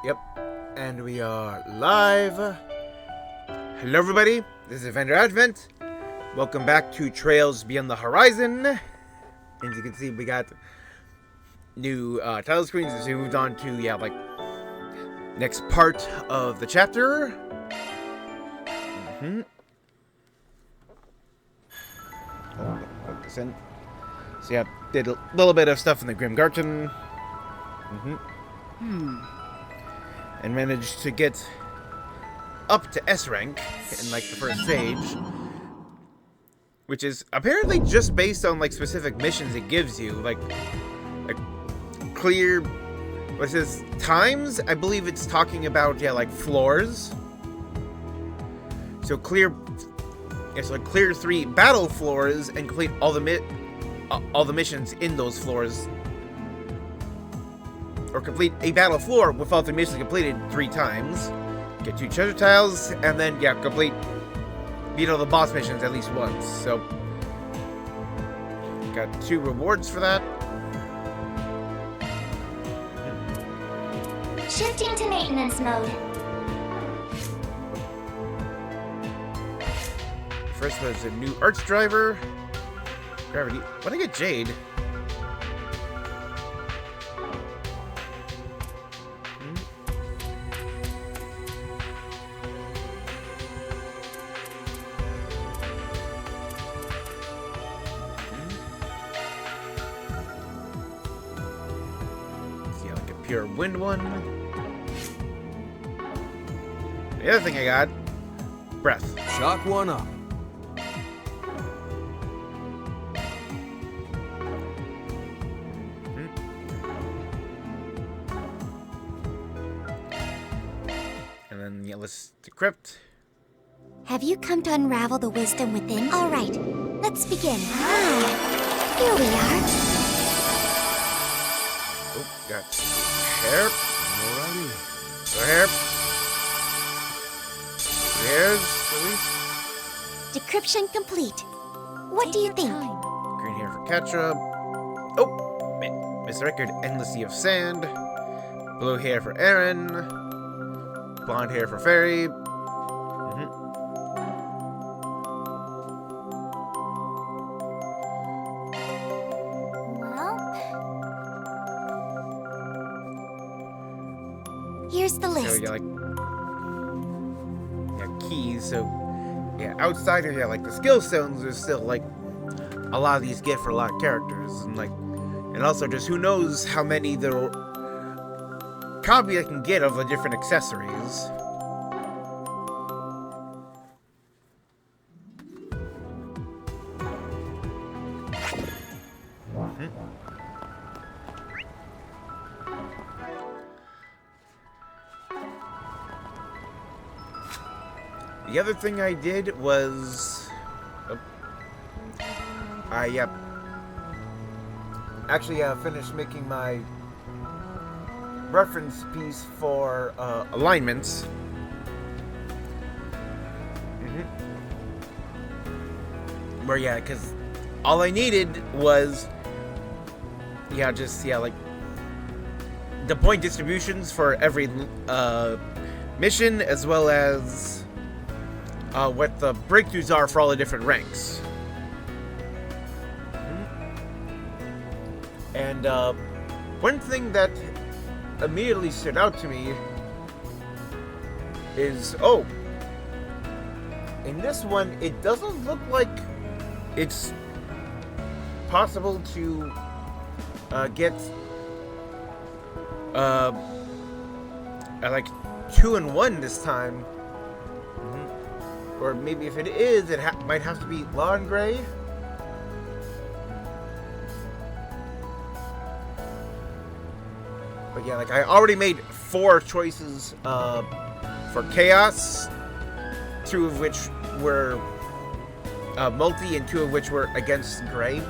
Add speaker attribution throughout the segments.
Speaker 1: Yep, and we are live. Hello everybody, this is Vendor Advent. Welcome back to Trails Beyond the Horizon. As you can see, we got new title screens as we moved on to, next part of the chapter. Put this in. So yeah, did a little bit of stuff in the Grim Garden. And managed to get up to S rank in the first stage, which is apparently just based on specific missions it gives you, like clear, what it says, times. I believe it's talking about floors. So clear 3 battle floors and complete all the missions in those floors. Or complete a battle floor with all the missions completed 3 times. Get 2 treasure tiles, and then, beat all the boss missions at least once. So, got 2 rewards for that.
Speaker 2: Shifting to maintenance mode.
Speaker 1: First was a new arch driver. Gravity. Why did I get Jade? Pure wind one. The other thing I got, breath.
Speaker 3: Shock one up.
Speaker 1: And then let's decrypt.
Speaker 2: Have you come to unravel the wisdom within? All right, let's begin. Here we are.
Speaker 1: Oh, got hair.
Speaker 3: Alrighty.
Speaker 1: So hair. There's the least.
Speaker 2: Decryption complete. What do you think?
Speaker 1: Green hair for ketchup. Oh, missed the record. Endless sea of sand. Blue hair for Aaron. Blonde hair for Fairy.
Speaker 2: Here's the list.
Speaker 1: So we got keys. So outside of the skill stones, there's still a lot of these get for a lot of characters, and also just who knows how many there copy I can get of the different accessories. The other thing I did was, I actually finished making my reference piece for alignments. Where because all I needed was the point distributions for every mission, as well as what the breakthroughs are for all the different ranks. And one thing that immediately stood out to me is, in this one, it doesn't look like it's possible to get 2 in 1 this time. Or maybe if it is, it might have to be lawn gray. But I already made 4 choices for chaos, 2 of which were multi, and 2 of which were against gray.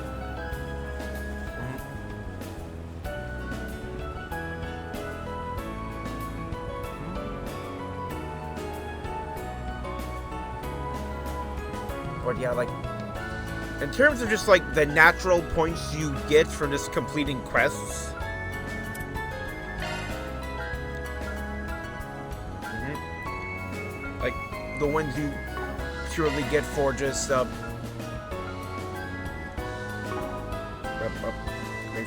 Speaker 1: But in terms of just the natural points you get from just completing quests, like the ones you purely get for just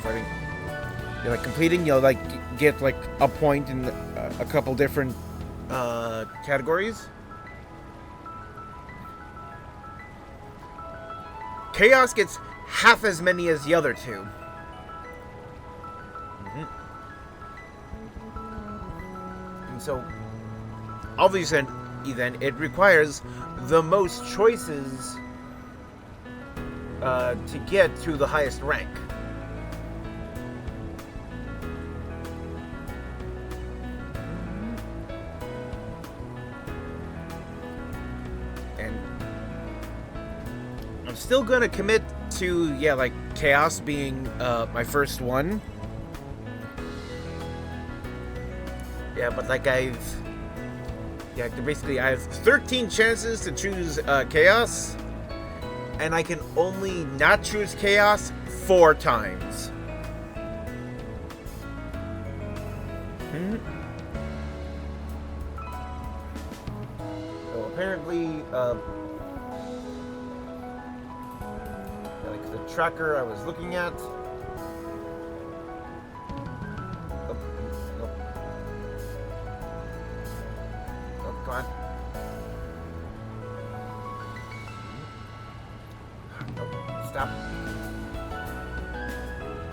Speaker 1: fighting. You're like completing. You'll like get like a point in a couple different categories. Chaos gets half as many as the other two. And so, obviously, then it requires the most choices to get to the highest rank. And I'm still gonna commit to, yeah, like Chaos being my first one. Yeah, but like basically I have 13 chances to choose Chaos, and I can only not choose Chaos 4 times. So apparently, like the tracker I was looking at. Come on. Nope. Stop.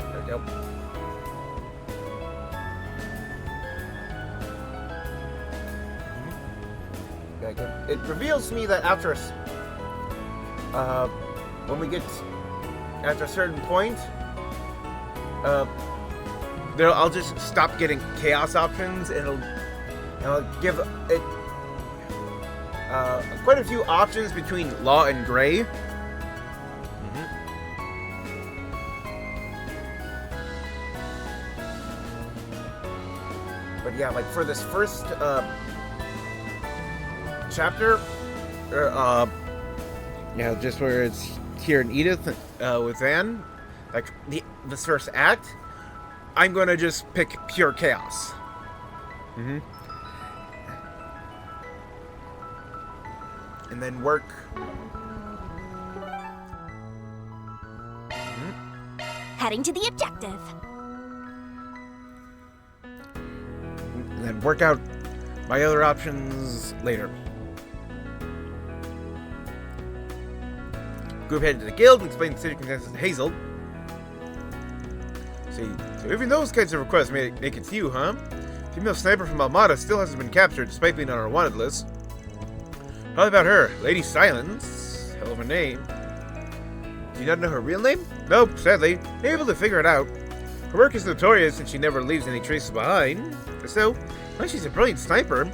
Speaker 1: There we go. It reveals to me that after when we get at a certain point, I'll just stop getting chaos options, and it'll give it quite a few options between law and gray. But yeah, like for this first chapter, just where it's here in Edith with Van, like this first act, I'm gonna just pick pure chaos. And then work.
Speaker 2: Heading to the objective.
Speaker 1: And then work out my other options later. Group headed to the guild and explain the circumstances to Hazel. See, so even those kinds of requests make it to you, huh? Female sniper from Almada still hasn't been captured despite being on our wanted list. How about her? Lady Silence. Hell of a name. Do you not know her real name? Nope, sadly. You're able to figure it out. Her work is notorious and she never leaves any traces behind. So, when she's a brilliant sniper,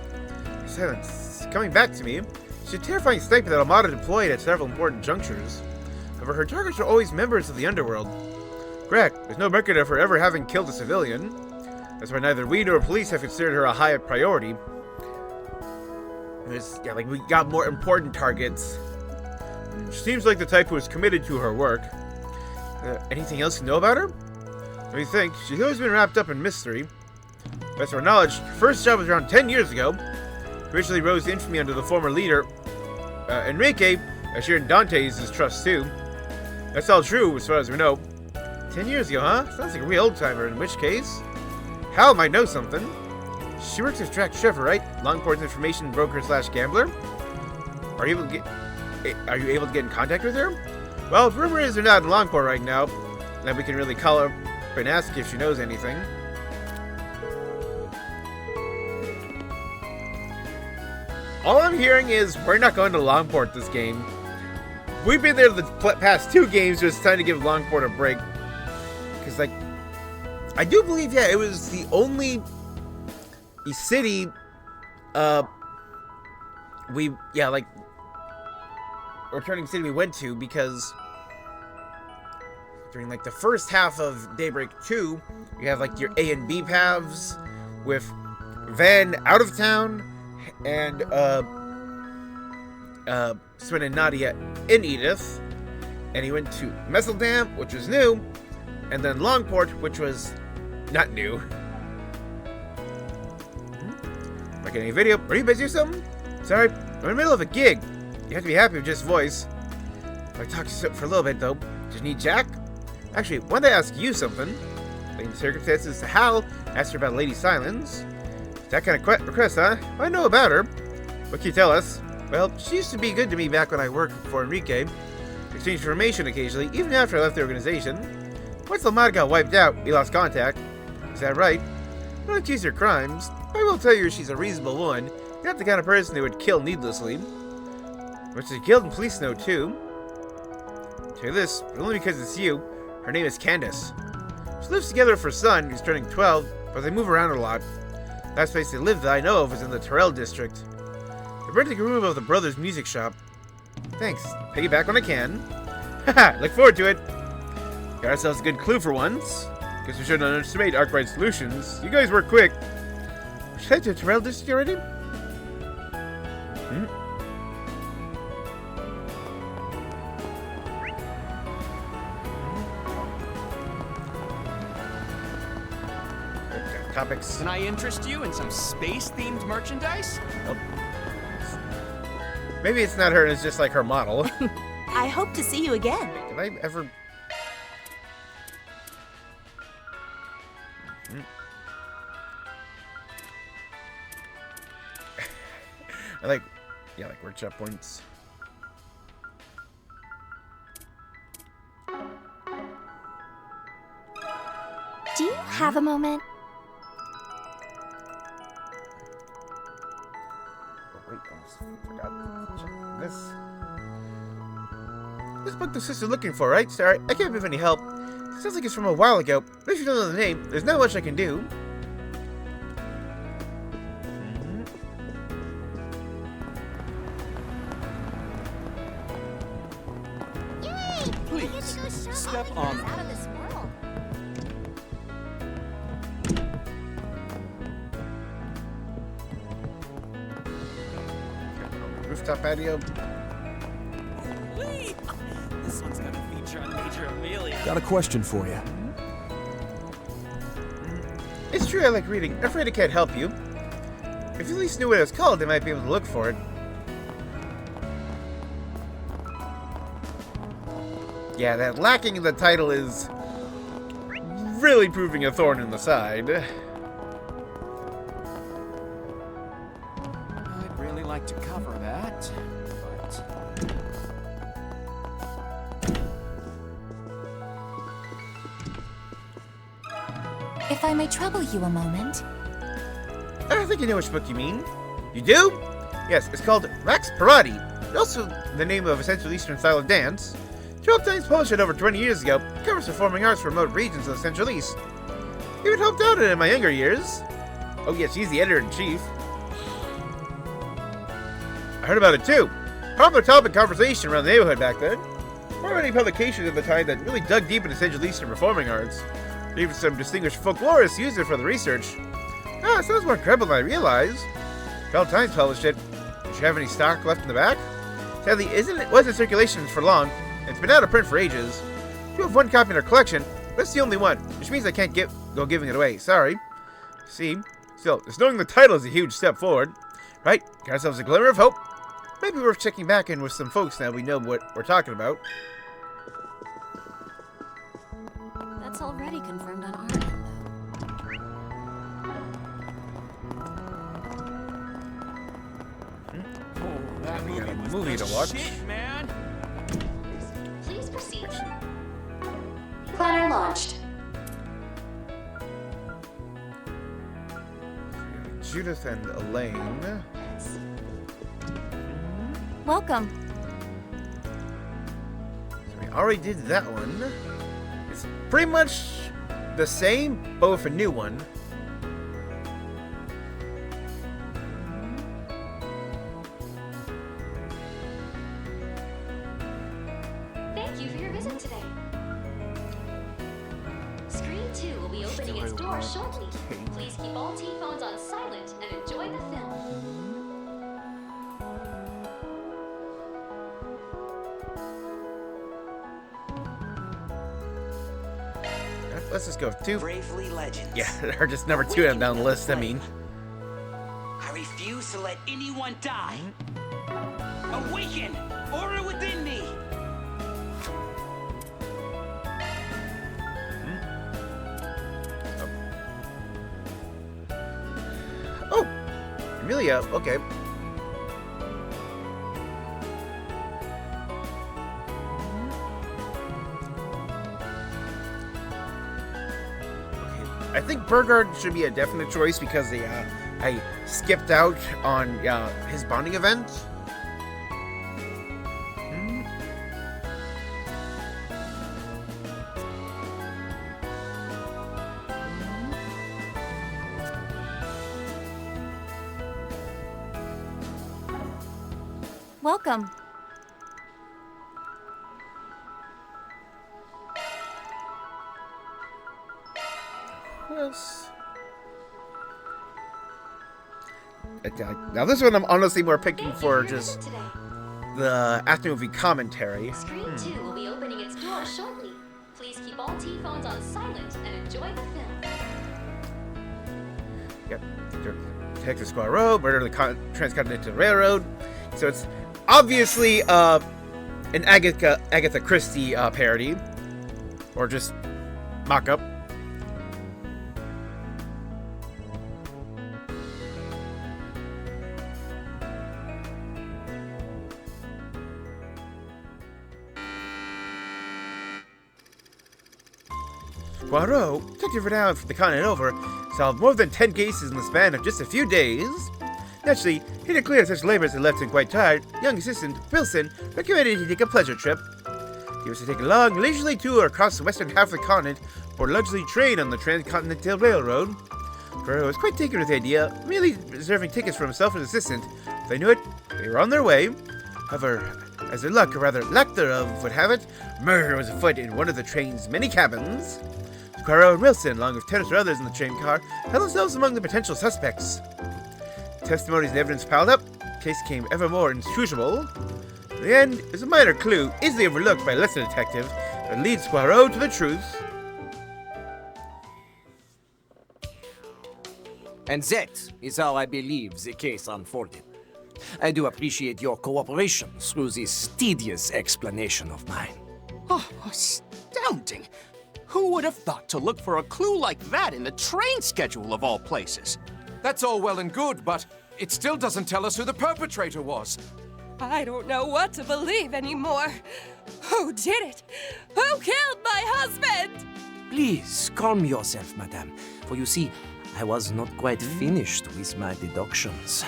Speaker 1: Silence, coming back to me, she's a terrifying sniper that Almada deployed at several important junctures. However, her targets are always members of the underworld. Correct. There's no record of her ever having killed a civilian. That's why neither we nor police have considered her a high priority. We got more important targets. She seems like the type who is committed to her work. Anything else you know about her? What do you think? She's always been wrapped up in mystery. Best of our knowledge, her first job was around 10 years ago. Originally rose to infamy under the former leader, Enrique, as shared Dante's trust too. That's all true as far as we know. 10 years ago, huh? Sounds like a real old-timer, in which case Hal might know something. She works as track chef, right? Longport's information broker / gambler. Are you able to get in contact with her? Well, rumor is they're not in Longport right now, and we can really call her and ask if she knows anything. All I'm hearing is we're not going to Longport this game. We've been there the past 2 games, so it's time to give Longport a break. Because, like, I do believe, it was the only city, returning city we went to, because during, like, the first half of Daybreak 2, you have, like, your A and B paths with Van out of town, and, Swin and Nadia in Edith, and he went to Messeldam, which was new, and then Longport, which was not new. Like any video, are you busy or something? Sorry, I'm in the middle of a gig. You have to be happy with just voice. I talked to you for a little bit, though. Just need Jack? Actually, wanted to ask you something. In the circumstances to Hal, asked her about Lady Silence. That kind of request, huh? I know about her. What can you tell us? Well, she used to be good to me back when I worked for Enrique. Exchanged information occasionally, even after I left the organization. Once Lamada got wiped out, we lost contact. Is that right? I don't accuse her of crimes. I will tell you she's a reasonable woman. Not the kind of person who would kill needlessly. But she killed and police know too. Tell you this, but only because it's you. Her name is Candace. She lives together with her son, who's turning 12, but they move around a lot. Last place they lived that I know of was in the Blacklight District. They're renting a room of the brothers' music shop. Thanks. Pay you back when I can. Haha, look forward to it. Got ourselves a good clue for once. Guess we shouldn't underestimate Arkwright Solutions. You guys work quick. Should I head to the Blacklight District already? Topics.
Speaker 4: Can I interest you in some space-themed merchandise?
Speaker 1: Nope. Maybe it's not her, it's just like her model.
Speaker 5: I hope to see you again.
Speaker 1: Did I ever... I like workshop points.
Speaker 2: Do you have a moment?
Speaker 1: Wait, almost forgot to check this. This book the sister's looking for, right? Sorry, I can't be of any help. It sounds like it's from a while ago. If you don't know the name, there's not much I can do.
Speaker 2: Yay!
Speaker 4: Please, step on them.
Speaker 2: Out of this world.
Speaker 1: Rooftop patio.
Speaker 4: Wait! This one's gonna feature on Major Amelia.
Speaker 3: Got a question for you.
Speaker 1: It's true I like reading. I'm afraid I can't help you. If you at least knew what it was called, they might be able to look for it. Yeah, that lacking in the title is really proving a thorn in the side.
Speaker 4: I'd really like to cover that, but...
Speaker 5: If I may trouble you a moment.
Speaker 1: I think I know which book you mean. You do? Yes, it's called Max Parati. It's also the name of a Central Eastern style of dance. 12 Times published it over 20 years ago. It covers performing arts for remote regions of the Central East. Even helped out in my younger years. Oh yes, he's the editor-in-chief. I heard about it too. Popular topic conversation around the neighborhood back then. There weren't many publications at the time that really dug deep into Central Eastern performing arts. Even some distinguished folklorists used it for the research. Ah, it sounds more credible than I realized. 12 Times published it. Does you have any stock left in the back? Sadly, it wasn't in circulation for long. It's been out of print for ages. You have one copy in our collection, but it's the only one, which means I can't go giving it away. Sorry. See? Still, just knowing the title is a huge step forward. Right? Got ourselves a glimmer of hope. Maybe worth checking back in with some folks now we know what we're talking about.
Speaker 5: That's already confirmed on our end, though.
Speaker 4: Oh, that
Speaker 1: We got a
Speaker 4: movie was
Speaker 1: movie
Speaker 4: the
Speaker 1: to watch.
Speaker 4: shit, man!
Speaker 2: Please proceed. Planner launched.
Speaker 1: Judith and Elaine.
Speaker 5: Welcome.
Speaker 1: So we already did that one. It's pretty much the same, but with a new one.
Speaker 6: Thank you for your visit today. Screen 2 will be opening its doors shortly. Please keep all T-phones on silent and enjoy the film.
Speaker 1: Let's just go with 2.
Speaker 7: Bravely Legends.
Speaker 1: Yeah, they're just number 2 down the list, I mean.
Speaker 7: I refuse to let let anyone die. Awaken! Order within me!
Speaker 1: Oh, Amelia. Okay. I think Burgard should be a definite choice because I skipped out on his bonding event.
Speaker 5: Welcome.
Speaker 1: Yes. Now this one I'm honestly more picking for just
Speaker 6: Today.
Speaker 1: the after movie commentary.
Speaker 6: Screen 2 will be opening its doors shortly. Please keep all T-phones on silent and enjoy the film.
Speaker 1: Yep. Detective Squad Road, Murder of the Transcontinental Railroad. So it's obviously an Agatha Christie parody, or just mock-up. Poirot, detective renowned from the continent over, solved more than 10 cases in the span of just a few days. Naturally, he declared such labors had left him quite tired. Young assistant, Wilson, recommended he take a pleasure trip. He was to take a long, leisurely tour across the western half of the continent for a luxury train on the Transcontinental Railroad. Poirot was quite taken with the idea, merely reserving tickets for himself and his assistant. If they knew it, they were on their way. However, as their luck, or rather lack thereof, would have it, murder was afoot in one of the train's many cabins. Poirot and Wilson, along with 10 or so others in the train car, held themselves among the potential suspects. Testimonies and evidence piled up, the case became ever more inscrutable. In the end, there's a minor clue, easily overlooked by a lesser detective, that leads Poirot to the truth.
Speaker 3: And that is how I believe the case unfolded. I do appreciate your cooperation through this tedious explanation of mine.
Speaker 4: Oh, astounding! Who would have thought to look for a clue like that in the train schedule of all places?
Speaker 8: That's all well and good, but it still doesn't tell us who the perpetrator was.
Speaker 9: I don't know what to believe anymore. Who did it? Who killed my husband?
Speaker 3: Please calm yourself, madame, for you see, I was not quite finished with my deductions.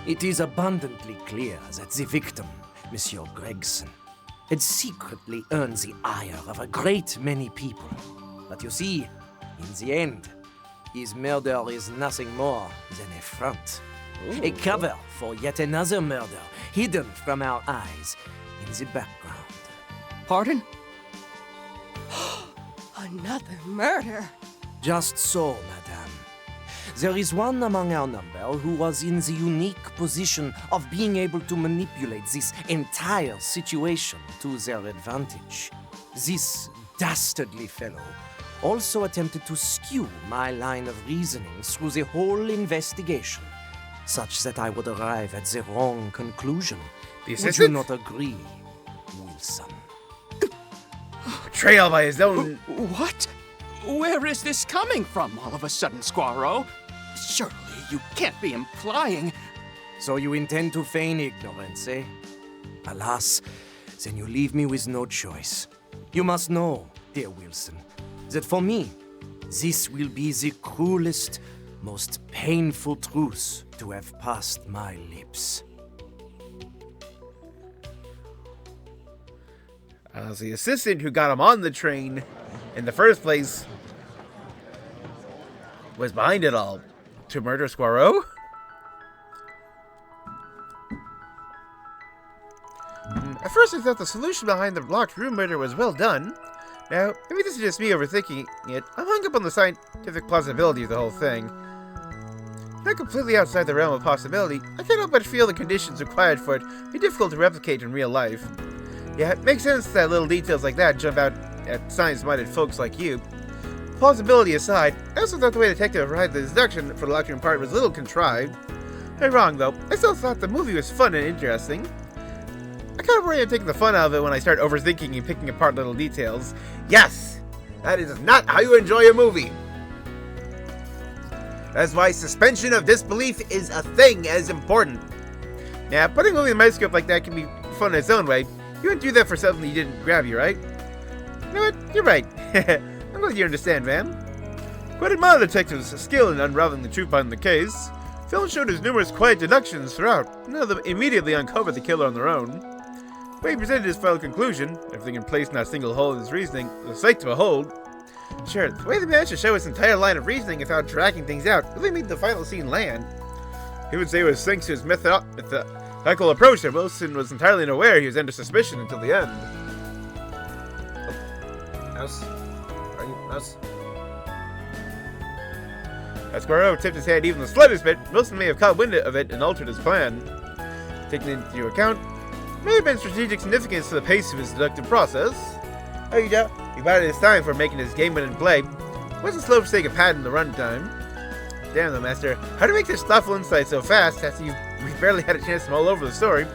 Speaker 3: It is abundantly clear that the victim, Monsieur Gregson, had secretly earned the ire of a great many people. But you see, in the end, his murder is nothing more than a front. Ooh. A cover for yet another murder, hidden from our eyes in the background.
Speaker 4: Pardon?
Speaker 9: Another murder.
Speaker 3: Just so, madame. There is one among our number who was in the unique position of being able to manipulate this entire situation to their advantage. This dastardly fellow also attempted to skew my line of reasoning through the whole investigation, such that I would arrive at the wrong conclusion. Would you not agree, Wilson?
Speaker 1: Betrayal by his own...
Speaker 4: What? Where is this coming from all of a sudden, Squirrel? Surely you can't be implying...
Speaker 3: So you intend to feign ignorance, eh? Alas, then you leave me with no choice. You must know, dear Wilson, that for me, this will be the cruelest, most painful truth to have passed my lips.
Speaker 1: The assistant who got him on the train in the first place was behind it all to murder Squirrel. At first I thought the solution behind the locked room murder was well done. Now, maybe this is just me overthinking it. I'm hung up on the scientific plausibility of the whole thing. Not completely outside the realm of possibility, I can't help but feel the conditions required for it be difficult to replicate in real life. Yeah, it makes sense that little details like that jump out at science-minded folks like you. Plausibility aside, I also thought the way the detective arrived at the deduction for the locked room part was a little contrived. You're wrong, though. I still thought the movie was fun and interesting. I kind of worry I'm taking the fun out of it when I start overthinking and picking apart little details. Yes! That is not how you enjoy a movie. That's why suspension of disbelief is a thing as important. Now, putting a movie in the microscope like that can be fun in its own way. You wouldn't do that for something you didn't grab you, right? You know what? You're right. I'm glad you understand, Van. Quite admire the detective's skill in unraveling the truth behind the case. The film showed his numerous quiet deductions throughout. None of them immediately uncovered the killer on their own. When he presented his final conclusion, everything in place, not a single hole in his reasoning, was a sight to behold. Sure, the way they managed to show his entire line of reasoning without dragging things out really made the final scene land. He would say it was thanks to his methodical approach that Wilson was entirely unaware he was under suspicion until the end. Oh. Mouse? Are you mouse? As Poirot tipped his hand even the slightest bit, Wilson may have caught wind of it and altered his plan. Taking into account, may have been strategic significance to the pace of his deductive process. Oh, you doubt he bided his time for making his game-winning play. Wasn't slow to take a pad in the runtime. Damn though, Master, how to make this thoughtful insight so fast after we've barely had a chance to mull over the story?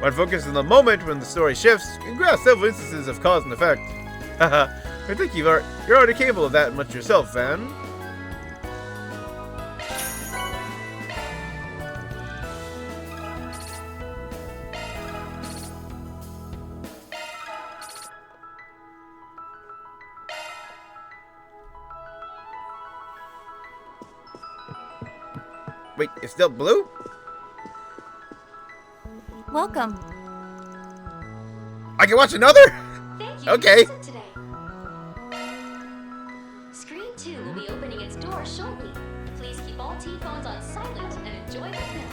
Speaker 1: One focus on the moment when the story shifts, you can grasp several instances of cause and effect. Haha, I think you're already capable of that much yourself, Van. Wait, it's still blue?
Speaker 5: Welcome.
Speaker 1: I can watch another?
Speaker 6: Thank you
Speaker 1: Okay.
Speaker 6: for listening today. Screen 2 will be opening its doors shortly. Please keep all T-phones on silent and enjoy the film.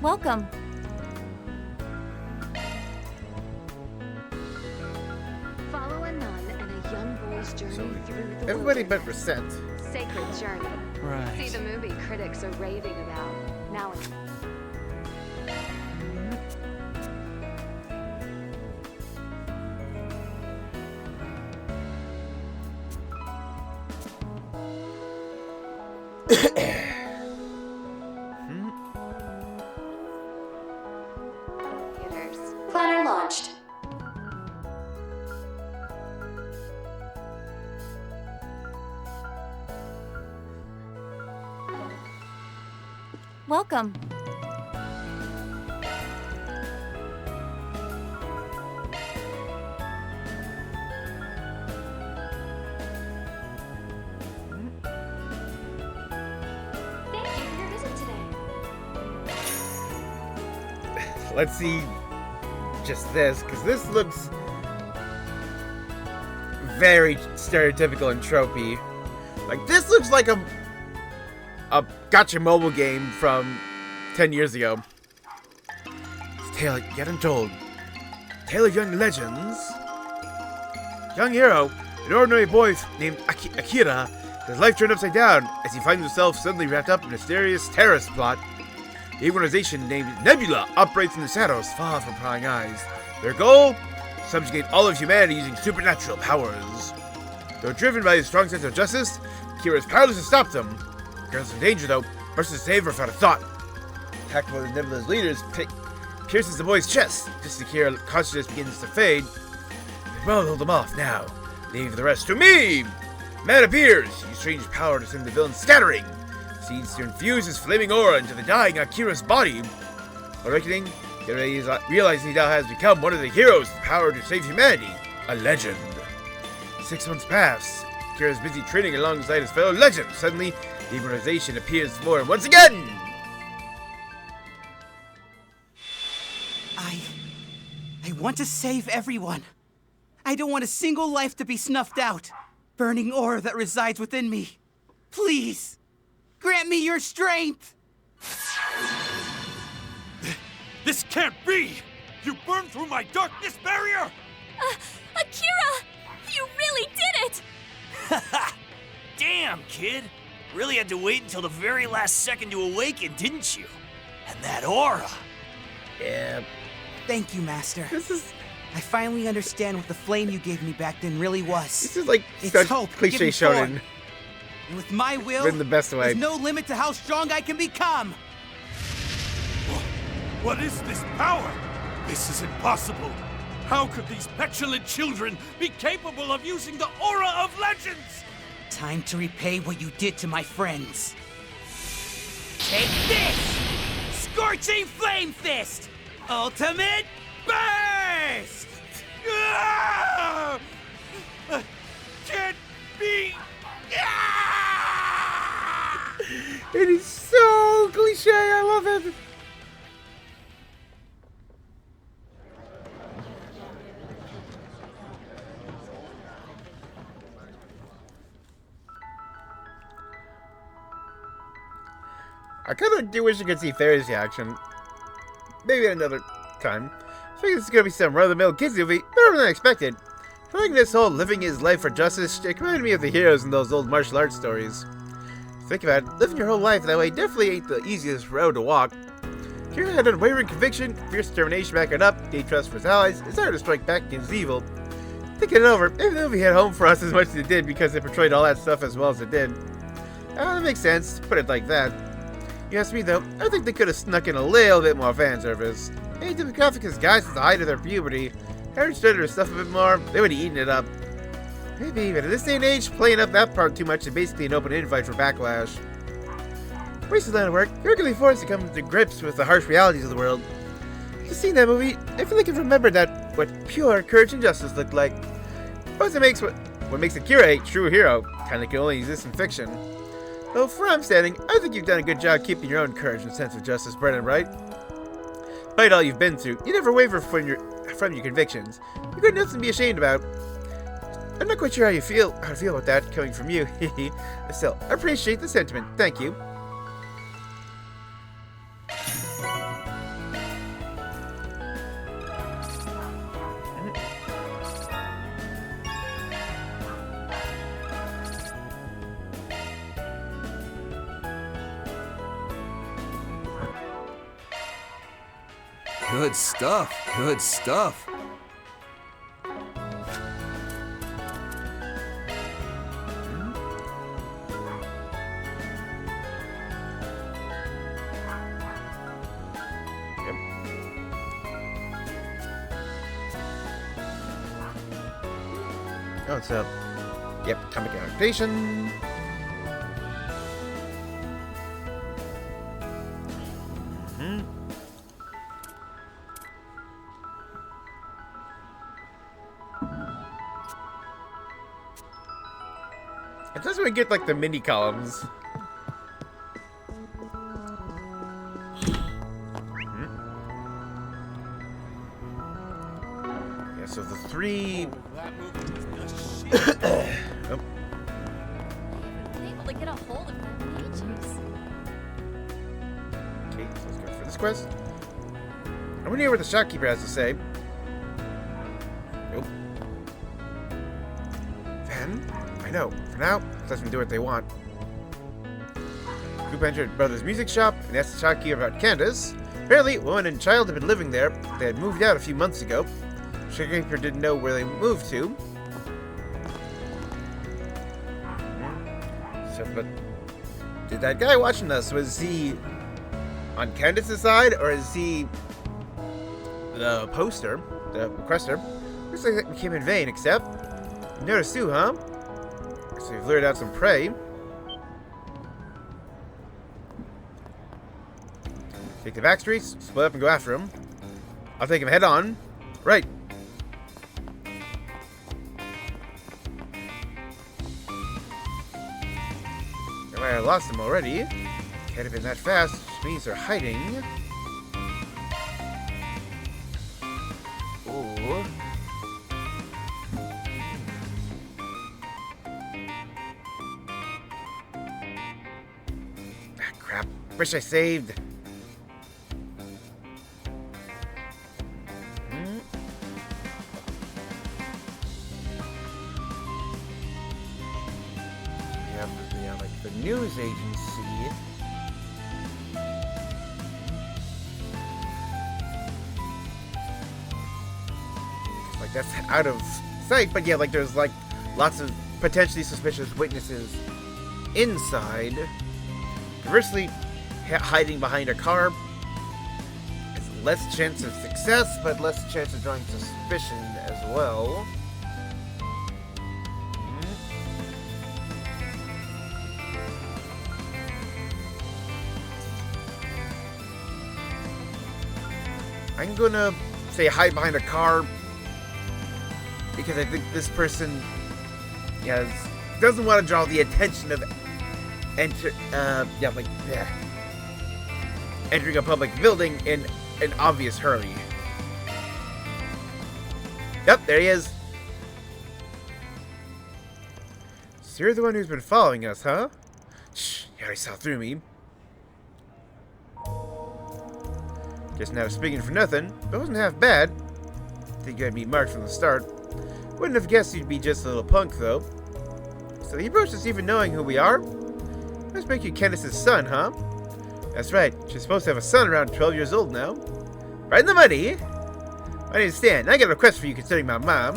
Speaker 5: Welcome.
Speaker 10: Follow a nun and a young boy's journey through the
Speaker 1: Everybody but
Speaker 10: wilderness.
Speaker 1: Resent.
Speaker 10: Sacred journey.
Speaker 3: Right.
Speaker 10: See the movie critics are raving about. Now it's theaters.
Speaker 6: Planner launched.
Speaker 5: Welcome.
Speaker 6: Thank you for your visit today.
Speaker 1: Let's see just this, because this looks very stereotypical and tropey. Like, this looks like a gotcha mobile game from 10 years ago. It's a tale yet untold. Tale of young legends. Young hero, an ordinary boy named Akira, his life turned upside down as he finds himself suddenly wrapped up in a mysterious terrorist plot. The organization named Nebula operates in the shadows, far from prying eyes. Their goal? Subjugate all of humanity using supernatural powers. Though driven by his strong sense of justice, Akira is powerless to stop them. Regardless of danger, though, rushes to save her without a thought. Attacked by the Nebula's leaders, pierces the boy's chest. Just as Akira's consciousness begins to fade, they will hold him off now, leaving the rest to me! Man appears, use strange power to send the villain scattering. Proceeds to infuse his flaming aura into the dying Akira's body. Awakening, realizing he now has become one of the heroes with the power to save humanity, a legend. 6 months pass. Akira is busy training alongside his fellow legends. Suddenly, the organization appears before him once again!
Speaker 11: I want to save everyone. I don't want a single life to be snuffed out. Burning aura that resides within me. Please, grant me your strength!
Speaker 7: This can't be! You burned through my darkness barrier!
Speaker 9: Akira! You really did it!
Speaker 7: Damn, kid! Really had to wait until the very last second to awaken, didn't you? And that aura!
Speaker 1: Yeah.
Speaker 11: Thank you, Master.
Speaker 1: This is
Speaker 11: I finally understand what the flame you gave me back then really was.
Speaker 1: this is like
Speaker 11: It's
Speaker 1: such
Speaker 11: hope
Speaker 1: cliche
Speaker 11: given form.
Speaker 1: shonen,
Speaker 11: And with my will,
Speaker 1: but in the best way.
Speaker 11: there's no limit to how strong I can become.
Speaker 12: What is this power? This is impossible. How could these petulant children be capable of using the aura of legends?
Speaker 11: Time to repay what you did to my friends. Take this! Scorching Flame Fist! Ultimate Burst!
Speaker 12: Ah! Can't be. Ah!
Speaker 1: It is so cliche. I love it. I kind of do wish you could see Fairy's reaction. Maybe at another time. I think it's gonna be some run-of-the-mill kids movie, better than I expected. I think this whole living his life for justice shit reminded me of the heroes in those old martial arts stories. Think about it, living your whole life that way definitely ain't the easiest road to walk. If you had unwavering conviction, fierce determination backing up, deep trust for his allies, desire to strike back against evil. Thinking it over, maybe the movie hit home for us as much as it did because it portrayed all that stuff as well as it did. That makes sense, put it like that. You ask me though, I think they could have snuck in a little bit more fan service. Any demographic as guys at the height of their puberty, understood their stuff a bit more, they would have eaten it up. Maybe, but at this day and age, playing up that part too much is basically an open invite for backlash. Wasted line of work, you're really forced to come to grips with the harsh realities of the world. If you've seen that movie, I feel like I've remembered that what pure courage and justice looked like. What makes Akira a true hero, kind of can only exist in fiction. Though from where I'm standing, I think you've done a good job keeping your own courage and sense of justice, Brennan, right? Despite all you've been through, you never waver from your convictions. You've got nothing to be ashamed about. I'm not quite sure how to feel about that coming from you. But still, I appreciate the sentiment. Thank you.
Speaker 8: Good stuff. Good stuff.
Speaker 1: Oh, it's a... Yep, comic adaptation. It doesn't really get like the mini columns. Yeah, so the three. Oh.
Speaker 6: Able to get a hold of their pages.
Speaker 1: Okay, so let's go for this quest. I want to hear what the shopkeeper has to say. Nope. Then, I know. For now, let them do what they want. Group entered Brother's music shop and asked the shopkeeper about Candace. Apparently, a woman and child had been living there. They had moved out a few months ago. The shopkeeper didn't know where they moved to. So, but did that guy watching us, was he on Candace's side, or is he the poster, the requester? Looks like that came in vain, except you noticed too, huh? So we've lured out some prey. Take the back streets, split up and go after him. I'll take him head on. Right. I lost them already. Can't have been that fast, which means they're hiding. Ooh. Ah, crap. Wish I saved. The news agency. like that's out of sight. But yeah, like there's like lots of potentially suspicious witnesses inside. Conversely, hiding behind a car has less chance of success, but less chance of drawing suspicion as well. I'm gonna say hide behind a car because I think this person doesn't want to draw the attention of entering a public building in an obvious hurry. Yep, there he is. So you're the one who's been following us, huh? Shh, you already saw through me. Guess not speaking for nothing, but it wasn't half bad. Think you had me marked from the start. Wouldn't have guessed you'd be just a little punk, though. So you approached us even knowing who we are? Must make you Candace's son, huh? That's right, she's supposed to have a son around 12 years old now. Right in the money. My name's Stan, and I got a request for you considering my mom.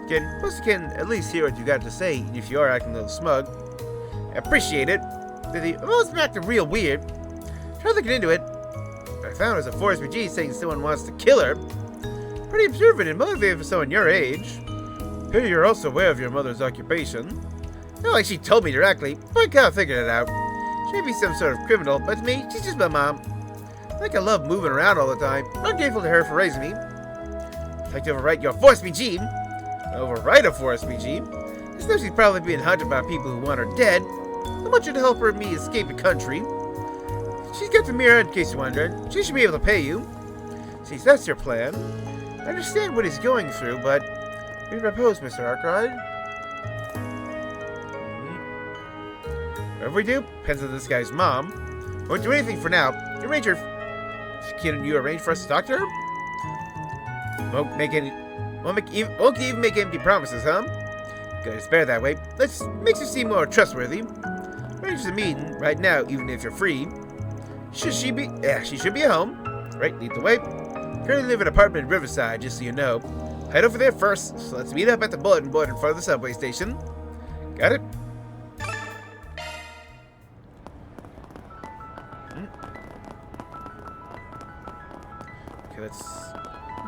Speaker 1: Suppose you can at least hear what you got to say, if you are acting a little smug. I appreciate it. I've always been acting real weird. Try looking into it. I found was a forest BG saying someone wants to kill her. Pretty observant and motivated for someone your age. Here you're also aware of your mother's occupation. Not like she told me directly, but I kind of figured it out. She may be some sort of criminal, but to me, she's just my mom. Like I love moving around all the time. I'm grateful to her for raising me. I'd like to overwrite your forest BG. Overwrite a forest BG? Just know she's probably being hunted by people who want her dead. I want you to help her and me escape the country. She's got the mirror, in case you're wondering. She should be able to pay you. See, that's your plan. I understand what he's going through, but what do you propose, Mr. Arkwright? Whatever we do, depends on this guy's mom. Won't do anything for now. You arrange her. Can you arrange for us to talk to her? Won't even make empty promises, huh? Good, it's better that way. Makes you seem more trustworthy. Arrange the meeting right now, even if you're free. Should she be? Yeah, she should be at home. Right, lead the way. Currently live in an apartment in Riverside, just so you know. Head over there first, so let's meet up at the bulletin board in front of the subway station. Got it? Okay, let's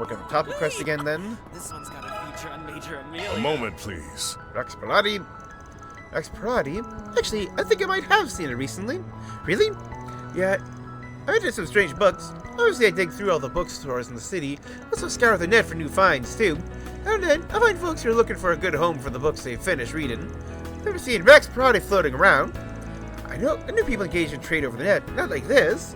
Speaker 1: work on the topic quest again then.
Speaker 7: This one's got a feature on Major Amelia.
Speaker 12: A moment, please.
Speaker 1: Rex Parati. Actually, I think I might have seen it recently. Really? Yeah, I read some strange books. Obviously, I dig through all the bookstores in the city. Also scour the net for new finds, too. Now and then, I find folks who are looking for a good home for the books they've finished reading. Never seen Rex Parati floating around. I knew people engaged in trade over the net, not like this.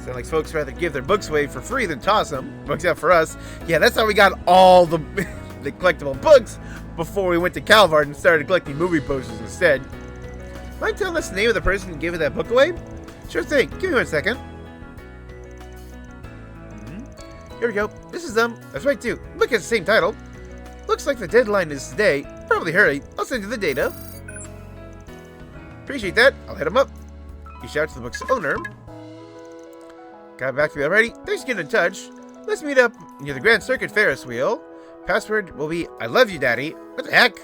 Speaker 1: Sound like folks rather give their books away for free than toss them. Except for us. Yeah, that's how we got all the collectible books before we went to Calvard and started collecting movie posters instead. Mind telling us the name of the person who gave that book away? Sure thing. Give me 1 second. Here we go. This is them. That's right, too. Look at the same title. Looks like the deadline is today. Probably hurry. I'll send you the data. Appreciate that. I'll hit him up. Reach out to the book's owner. Got back to me already. Thanks for getting in touch. Let's meet up near the Grand Circuit Ferris wheel. Password will be I love you, Daddy. What the heck?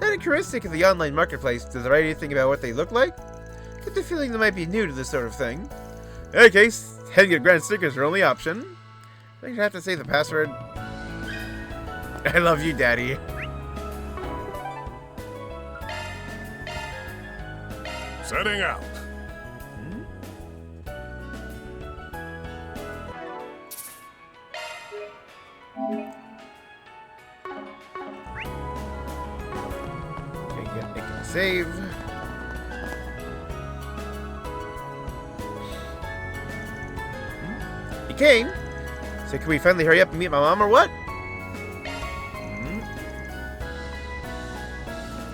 Speaker 1: Not a heuristic of the online marketplace. Does it write anything about what they look like? Get the feeling they might be new to this sort of thing. In any case, heading to Grand Circuit is your only option. I think you have to say the password. I love you, Daddy.
Speaker 12: Setting out.
Speaker 1: Okay, make a save. You came. So can we finally hurry up and meet my mom or what?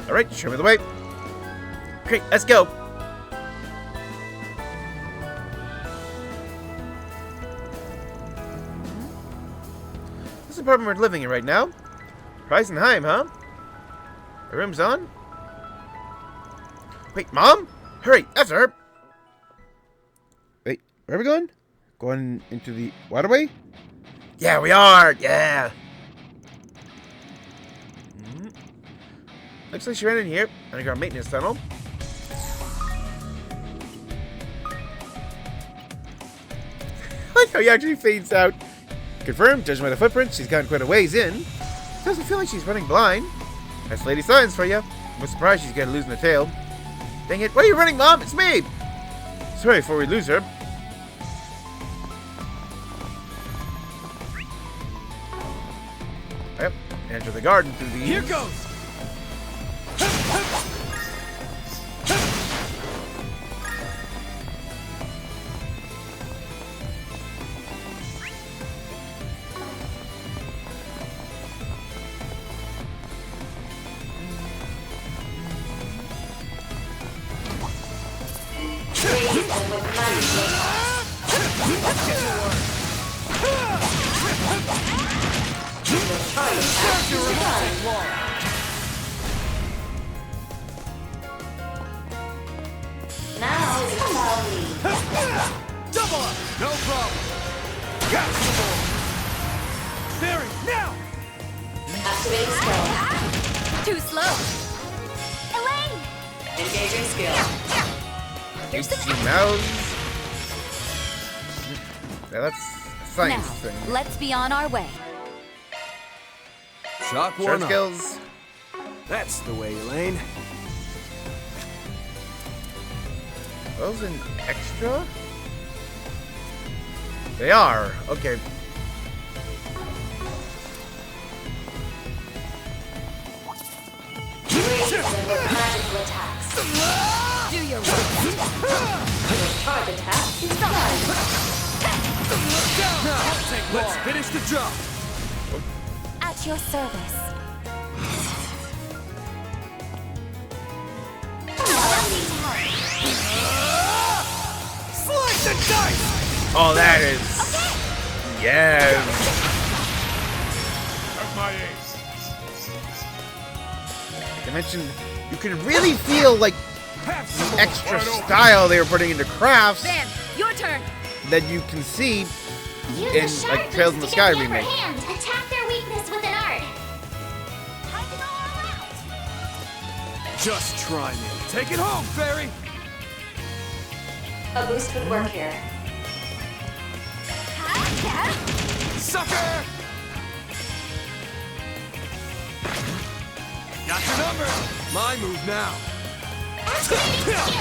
Speaker 1: Alright, show me the way. Great, let's go. This apartment we're living in right now. Reisenheim, huh? The room's on? Wait, Mom? Hurry, after her! Wait, where are we going? Going into the waterway? Yeah, we are! Yeah! Looks like she ran in here. Underground maintenance tunnel. I like how he actually fades out. Confirmed, judging by the footprints, she's gotten quite a ways in. Doesn't feel like she's running blind. That's Lady Science for you. I'm surprised she's gonna lose in the tail. Dang it, why are you running, Mom? It's me! Sorry before we lose her. Yep, enter the garden through these.
Speaker 12: Here goes!
Speaker 6: Now is lovely.
Speaker 12: Double up! No problem! Catch the ball! Barry, now!
Speaker 6: Activating skill.
Speaker 5: Too slow.
Speaker 2: Elaine!
Speaker 6: Engaging skill.
Speaker 5: Here's the
Speaker 1: Mouse. Yeah, that's a science
Speaker 5: Now,
Speaker 1: thing.
Speaker 5: let's be on our way.
Speaker 3: Shock
Speaker 1: Short
Speaker 3: one up.
Speaker 1: skills.
Speaker 3: That's the way, Elaine.
Speaker 1: Those an extra? They are. Okay.
Speaker 6: Raise them with magical attacks.
Speaker 5: Do your work.
Speaker 6: Your charge attack is fine.
Speaker 8: Let's finish the job.
Speaker 5: At your service.
Speaker 12: Slice and dice!
Speaker 1: Oh, that is. Yes.
Speaker 12: Of my ace.
Speaker 1: They mentioned you could really feel like
Speaker 12: Have some
Speaker 1: the
Speaker 12: more.
Speaker 1: extra
Speaker 12: Right over.
Speaker 1: style they were putting into crafts
Speaker 5: Van, your turn.
Speaker 1: that you can see
Speaker 2: Use
Speaker 1: in
Speaker 2: a shard
Speaker 1: like Trails in the
Speaker 2: boost
Speaker 1: Sky
Speaker 2: to get the upper
Speaker 1: remake.
Speaker 2: hand. Attack their weakness with an art.
Speaker 5: Time to go all out.
Speaker 8: Just try me. Take it home, Fairy.
Speaker 6: A boost would work here.
Speaker 8: Sucker! Got your number. My move now.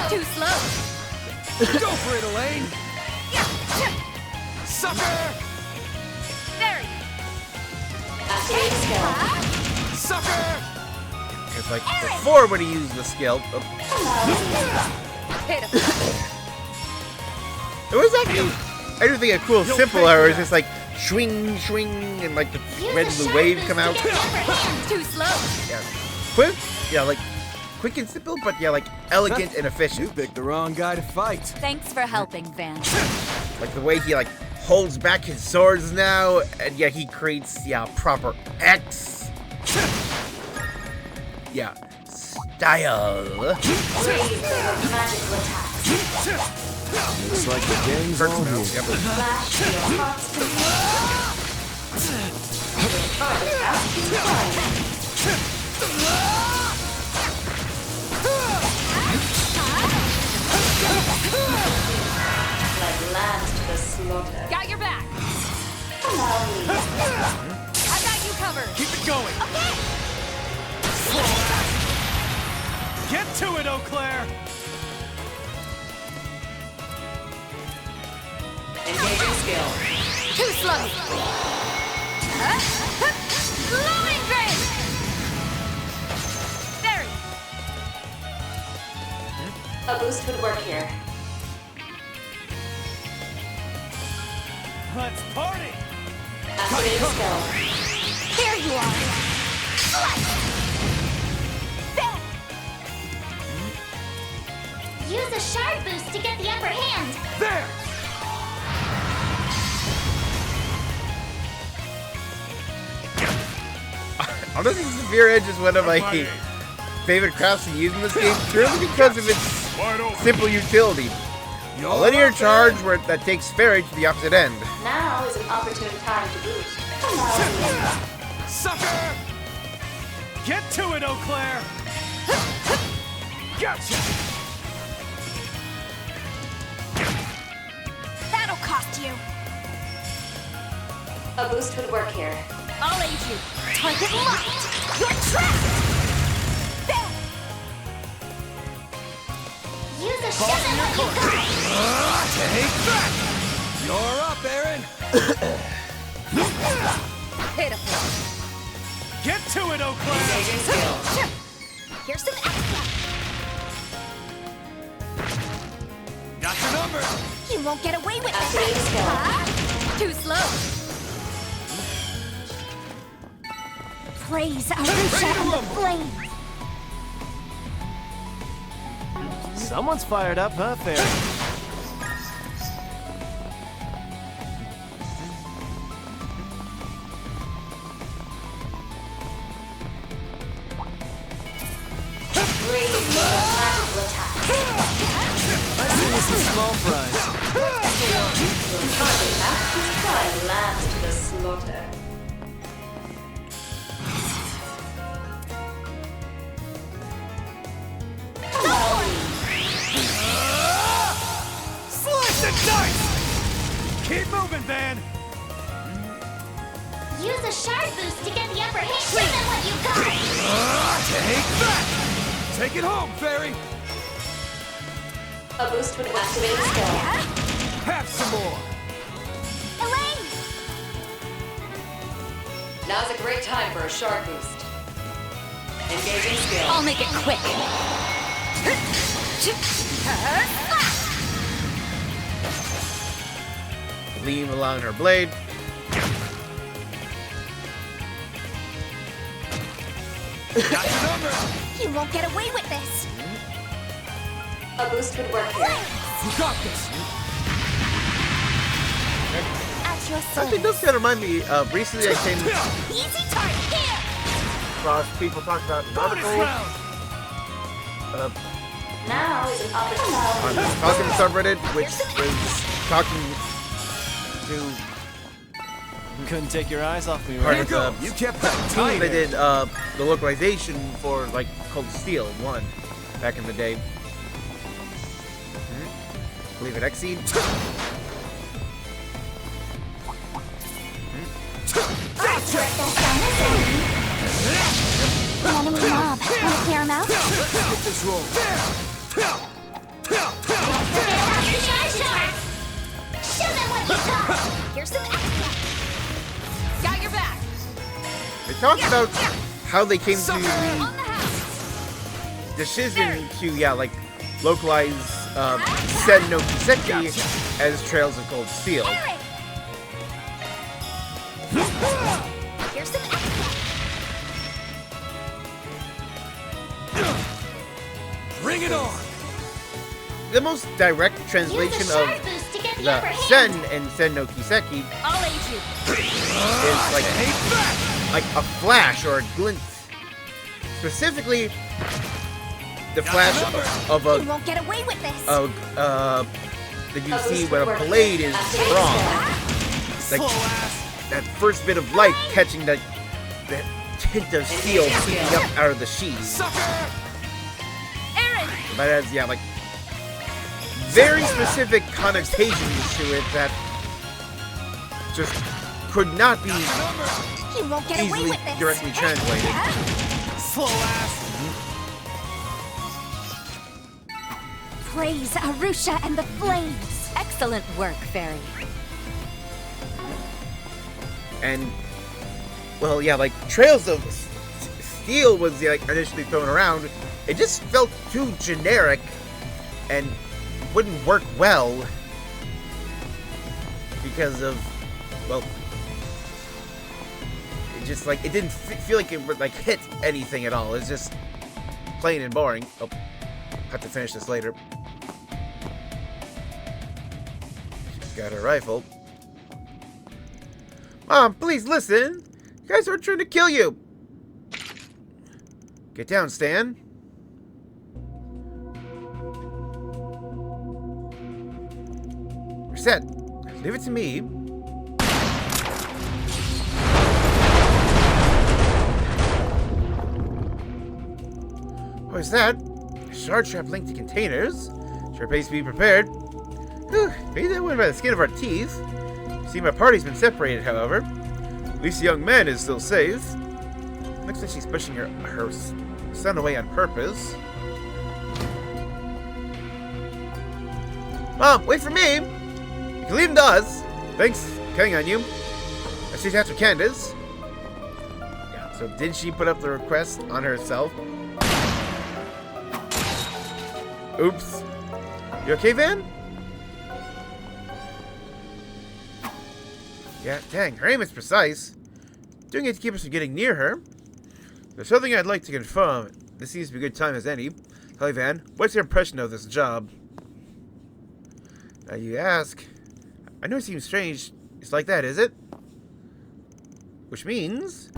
Speaker 5: Too slow.
Speaker 8: Go for it, Elaine. Sucker!
Speaker 5: Very.
Speaker 6: Activating skill.
Speaker 8: Sucker!
Speaker 1: It's like before when he used the skill.
Speaker 5: Hit him.
Speaker 1: It was actually, I do think a cool, simple hour is just like swing, swing, and like the red and blue wave come out.
Speaker 5: Too slow.
Speaker 1: Yeah, quick. Yeah, like quick and simple, but yeah, like elegant and
Speaker 3: You
Speaker 1: efficient.
Speaker 3: picked the wrong guy to fight.
Speaker 5: Thanks for helping, Van.
Speaker 1: Like the way he like holds back his swords now, and yeah, he creates proper X. Yeah, style.
Speaker 6: Raise them with magical attacks.
Speaker 3: Looks like the gang's all here.
Speaker 6: Flash to your heart's content. Your charge attack is fine. Like lambs to the slaughter.
Speaker 5: Got your back.
Speaker 6: Lovely.
Speaker 5: I got you covered.
Speaker 12: Keep it going. Get to it, Eau Claire.
Speaker 6: Engaging skill.
Speaker 5: Too slow. Glowing grace. Very.
Speaker 6: A boost would work here.
Speaker 12: Let's party.
Speaker 6: Activating skill.
Speaker 5: Here you are. There.
Speaker 2: Use a shard boost to get the upper hand.
Speaker 12: There.
Speaker 1: Honestly, Severe Edge is one of my
Speaker 12: Of my ace.
Speaker 1: favorite crafts to use in this game, purely because of its
Speaker 12: Wide open.
Speaker 1: simple utility. A linear charge that takes Fairy to the opposite end.
Speaker 6: Now is an opportune time to boost.
Speaker 12: Sucker! Get to it, Eau Claire. Gotcha!
Speaker 2: That'll cost you.
Speaker 6: A boost would work here.
Speaker 2: I'll aid you. Target locked. You're trapped. There.
Speaker 6: Use a shove and what you got.
Speaker 8: Take that! You're up, Aaron!
Speaker 9: Pitiful.
Speaker 12: Get to it, Oakland!
Speaker 2: Here's some extra.
Speaker 12: Got your number!
Speaker 2: You won't get away with
Speaker 6: Activating
Speaker 2: this.
Speaker 6: skill.
Speaker 9: Too slow.
Speaker 2: Praise Arusha and the flames.
Speaker 3: Someone's fired up, huh, Fairy?
Speaker 6: Radiant magical attack.
Speaker 3: I see some small fries.
Speaker 6: Target active prime lambs to the slaughter.
Speaker 12: Slice and dice! Keep moving, Van!
Speaker 2: Use a shard boost to get the upper hand. Show them what you got.
Speaker 12: Take that! Take it home, Fairy!
Speaker 6: A boost would activate skill.
Speaker 12: Have some more!
Speaker 2: Elaine!
Speaker 6: Now's a great time for a shard boost. Engaging skill.
Speaker 2: I'll make it quick.
Speaker 1: Lean along her blade.
Speaker 12: Got your number!
Speaker 2: You won't get away with this.
Speaker 6: A boost would work here.
Speaker 12: You got this!
Speaker 2: At your
Speaker 1: Actually,
Speaker 2: service.
Speaker 1: this kind of remind me of recently I came
Speaker 2: Easy target here.
Speaker 1: across people talking about an
Speaker 12: Bonus
Speaker 1: article
Speaker 12: round!
Speaker 6: Now is an
Speaker 1: on
Speaker 6: opportunity.
Speaker 1: this Falcon subreddit, which was talking to
Speaker 3: Couldn't take your eyes off me,
Speaker 1: part
Speaker 3: right?
Speaker 1: of the
Speaker 8: You kept that
Speaker 1: team
Speaker 8: tight.
Speaker 1: that did the localization for like Cold Steel 1 back in the day. Believe it, Exceed.
Speaker 2: Enemy mob. Wanna clear him out?
Speaker 8: Get this roll.
Speaker 2: Show them what you got. Here's some extra.
Speaker 9: Got your back.
Speaker 1: They talked about how they came to
Speaker 9: On
Speaker 1: the
Speaker 9: the house.
Speaker 1: decision to like localize Sen no Kiseki as Trails of Cold Steel.
Speaker 2: Aaron! Here's some extra.
Speaker 12: Bring it on!
Speaker 1: The most direct translation
Speaker 2: Use a
Speaker 1: of
Speaker 2: shard boost to get the
Speaker 1: the
Speaker 2: upper hand.
Speaker 1: Sen and Sen no Kiseki
Speaker 9: I'll aid you.
Speaker 1: is like a flash or a glint. Specifically, the flash of
Speaker 2: You
Speaker 1: a
Speaker 2: won't get away with this.
Speaker 1: that you see when a blade is strong. Like that first bit of light catching the tint of steel peeking up out of the sheath.
Speaker 9: Aaron!
Speaker 1: But it has like very specific connotations to it that just could not be
Speaker 2: You won't get away
Speaker 1: easily
Speaker 2: with this.
Speaker 1: directly translated.
Speaker 12: Slow ass!
Speaker 2: Praise Arusha and the flames.
Speaker 5: Excellent work, Fairy.
Speaker 1: And well, yeah, like Trails of Steel was like initially thrown around. It just felt too generic and wouldn't work well because of, well, it just like it didn't feel like it would like hit anything at all. It's just plain and boring. Oh, have to finish this later. She's got her rifle. Mom, please listen. You guys are trying to kill you. Get down, Stan. You're set. Leave it to me. What is that? A shard trap linked to containers. Sure pays to be prepared. Whew, maybe that went by the skin of our teeth. See, my party's been separated, however. At least the young man is still safe. Looks like she's pushing her son away on purpose. Mom, wait for me! You can leave him to us. Thanks, counting on you. I see after Candace. Yeah, so did she put up the request on herself? Oops. You okay, Van? Yeah, dang, her aim is precise. Doing it to keep us from getting near her. There's something I'd like to confirm. This seems to be a good time as any. Tell me, Van, what's your impression of this job? Now you ask. I know it seems strange. It's like that, is it? Which means...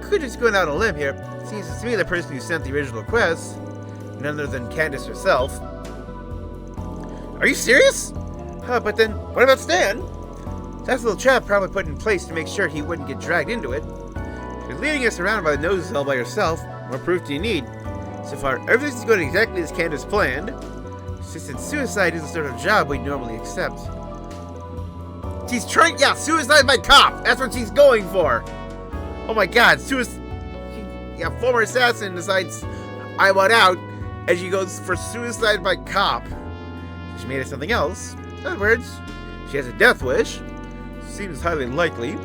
Speaker 1: could just go out on a limb here. It seems to me the person who sent the original request, none other than Candace herself. Are you serious? But then, what about Stan? That's a little trap probably put in place to make sure he wouldn't get dragged into it. You're leading us around by the noses all by yourself. What proof do you need? So far, everything's going exactly as Candace planned. It's just that suicide is the sort of job we'd normally accept. She's trying, yeah, suicide by cop. That's what she's going for. Oh my God, yeah, former assassin decides I want out, and she goes for suicide by cop. She made it something else. In other words, she has a death wish. Seems highly likely.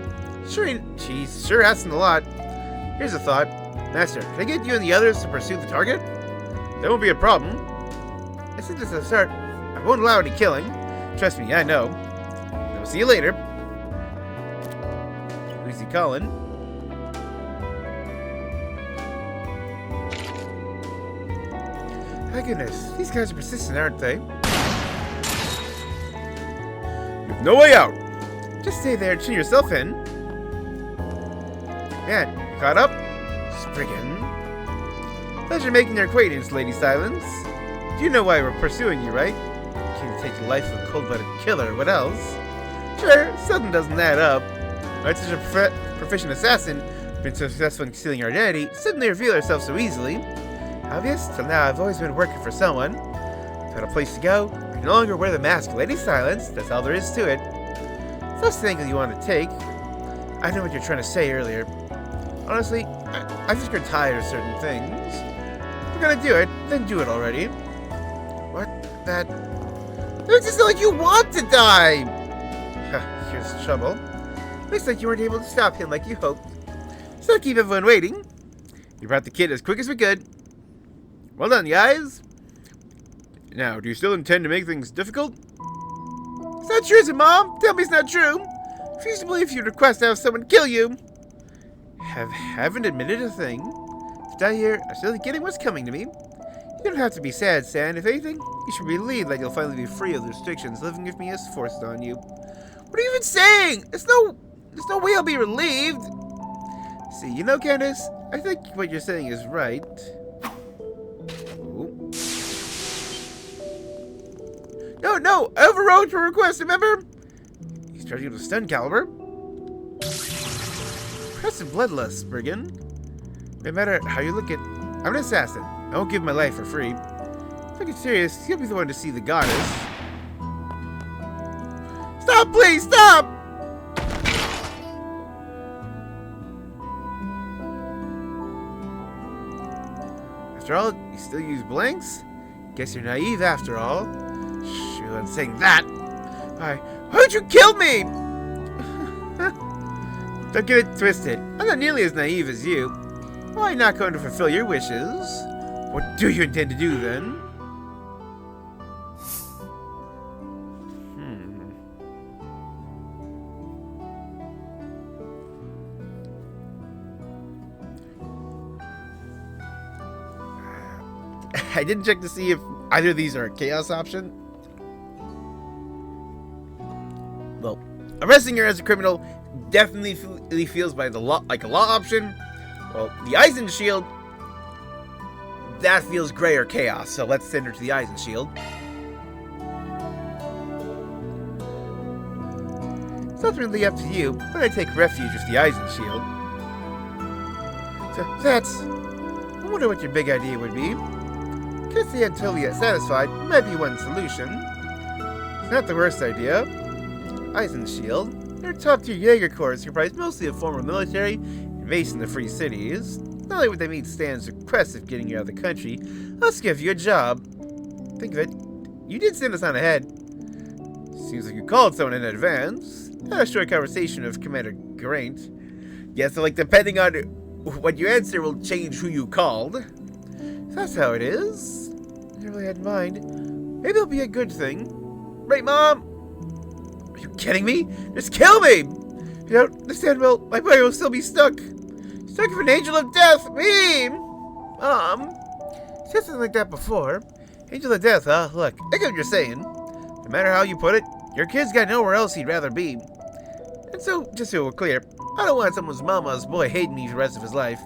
Speaker 1: She's sure asking a lot. Here's a thought. Master, can I get you and the others to pursue the target? That won't be a problem. I said this at the start. I won't allow any killing. Trust me, I know. I will see you later. Who's he calling? My goodness, these guys are persistent, aren't they? You've no way out. Just stay there and tune yourself in. Man, you caught up? Spriggan. Pleasure making your acquaintance, Lady Silence. You know why we're pursuing you, right? Can't take the life of a cold-blooded killer. What else? Sure, something doesn't add up. Right, such a proficient assassin, been so successful in concealing our identity, suddenly reveal ourselves so easily. Obvious? Till now, I've always been working for someone. Got a place to go. I can no longer wear the mask, Lady Silence. That's all there is to it. That's the angle you want to take. I know what you're trying to say earlier. Honestly, I just got tired of certain things. If you're gonna do it, then do it already. What? That... It looks just like you want to die! Here's the trouble. Looks like you weren't able to stop him like you hoped. So keep everyone waiting. You brought the kid as quick as we could. Well done, guys. Now, do you still intend to make things difficult? It's not true, is it, Mom? Tell me it's not true. Refuse to believe you'd request to have someone kill you. Haven't admitted a thing. To die here, I'm still getting what's coming to me. You don't have to be sad, Stan. If anything, you should be relieved that you'll finally be free of the restrictions living with me is forced on you. What are you even saying? There's no way I'll be relieved. See, you know, Candace, I think what you're saying is right. Ooh. No, I overrode your request, remember? He's charging with a stun caliber. Impressive bloodlust, Spriggan. No matter how you look at, I'm an assassin. I won't give my life for free. If I get serious, you'll be the one to see the goddess. Stop, please, stop! After all, you still use blanks? Guess you're naive after all. Shoot, I'm saying that. Why'd you kill me? Don't get it twisted. I'm not nearly as naive as you. Why not going to fulfill your wishes? What do you intend to do then? I didn't check to see if either of these are a chaos option. Well, arresting her as a criminal definitely feels by the law like a law option. Well, the Eisen Shield, that feels gray or chaos, so let's send her to the Eisen Shield. It's ultimately up to you, but I take refuge with the Eisen Shield. So that's... I wonder what your big idea would be. Guess they until we get satisfied might be one solution. It's not the worst idea. Eisenshield. Their top-tier Jaeger Corps comprised mostly of former military and based in the free cities. Not only would they meet Stan's request of getting you out of the country, I'll give you a job. Think of it, you did send us on ahead. Seems like you called someone in advance. Had a short conversation with Commander Geraint. Yeah, so like depending on what you answer will change who you called. So that's how it is. I really had in mind. Maybe it'll be a good thing. Right, Mom? Are you kidding me? Just kill me! If you don't understand, well, my body will still be stuck. Stuck with an angel of death! Me! Mom! Said something like that before. Angel of death, huh? Look, I get what you're saying. No matter how you put it, your kid's got nowhere else he'd rather be. And so, just so we're clear, I don't want someone's mama's boy hating me for the rest of his life.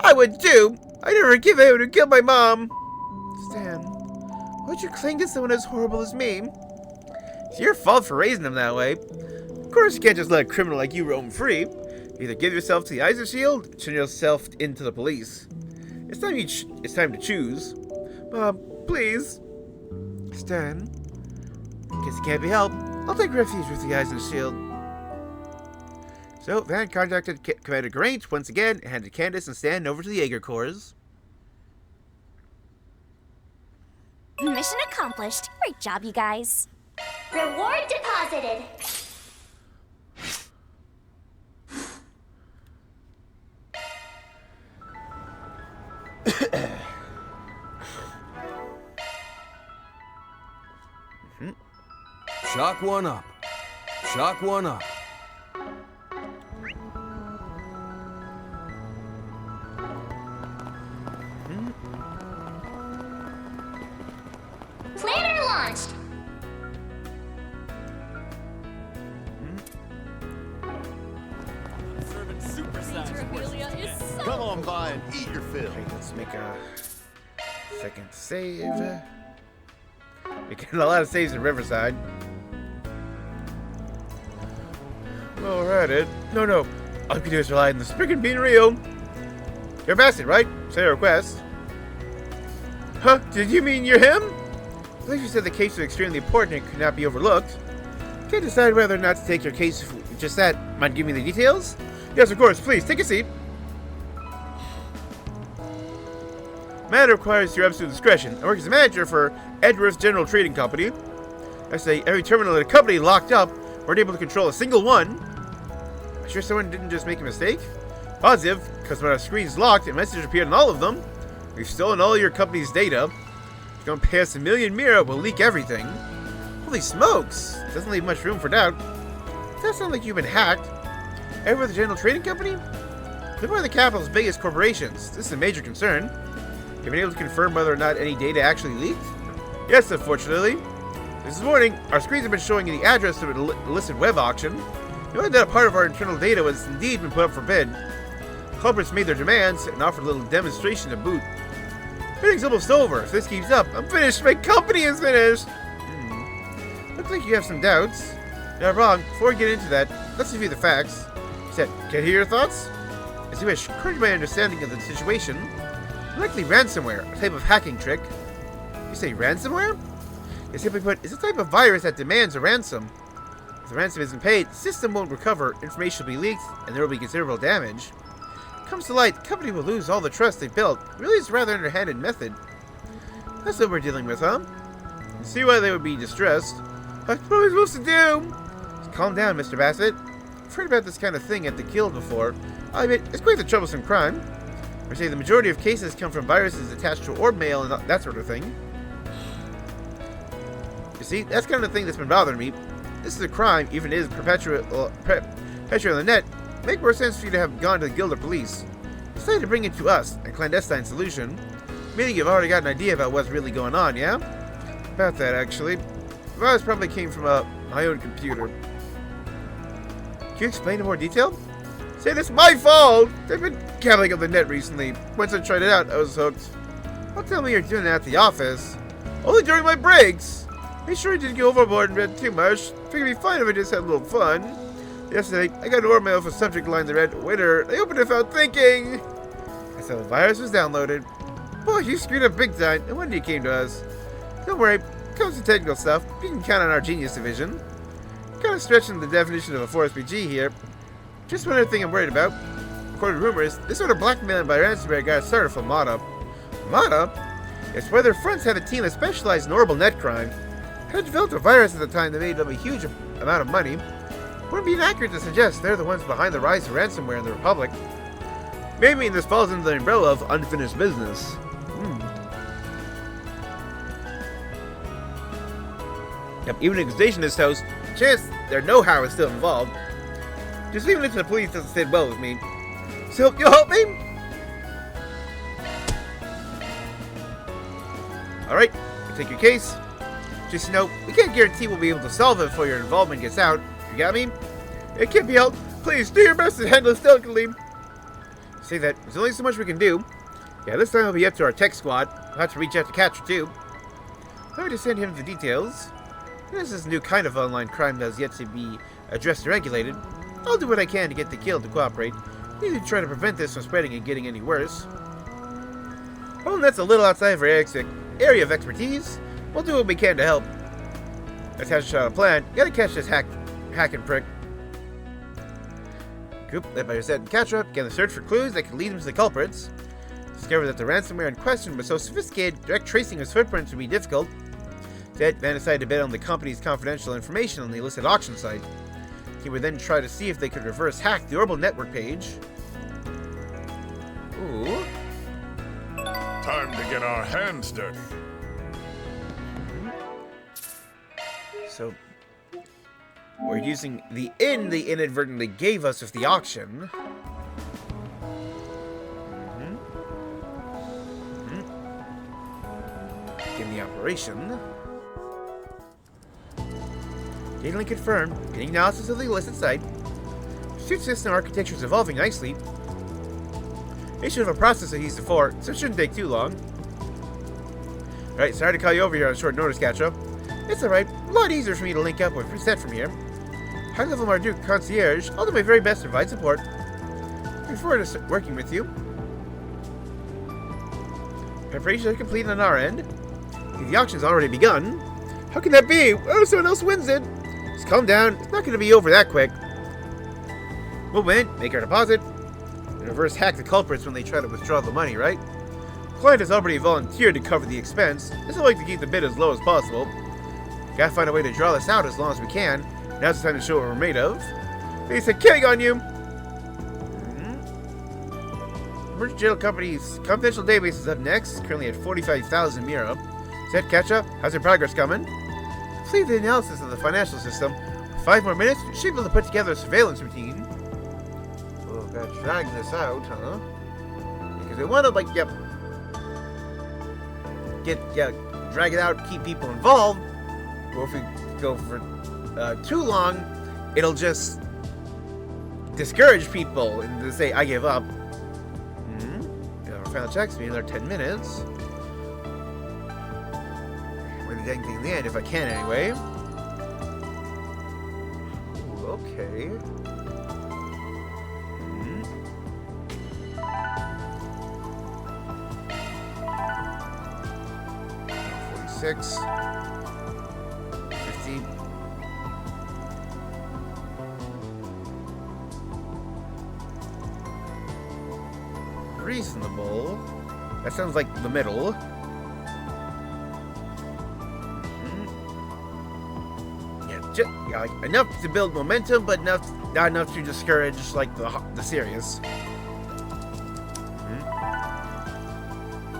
Speaker 1: I would too! I never forgive anyone who killed my mom! Stan, why'd you cling to someone as horrible as me? It's your fault for raising him that way. Of course you can't just let a criminal like you roam free. Either give yourself to the Eisenshield, or turn yourself into the police. It's time to choose. Mom, please. Stan, guess it can't be helped. I'll take refuge with the Eisenshield. So, Van contacted Commander Geraint once again and handed Candace and Stan over to the Jaeger Corps.
Speaker 2: Mission accomplished. Great job, you guys.
Speaker 6: Reward deposited.
Speaker 8: Shock one up. Shock one up.
Speaker 6: Planner launched.
Speaker 13: Come on by and eat your fill.
Speaker 1: Okay, let's make a second save. We're getting a lot of saves in Riverside. Alright, Ed. No. All you can do is rely on the spigot being real. You're Bassett, right? Say a request. Huh? Did you mean you're him? I believe you said the case was extremely important and could not be overlooked. Can't decide whether or not to take your case with just that. Mind giving me the details? Yes, of course. Please, take a seat. Matter requires your absolute discretion. I work as a manager for Edith General Trading Company. I say every terminal in the company locked up. Weren't able to control a single one. I'm sure someone didn't just make a mistake? Positive, because when our screen's locked, a message appeared on all of them. We've stolen all your company's data. If you don't pay us $1 million Mira, we'll leak everything. Holy smokes! Doesn't leave much room for doubt. Does that sound like you've been hacked? Ever the General Trading Company? They're one of the capital's biggest corporations. This is a major concern. Have you been able to confirm whether or not any data actually leaked? Yes, unfortunately. This morning, our screens have been showing you the address of an illicit web auction. Knowing that a part of our internal data was indeed been put up for bid. Culprits made their demands and offered a little demonstration to boot. Bidding's almost over. If this keeps up, I'm finished. My company is finished. Looks like you have some doubts. You're not wrong. Before we get into that, let's review the facts. Can I hear your thoughts? As you wish. According to my understanding of the situation, likely ransomware, a type of hacking trick. You say ransomware? Simply put, it's a type of virus that demands a ransom. If the ransom isn't paid, the system won't recover, information will be leaked, and there will be considerable damage. If it comes to light, the company will lose all the trust they built. Really, it's a rather underhanded method. That's what we're dealing with, huh? You see why they would be distressed. What am I supposed to do? Just calm down, Mr. Bassett. I've heard about this kind of thing at the Guild before. I admit, it's quite a troublesome crime. I say the majority of cases come from viruses attached to orb mail and that sort of thing. You see, that's kind of the thing that's been bothering me. This is a crime, even if it is perpetual on the net. It'd make more sense for you to have gone to the Guild or police. Decided to bring it to us, a clandestine solution. Meaning you've already got an idea about what's really going on, yeah? About that, actually. The virus probably came from my own computer. Can you explain in more detail? Say this is my fault! I've been gambling on the net recently. Once I tried it out, I was hooked. Don't tell me you're doing that at the office. Only during my breaks! Make sure you didn't go overboard and read too much. Figured it'd be fine if I just had a little fun. Yesterday, I got an orb mail with a subject line that read, "Winner." I opened it without thinking. I saw the virus was downloaded. Boy, you screwed up big time, and when you came to us. Don't worry, comes to technical stuff, you can count on our genius division. Kind of stretching the definition of a 4SPG here. Just one other thing I'm worried about. According to rumors, this sort of blackmailing by ransomware got started from Mata. Mata? It's where their fronts had a team that specialized in horrible net crime. Had developed a virus at the time that made them a huge amount of money. Wouldn't be inaccurate to suggest they're the ones behind the rise of ransomware in the Republic. Maybe this falls under the umbrella of unfinished business. Yep, even if the station is toast, chance their know-how is still involved. Just leaving it to the police doesn't sit well with me. So, you'll help me? Alright, I take your case. Just know, we can't guarantee we'll be able to solve it before your involvement gets out. You got me? It can't be helped. Please do your best to handle this delicately. Say that there's only so much we can do. Yeah, this time it'll be up to our tech squad. We'll have to reach out to Catcher too. Let me just send him the details. This is a new kind of online crime that has yet to be addressed and regulated. I'll do what I can to get the guild to cooperate. We need to try to prevent this from spreading and getting any worse. Oh, and that's a little outside of our area of expertise. We'll do what we can to help. Let's have a shot of a plan. Gotta catch this hacking prick. Group led by Rosette and Catra began the search for clues that could lead them to the culprits. Discovered that the ransomware in question was so sophisticated, direct tracing his footprints would be difficult. Instead, Van decided to bet on the company's confidential information on the illicit auction site. He would then try to see if they could reverse hack the Orbital network page. Ooh.
Speaker 12: Time to get our hands dirty.
Speaker 1: So, we're using the inn they inadvertently gave us with the auction. Begin the operation. Data link confirmed. Getting analysis of the illicit site. Pursuit system architecture is evolving nicely. They should have a processor used before, so it shouldn't take too long. Alright, sorry to call you over here on short notice, Catcho. It's alright, a lot easier for me to link up with Reset from here. High-level Marduk concierge, I'll do my very best to provide support. Looking forward to working with you. Preparations are complete on our end. The auction's already begun. How can that be? Oh, someone else wins it. Just calm down, it's not going to be over that quick. We'll win, make our deposit, and reverse hack the culprits when they try to withdraw the money, right? The client has already volunteered to cover the expense. I'd like to keep the bid as low as possible. Gotta find a way to draw this out as long as we can. Now's the time to show what we're made of. They said killing on you! Merchant Jail Company's confidential database is up next, currently at 45,000 Mira. Set catch up? How's your progress coming? Complete the analysis of the financial system. 5 more minutes, we should be able to put together a surveillance routine. Oh, gotta drag this out, huh? Because we want to, like, drag it out, keep people involved. Or if we go for too long, it'll just discourage people and to say, I give up. Our final checks, we another 10 minutes. We're the dang thing in the end, if I can anyway. Ooh, okay. 46. 50. Reasonable. That sounds like the middle. Yeah, like enough to build momentum, but not enough to discourage like the serious.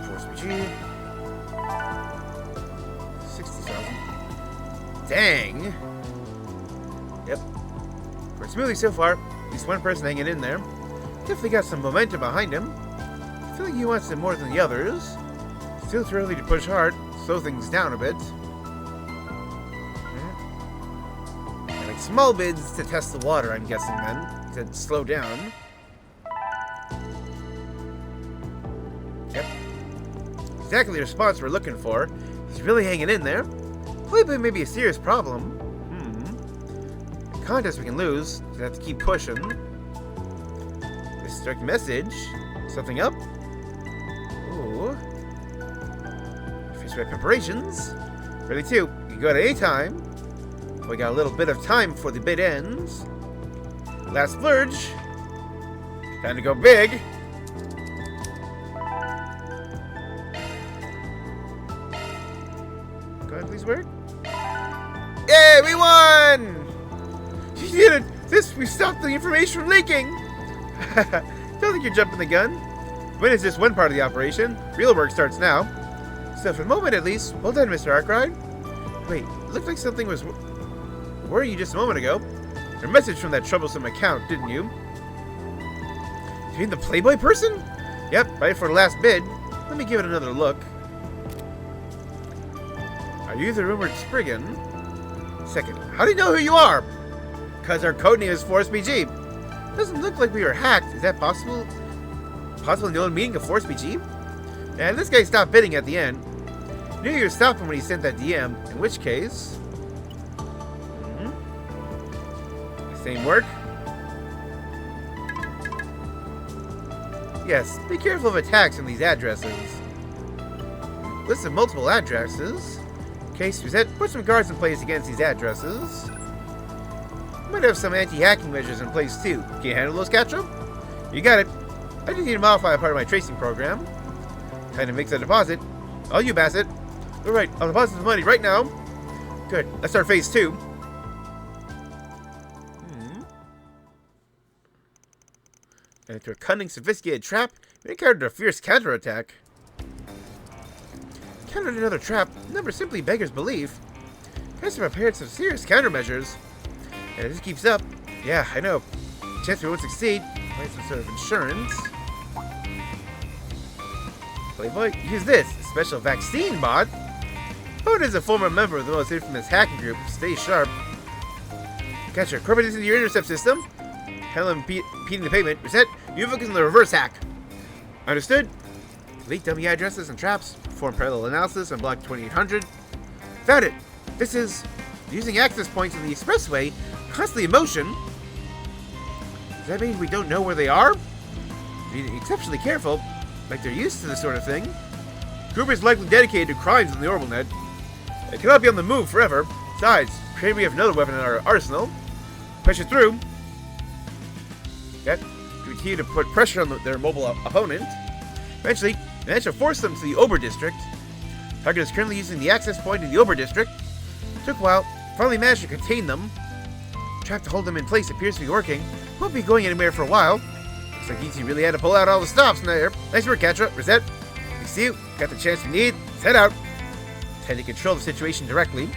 Speaker 1: Force PG. 60,000. Dang. Yep. We're smoothly so far. At least one person hanging in there. Definitely got some momentum behind him. I feel like he wants it more than the others. Still too early to push hard. Slow things down a bit. And like small bids to test the water, I'm guessing then. To slow down. Yep. Exactly the response we're looking for. He's really hanging in there. Probably may be a serious problem. A contest we can lose. We have to keep pushing. This direct message. Something up? Ooh. expressway preparations. Ready too. You can go at any time. We got a little bit of time before the bid ends. Last splurge. Time to go big. Go ahead, please, word. Yay, we won! You did it! We stopped the information from leaking! Don't think you're jumping the gun. When is this one part of the operation? Real work starts now. So for the moment at least, well done, Mr. Arkwright. Wait, it looked like something was worrying you just a moment ago. A message from that troublesome account, didn't you? You mean the Playboy person? Yep, right for the last bid. Let me give it another look. Are you the rumored Spriggan? Second, how do you know who you are? Because our codename is Force BG. Doesn't look like we were hacked. Is that possible? Possibly the only meaning of Force BG? And this guy stopped bidding at the end. Knew you were stopping when he sent that DM. In which case... Same work? Yes, be careful of attacks on these addresses. List of multiple addresses. Case reset, put some guards in place against these addresses. Might have some anti-hacking measures in place too. Can you handle those, Catro? You got it. I just need to modify a part of my tracing program. Kind of makes a deposit. Oh, you Bassett. Alright, I'll deposit the money right now. Good, let's start phase 2. And into a cunning, sophisticated trap, we encountered a fierce counterattack. Countered another trap, never simply beggars belief. Guys have prepared some serious countermeasures. And if this keeps up, yeah, I know. Chance we won't succeed. Buy some sort of insurance. Playboy, use this, a special vaccine bot. Owen is a former member of the most infamous hacking group. Stay sharp. Catcher, incorporate this into your intercept system. Handle impeding the payment. Reset. You focus on the reverse hack. Understood? Delete dummy addresses and traps. Perform parallel analysis on block 2800. Found it. This is using access points in the expressway, constantly in motion. Does that mean we don't know where they are? Be exceptionally careful, like they're used to this sort of thing. Group is likely dedicated to crimes on the orbital net. It cannot be on the move forever. Besides, maybe we have another weapon in our arsenal. Push it through. Yet, we continue to put pressure on their mobile opponent. Eventually, manage to force them to the Ober District. Target is currently using the access point in the Ober District. Took a while, finally managed to contain them. Trap to hold them in place appears to be working. Won't be going anywhere for a while. Looks like ET really had to pull out all the stops there. Nice work, Catra. Reset. We see you. Got the chance we need. Let's head out. Tend to control the situation directly.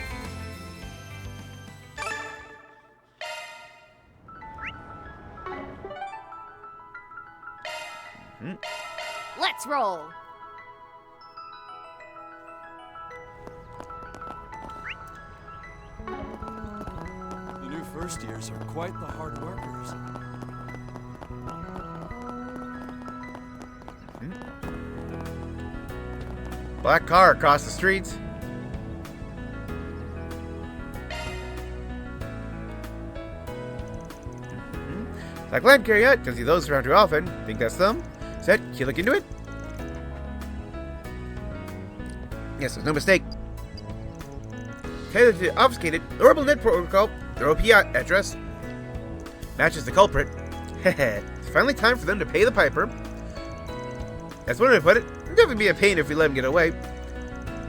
Speaker 10: Let's roll.
Speaker 14: The new first years are quite the hard workers.
Speaker 1: Black car across the street. Like land carrier, don't see those around too often. Think that's them? Set, can you look into it? Yes, there's no mistake. Tailored to obfuscated orbital net protocol, their OP address matches the culprit. It's finally time for them to pay the piper. That's one way to put it. It'd definitely be a pain if we let him get away.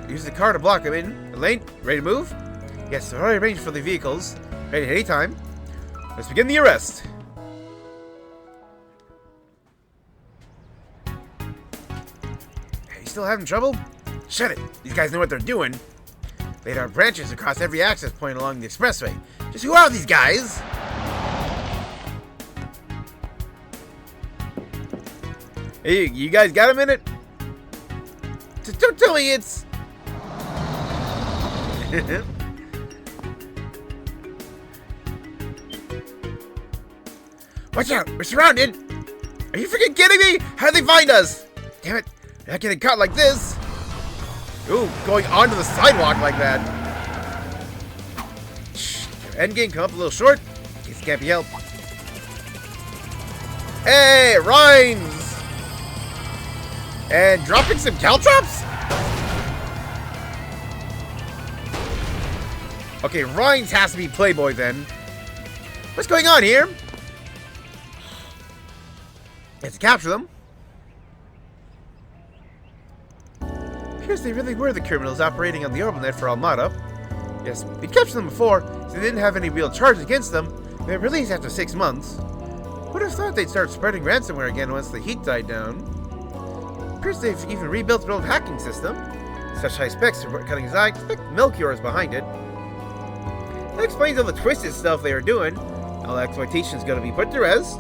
Speaker 1: Use the car to block him in. Elaine, ready to move? Yes, I've already arranged for the vehicles. Ready at any time. Let's begin the arrest. Hey, you still having trouble? Shut it. These guys know what they're doing. Laid out branches across every access point along the expressway. Just who are these guys? Hey, you guys got a minute? Don't tell me it's... Watch out! We're surrounded! Are you freaking kidding me? How'd they find us? Damn it! They're not getting caught like this! Ooh, going onto the sidewalk like that. Shh, endgame come up a little short. Guess it can't be helped. Hey, rhymes! And dropping some caltrops? Okay, Rhines has to be Playboy then. What's going on here? Let's capture them. Appears they really were the criminals operating on the OrbitalNet for Armada. Yes, we'd captured them before, so they didn't have any real charges against them. They were released after 6 months. Would have thought they'd start spreading ransomware again once the heat died down. Appears they've even rebuilt their old hacking system. Such high specs for cutting his eye. Expect Melchior's behind it. That explains all the twisted stuff they are doing. All exploitation's gonna be put to rest.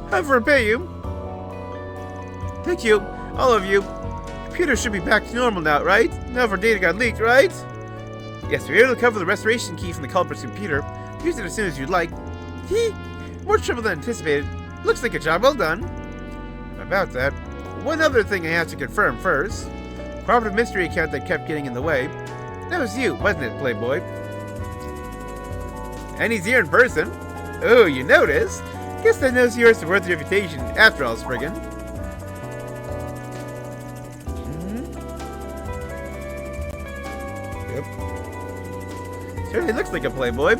Speaker 1: Have her repay you. Thank you, all of you. Computer should be back to normal now, right? Now our data got leaked, right? Yes, we were able to cover the restoration key from the culprit's computer. Use it as soon as you'd like. More trouble than anticipated. Looks like a job well done. About that, one other thing I have to confirm first. Cooperative mystery account that kept getting in the way. That was you, wasn't it, Playboy? And he's here in person. Oh, you noticed? Guess that knows yours is worth the reputation after all, Spriggan. Yep. Certainly looks like a Playboy.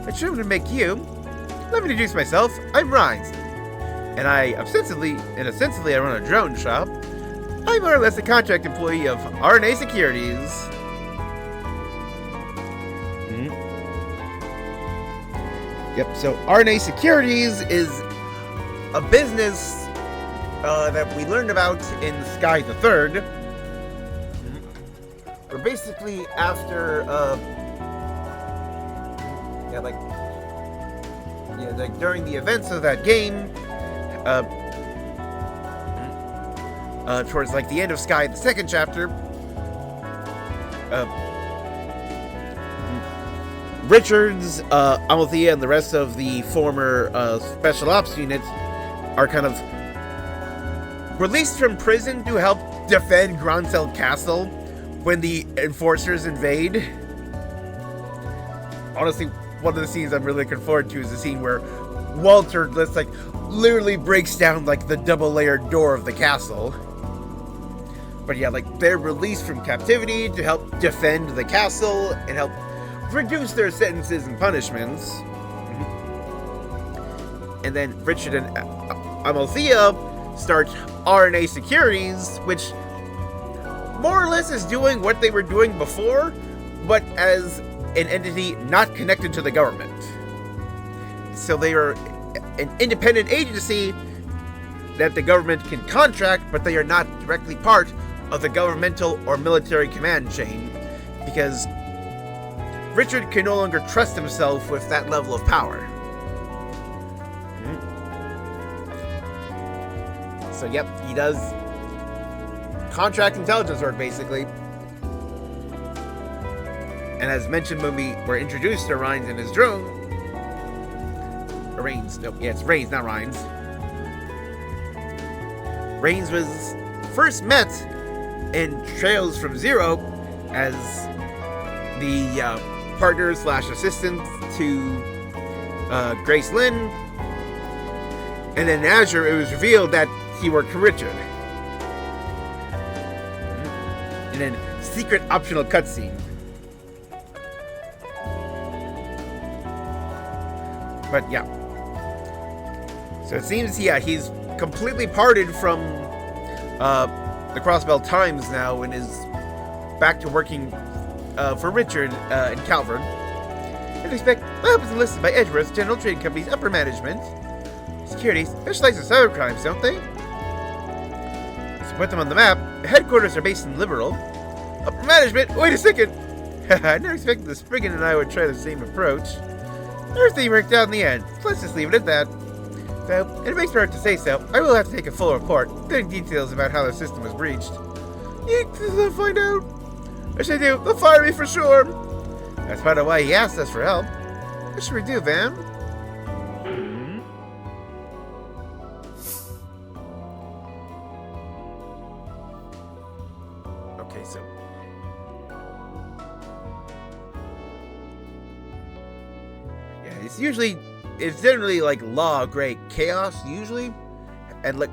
Speaker 1: I tried to make you. Let me introduce myself. I'm Rhines. And ostensibly I run a drone shop. I'm more or less a contract employee of RNA Securities. Yep, so RNA Securities is a business that we learned about in Sky the Third. We're basically after, during the events of that game, towards like the end of Sky, the second chapter, Richards, Amalthea, and the rest of the former special ops units are kind of released from prison to help defend Gronsel Castle when the enforcers invade. Honestly, one of the scenes I'm really looking forward to is the scene where Walter literally breaks down like the double-layered door of the castle. But yeah, they're released from captivity to help defend the castle and help reduce their sentences and punishments. And then Richard and Amalthea start RNA Securities, which more or less is doing what they were doing before, but as an entity not connected to the government. So they are an independent agency that the government can contract, but they are not directly part of the governmental or military command chain, because Richard can no longer trust himself with that level of power. So yep, he does contract intelligence work, basically. And as mentioned when we were introduced to Rhines and his drone, it's Rains, not Rhines. Rains was first met in Trails from Zero as the partner / assistant to Grace Lynn. And then in Azure, it was revealed that he worked for Richard. And then secret optional cutscene. But yeah. So it seems, he's completely parted from the Crossbell Times now and is back to working for Richard in Calvert. And expect what happens enlisted by Edgeworth's General Trading Company's upper management. Security specializes in cyber crimes, don't they? To put them on the map, the headquarters are based in Liberal. Upper management? Wait a second! I never expected the Spriggan and I would try the same approach. Everything worked out in the end. Let's just leave it at that. So, it makes me hard to say so. I will have to take a full report, getting details about how the system was breached. They'll find out. Yes, they do. They'll fire me for sure. That's part of why he asked us for help. What should we do, Van? Okay, so... yeah, it's generally like law, great chaos, usually. And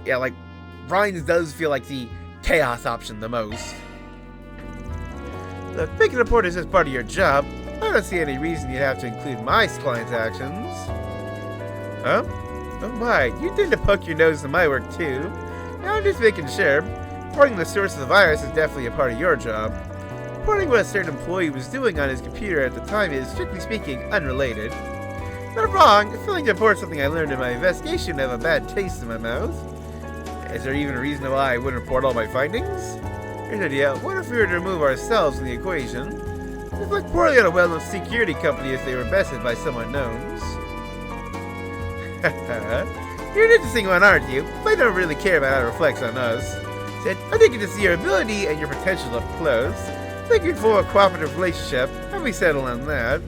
Speaker 1: Rhines does feel like the chaos option the most. Look, making reporters is part of your job. I don't see any reason you'd have to include my client's actions. Huh? Oh my, you tend to poke your nose in my work too. Now I'm just making sure. Reporting the source of the virus is definitely a part of your job. Reporting what a certain employee was doing on his computer at the time is, strictly speaking, unrelated. Not wrong, failing to report something I learned in my investigation would have a bad taste in my mouth. Is there even a reason why I wouldn't report all my findings? Here's an idea. What if we were to remove ourselves from the equation? It look poorly on a well-known security company if they were bested by some unknowns. You're an interesting one, aren't you? But I don't really care about how it reflects on us. Said, I think to see your ability and your potential up close. I think we'd form a cooperative relationship. How we settle on that?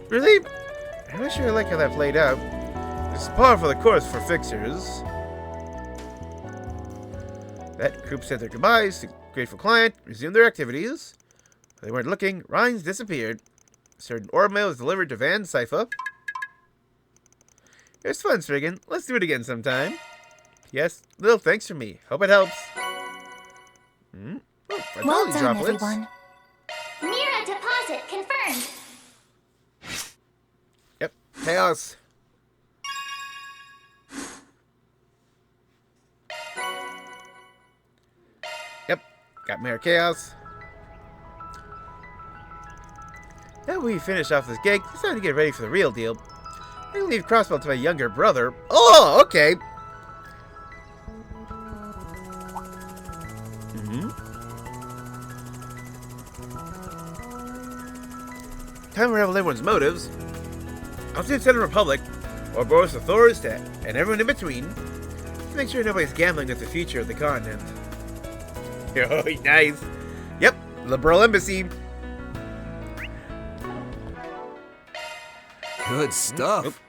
Speaker 1: Really? I'm not sure I like how that played out. It's par for the course for fixers. That group said their goodbyes to grateful client, resumed their activities. While they weren't looking, Rhines disappeared. A certain orb mail was delivered to Van Sypha. It was fun, Strigan. Let's do it again sometime. Yes, little thanks from me. Hope it helps. Oh,
Speaker 2: Well done,
Speaker 1: droplets.
Speaker 2: everyone.
Speaker 6: Mira deposit confirmed.
Speaker 1: Yep, chaos. Yep, got Mira Chaos. Now we finish off this gig, it's time to get ready for the real deal. I can leave Crossbow to my younger brother. Oh, okay. Time to reveal everyone's motives. I'll see Senate Republic, or Boris the Thor's, and everyone in between, to make sure nobody's gambling with the future of the continent. Oh, nice. Yep, liberal embassy.
Speaker 8: Good stuff.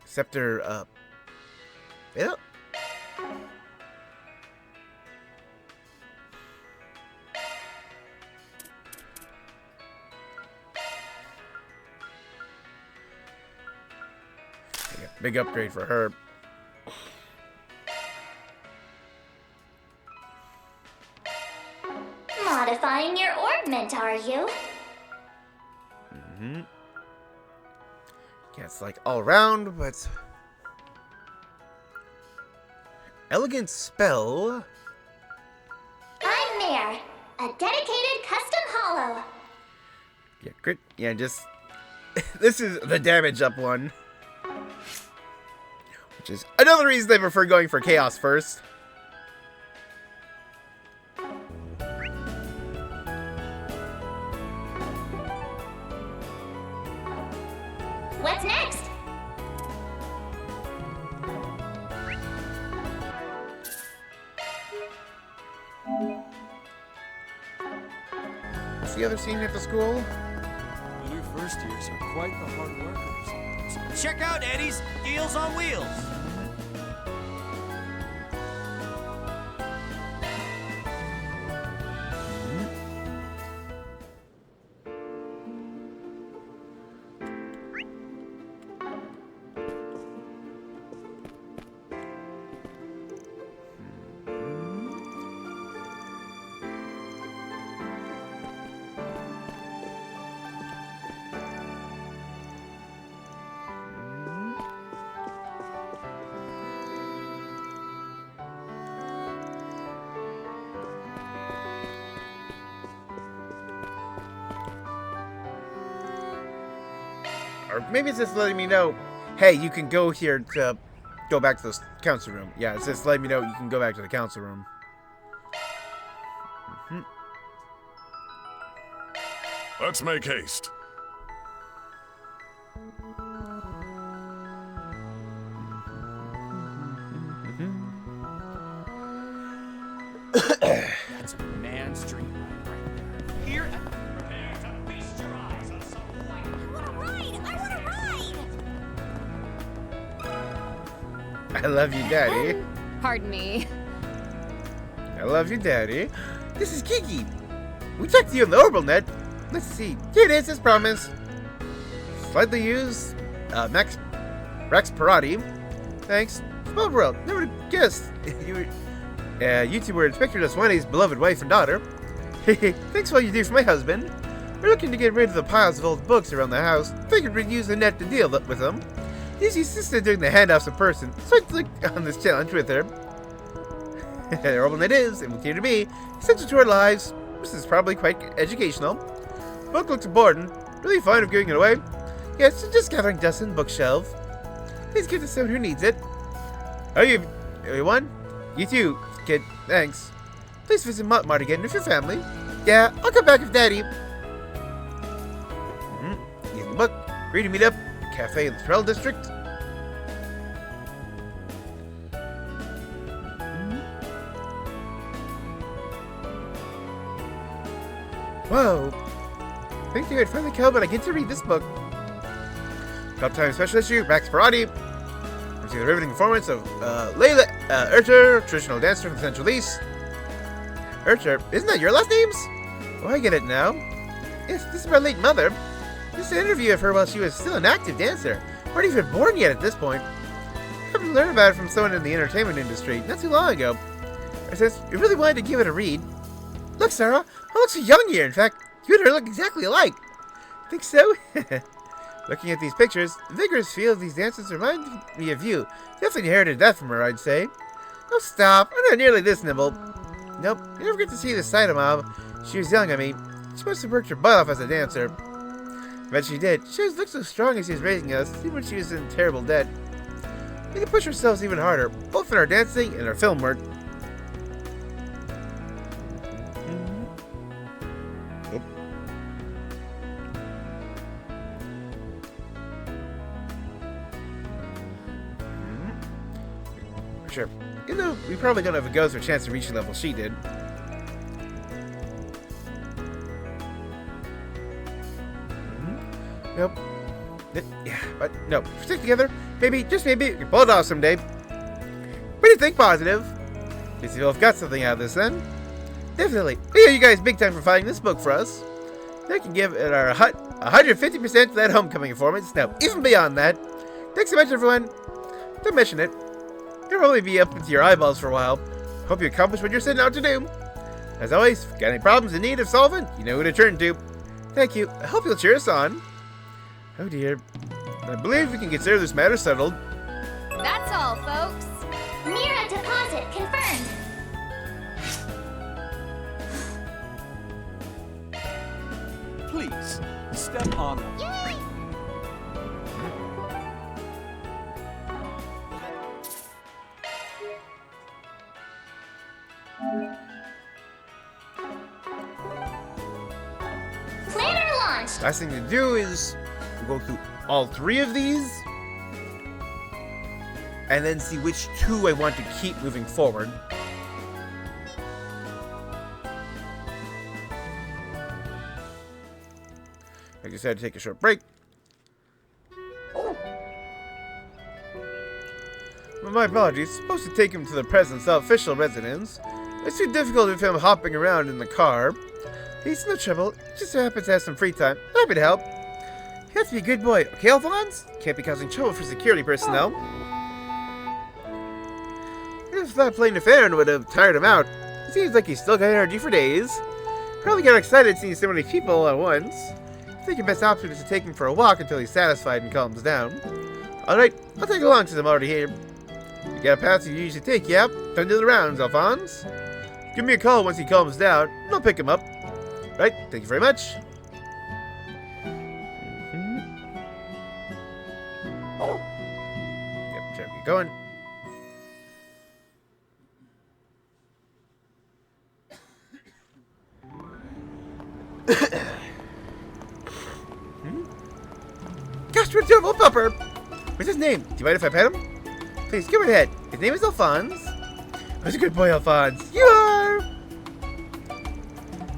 Speaker 1: Scepter, yeah. Big upgrade for her.
Speaker 6: Modifying your orbment, are you?
Speaker 1: Yeah, it's like all around, but elegant spell.
Speaker 6: I'm Mare, a dedicated custom hollow.
Speaker 1: Yeah, great. Yeah, just this is the damage up one, which is another reason I prefer going for chaos first.
Speaker 6: What's next?
Speaker 1: What's the other scene at the school?
Speaker 14: The new first years are quite the hard workers.
Speaker 7: Check out Eddie's Deals on Wheels.
Speaker 1: Or maybe it's just letting me know, hey, you can go here to go back to the council room. Yeah, it's just letting me know you can go back to the council room.
Speaker 12: Let's make haste.
Speaker 4: That's a man's dream right there. Here at
Speaker 7: Prepare to feast your eyes on some white.
Speaker 1: I love you, Daddy.
Speaker 5: Pardon me.
Speaker 1: I love you, Daddy. This is Kiki. We checked you on the orbital net. Let's see. Here it is, as promised. Slightly used. Rex Parati. Thanks. Small world. Never guessed you two were Inspector Deswane's beloved wife and daughter. Thanks for all you do for my husband. We're looking to get rid of the piles of old books around the house. Figured we'd use the net to deal with them. He's insisted doing the handoffs in person, so I clicked on this challenge with her. Horrible it is, and will continue to be, essential to our lives. This is probably quite educational. Book looks important. Really fond of giving it away. Yes, just gathering dust in the bookshelf. Please give it to someone who needs it. Oh, you won? You too, kid. Thanks. Please visit Mart again with your family. Yeah, I'll come back with Daddy. Here's the book. Free to meet up. Cafe in the Blacklight District. Whoa. I think they had finally come, but I get to read this book. Cup Time Special Issue, Max Parati. Let's see the riveting performance of Layla Urcher, traditional dancer from Central East. Urcher, isn't that your last names? Oh, I get it now. Yes, this is my late mother. This is an interview of her while she was still an active dancer. Weren't even born yet at this point. I happened to learn about it from someone in the entertainment industry not too long ago. I says, we really wanted to give it a read. Look, Sarah, I look so young here. In fact, you and her look exactly alike. Think so? Looking at these pictures, the vigorous feel of these dances remind me of you. Definitely inherited that from her, I'd say. Oh, stop. I'm not nearly this nimble. Nope, you never get to see this side of Mom. She was young, I mean. She must have worked her butt off as a dancer. I bet she did. She always looked so strong as she was raising us, even when she was in terrible debt. We can push ourselves even harder, both in our dancing and our film work. Sure. You know, we probably don't have a ghost or chance to reach the level she did. Nope. Yeah, but no. If we stick together, maybe, just maybe, we can pull it off someday. What do you think, positive? Guess you'll have got something out of this then. Definitely. We owe you guys big time for finding this book for us. I can give it our 150% to that homecoming performance. No, even beyond that. Thanks so much, everyone. Don't mention it. You'll probably be up into your eyeballs for a while. Hope you accomplish what you're setting out to do. As always, if you've got any problems in need of solving, you know who to turn to. Thank you. I hope you'll cheer us on. Oh dear. I believe we can consider this matter settled.
Speaker 6: That's all, folks. Mira deposit confirmed.
Speaker 14: Please, step on them.
Speaker 6: Yay! Planner launch!
Speaker 1: Last thing to do is go through all three of these and then see which two I want to keep moving forward. I decided to take a short break. Well, my apologies. Supposed to take him to the president's official residence. It's too difficult with him hopping around in the car. He's no trouble. Just so happens to have some free time. Happy to help. You have to be a good boy, okay, Alphonse? Can't be causing trouble for security personnel. If that playing the fan would have tired him out. It seems like he's still got energy for days. Probably got excited seeing so many people at once. I think your best option is to take him for a walk until he's satisfied and calms down. Alright, I'll take along since I'm already here. You got a path you usually take, yeah? Time to do the rounds, Alphonse. Give me a call once he calms down, and I'll pick him up. Right, thank you very much. Yep, try to get going. Gosh, what a terrible pupper! What's his name? Do you mind if I pet him? Please, go ahead. His name is Alphonse. Who's a good boy, Alphonse? You are!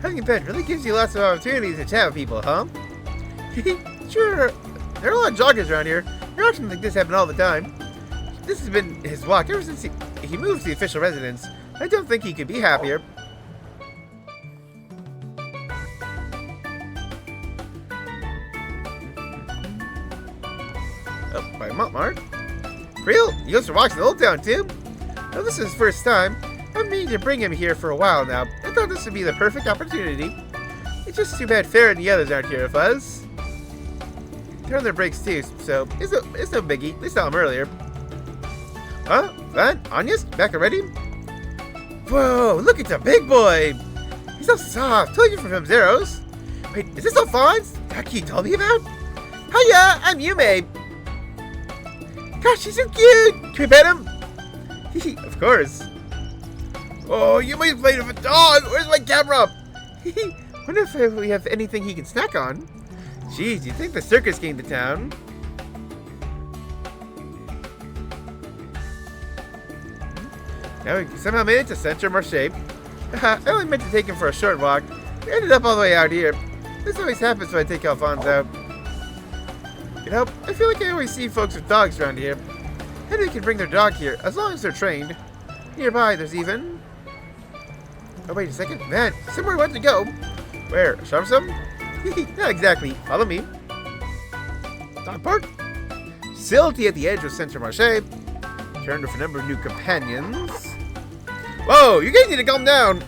Speaker 1: Having a pet really gives you lots of opportunities to chat with people, huh? Sure. There are a lot of joggers around here. Interactions like this happen all the time. This has been his walk ever since he moved to the official residence. I don't think he could be happier. Oh, by Montmartre? Real? He goes for walks in Old Town, too? Well, this is his first time. I've been meaning to bring him here for a while now. I thought this would be the perfect opportunity. It's just too bad Farrah and the others aren't here with us. They're on their breaks too, so it's no biggie. They saw him earlier. Huh? What? Anya's back already? Whoa, look at the big boy! He's so soft. Told you from Zeros. Wait, is this Alphonse? That you told me about? Hiya, I'm Yume. Gosh, he's so cute! Can we pet him? Of course. Oh, Yume's playing with a dog! Where's my camera? Wonder if we have anything he can snack on. Jeez, you think the circus came to town? Now we somehow made it to Centre Marché. I only meant to take him for a short walk. We ended up all the way out here. This always happens when I take Alphonse out. You know, I feel like I always see folks with dogs around here. Maybe they can bring their dog here, as long as they're trained. Nearby, there's even... Oh, wait a second. Man, somewhere I want to go. Where? Shop some? Not exactly. Follow me. Dog park? Facility at the edge of Centre Marché. Turned with a number of new companions. Whoa, you guys need to calm down.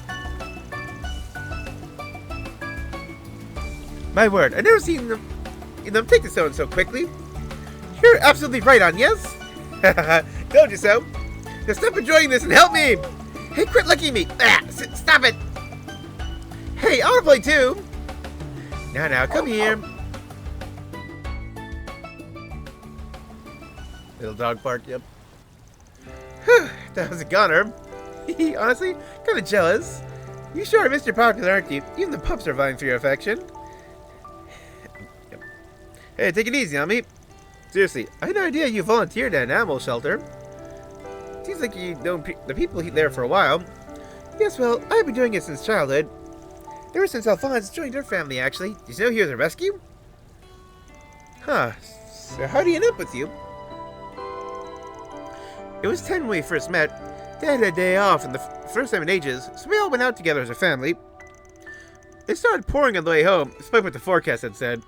Speaker 1: My word, I've never seen them take the stone so quickly. You're absolutely right, Agnes. Told you so. Now stop enjoying this and help me. Hey, quit licking me. Ah, stop it. Hey, I want to play too. Now, come here. Little dog park, yep. Whew, that was a goner. Honestly, kind of jealous. You sure are Mr. Popular, aren't you? Even the pups are vying for your affection. Yep. Hey, take it easy on me. Seriously, I had no idea you volunteered at an animal shelter. Seems like you know the people there for a while. Yes, well, I've been doing it since childhood. Ever since Alphonse joined our family, actually. Did you know he was a rescue? Huh. So how do you end up with you? It was 10 when we first met. Dad had a day off, and the first time in ages, so we all went out together as a family. It started pouring on the way home, despite what the forecast had said.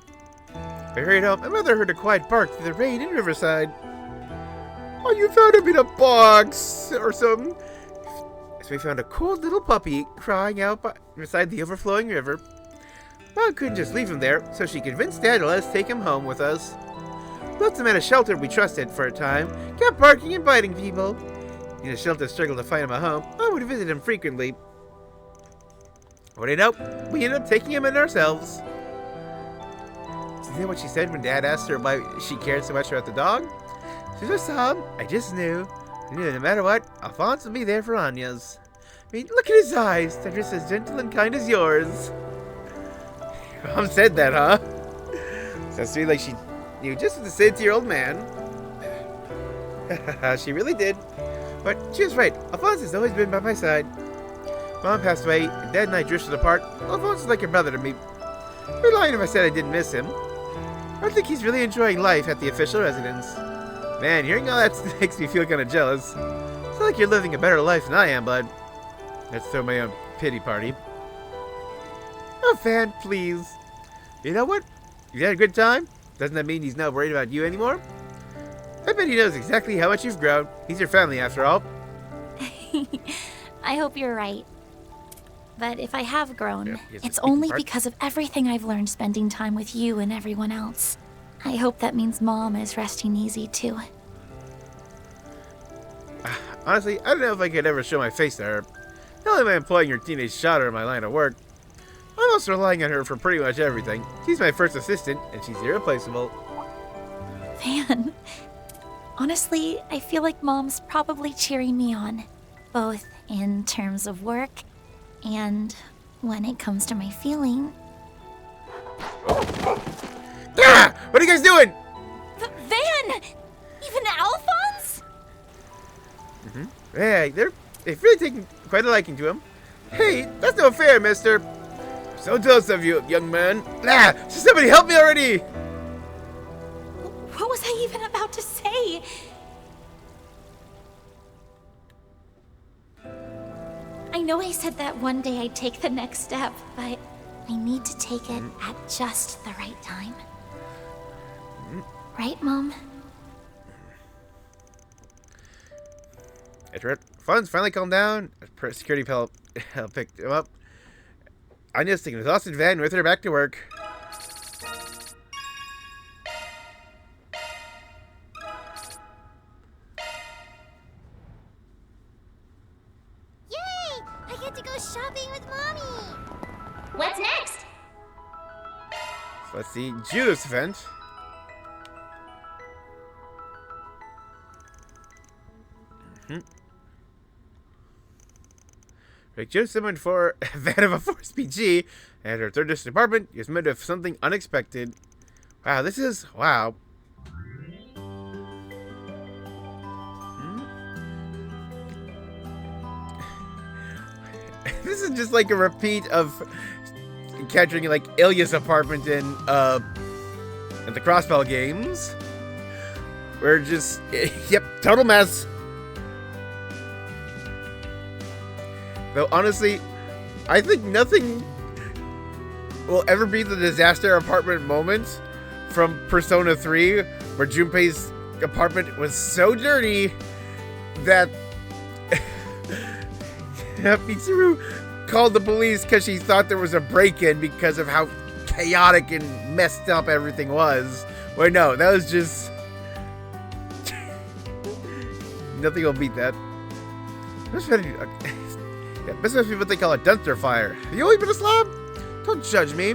Speaker 1: I hurried home. My mother heard a quiet bark through the rain in Riverside. Oh, you found him in a box or something. So we found a cold little puppy crying out beside the overflowing river. Mom couldn't just leave him there, so she convinced Dad to let us take him home with us. Left him at a shelter we trusted for a time, kept barking and biting people. In the shelter struggled to find him a home. I would visit him frequently. What do you know? We ended up taking him in ourselves. Is that what she said when Dad asked her why she cared so much about the dog? She just saw him. I just knew. I knew that no matter what, Alphonse would be there for Anya's. I mean, look at his eyes. They're just as gentle and kind as yours. Mom said that, huh? Sounds to me like she knew just what to say to your old man. She really did. But she was right. Alphonse has always been by my side. Mom passed away, and Dad and I drifted apart. Alphonse is like a brother to me. I'd be lying if I said I didn't miss him. I think he's really enjoying life at the official residence. Man, hearing all that makes me feel kind of jealous. It's like you're living a better life than I am, bud. Let's throw my own pity party. Oh, Fan, please. You know what? You had a good time? Doesn't that mean he's not worried about you anymore? I bet he knows exactly how much you've grown. He's your family, after all.
Speaker 2: I hope you're right. But if I have grown, it's only because of everything I've learned spending time with you and everyone else. I hope that means Mom is resting easy, too.
Speaker 1: Honestly, I don't know if I could ever show my face to her. Not only am I employing her teenage daughter in my line of work, I'm also relying on her for pretty much everything. She's my first assistant, and she's irreplaceable.
Speaker 2: Fan. Honestly, I feel like Mom's probably cheering me on. Both in terms of work and when it comes to my feeling.
Speaker 1: Ah! What are you guys doing?
Speaker 2: Van! Even Alphonse?
Speaker 1: Yeah, they've really taken quite a liking to him. Hey, that's no fair, mister. I'm so jealous of you, young man. Ah! Somebody help me already!
Speaker 2: What was I even about to say? I know I said that one day I'd take the next step, but I need to take it at just the right time. Right, Mom?
Speaker 1: Funds finally calmed down. Security helped pick him up. Anya's taking an exhausted Van with her back to work.
Speaker 15: Yay! I get to go shopping with Mommy!
Speaker 6: What's next?
Speaker 1: So let's see. Judith's event. Judith summoned for a van of a Force PG, and her third district department is met with something unexpected. Wow, this is... wow. This is just like a repeat of capturing like Ilya's apartment in the Crossbell games. We're just... yep, total mess. Though, honestly, I think nothing will ever be the disaster apartment moment from Persona 3, where Junpei's apartment was so dirty that Mitsuru called the police because she thought there was a break-in because of how chaotic and messed up everything was. Wait, no, that was just... nothing will beat that. Yeah, this must be what they call a dumpster fire. Have you always been a slob? Don't judge me.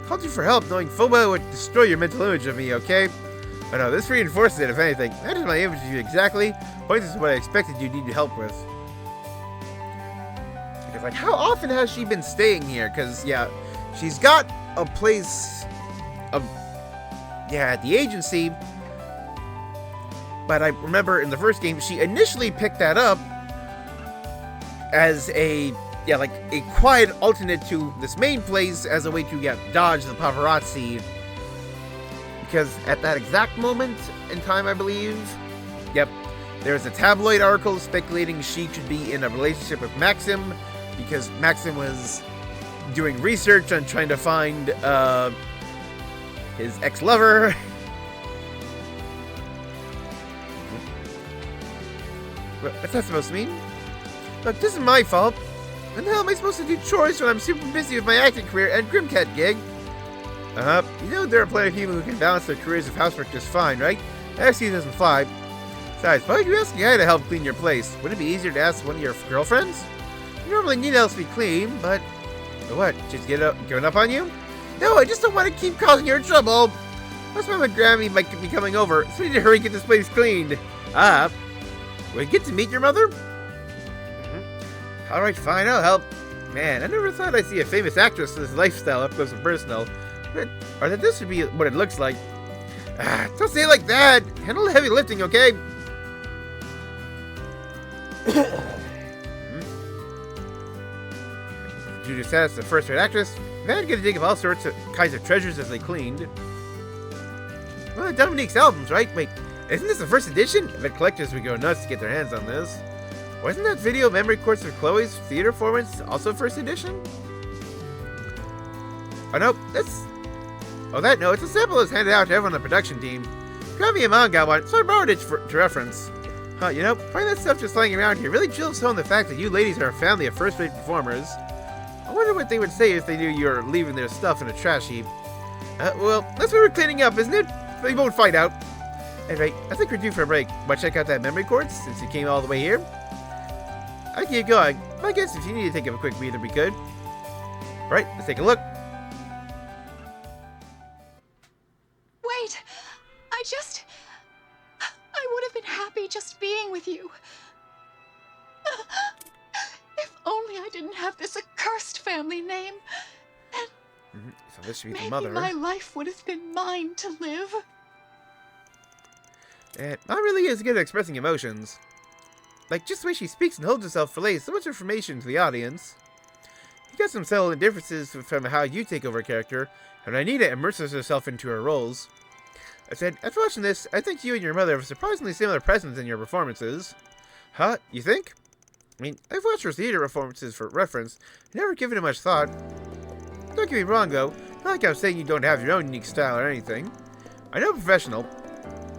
Speaker 1: Called you for help, knowing full well it would destroy your mental image of me, okay? But no, this reinforces it, if anything. That is my image of you exactly. Points to what I expected you needed help with. Because, like, how often has she been staying here? Because, yeah, she's got a place at the agency. But I remember in the first game, she initially picked that up as a quiet alternate to this main place as a way to dodge the paparazzi. Because at that exact moment in time, I believe, there was a tabloid article speculating she could be in a relationship with Maxim, because Maxim was doing research on trying to find his ex-lover. What's that supposed to mean? Look, this isn't my fault. When the hell am I supposed to do chores when I'm super busy with my acting career and Grimcat gig? You know there are plenty of people who can balance their careers with housework just fine, right? Actually, doesn't fly. Besides, why would you ask a guy to help clean your place? Wouldn't it be easier to ask one of your girlfriends? You normally need else to be clean, but... what? Just giving up on you? No, I just don't want to keep causing your trouble. That's why my Grammy might be coming over, so we need to hurry and get this place cleaned. Will you get to meet your mother? Alright, fine, I'll help. Man, I never thought I'd see a famous actress with this lifestyle up close and personal. Or that this would be what it looks like. Don't say it like that! Handle the heavy lifting, okay? Due to status as a first-rate actress, Van get to dig up all sorts of kinds of treasures as they cleaned. Well, Dominique's albums, right? Wait, isn't this the first edition? I bet collectors would go nuts to get their hands on this. Wasn't that video memory course of Chloe's theater performance also first edition? Oh no, it's a sample that's handed out to everyone on the production team. Grammy and Mom got one, so I borrowed it to reference. You know, finding that stuff just lying around here really drills home the fact that you ladies are a family of first-rate performers. I wonder what they would say if they knew you were leaving their stuff in a trash heap. Well, that's what we're cleaning up, isn't it? We won't find out. Anyway, I think we're due for a break. Want to check out that memory course since you came all the way here? I keep going. I guess if you need to take a quick breather, we could. Alright, let's take a look.
Speaker 16: Wait! I would have been happy just being with you. If only I didn't have this accursed family name. Then
Speaker 1: So this should be
Speaker 16: maybe
Speaker 1: the mother.
Speaker 16: my life would have been mine to live.
Speaker 1: Not really is good at expressing emotions. Like, just the way she speaks and holds herself relays so much information to the audience. You got some subtle differences from how you take over a character, and Anita immerses herself into her roles. I said, after watching this, I think you and your mother have surprisingly similar presence in your performances. Huh? You think? I mean, I've watched her theater performances for reference, and never given it much thought. Don't get me wrong, though. Not like I'm saying you don't have your own unique style or anything. I know professional.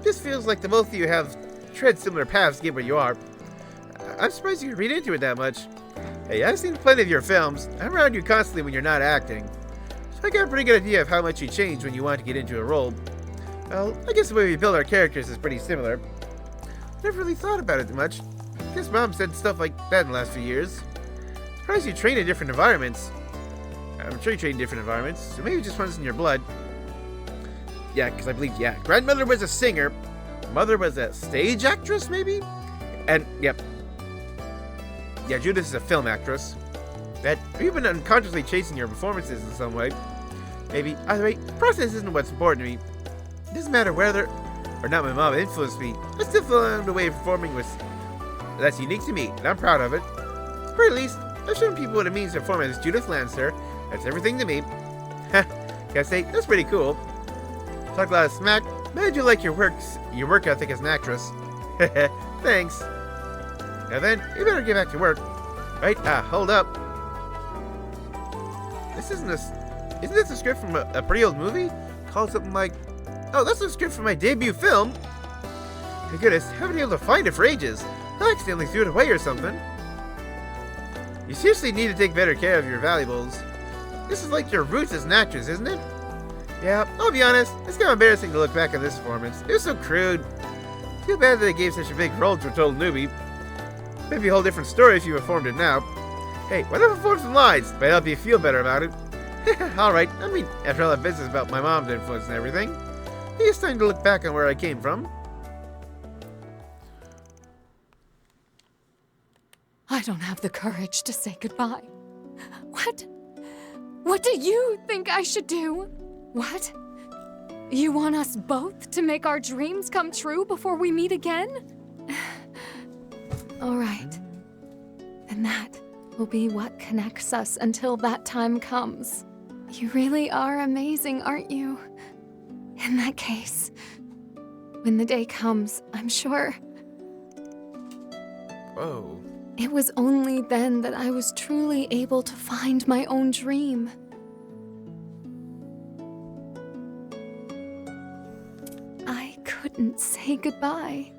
Speaker 1: This feels like the both of you have tread similar paths to get where you are. I'm surprised you could read into it that much. Hey, I've seen plenty of your films. I'm around you constantly when you're not acting. So I got a pretty good idea of how much you change when you want to get into a role. Well, I guess the way we build our characters is pretty similar. Never really thought about it much. Guess Mom said stuff like that in the last few years. Surprised you train in different environments. I'm sure you train in different environments, so maybe it just runs in your blood. Yeah, because I believe, grandmother was a singer. Mother was a stage actress, maybe? And, yep. Yeah, Judith is a film actress. That you've been unconsciously chasing your performances in some way. Maybe. Either way, the process isn't what's important to me. It doesn't matter whether or not my mom influenced me. I still found a way of performing that's unique to me, and I'm proud of it. At the very least, I've shown people what it means to perform as Judith Lancer. That's everything to me. Gotta say, that's pretty cool. Talk a lot of smack, but I do like your work ethic as an actress. Thanks. Now then, you better get back to work. Right? Hold up. Isn't this a script from a pretty old movie? Called something like... Oh, that's a script from my debut film. My goodness, haven't been able to find it for ages. I accidentally threw it away or something. You seriously need to take better care of your valuables. This is like your roots as an actress, isn't it? Yeah, I'll be honest, it's kind of embarrassing to look back on this performance. It was so crude. Too bad that they gave such a big role to a total newbie. Maybe a whole different story if you performed it now. Hey, why not perform some lines? Might help you feel better about it. Alright, I mean, after all that business about my mom's influence and everything, I think it's time to look back on where I came from.
Speaker 9: I don't have the courage to say goodbye. What do you think I should do? What? You want us both to make our dreams come true before we meet again? All right. And that will be what connects us until that time comes. You really are amazing, aren't you? In that case, when the day comes, I'm sure...
Speaker 1: Whoa.
Speaker 9: It was only then that I was truly able to find my own dream. I couldn't say goodbye.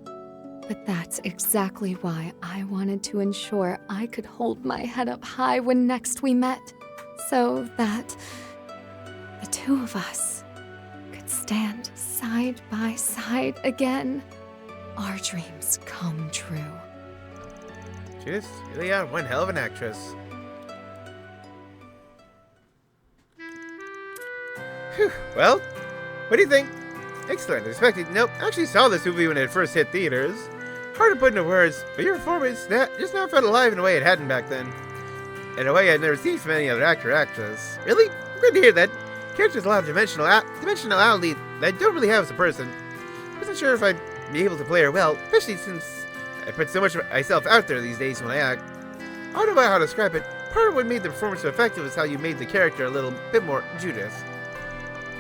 Speaker 9: But that's exactly why I wanted to ensure I could hold my head up high when next we met, so that the two of us could stand side by side again. Our dreams come true.
Speaker 1: Judith, you really are one hell of an actress. Whew. Well, what do you think? Excellent. Nope, I actually saw this movie when it first hit theaters. Hard to put into words, but your performance just now felt alive in a way it hadn't back then. In a way I'd never seen from any other actor or actress. Really? Good to hear that. Characters a lot of dimensionality that I don't really have as a person. I wasn't sure if I'd be able to play her well, especially since I put so much of myself out there these days when I act. I don't know how to describe it. Part of what made the performance so effective is how you made the character a little bit more Judith.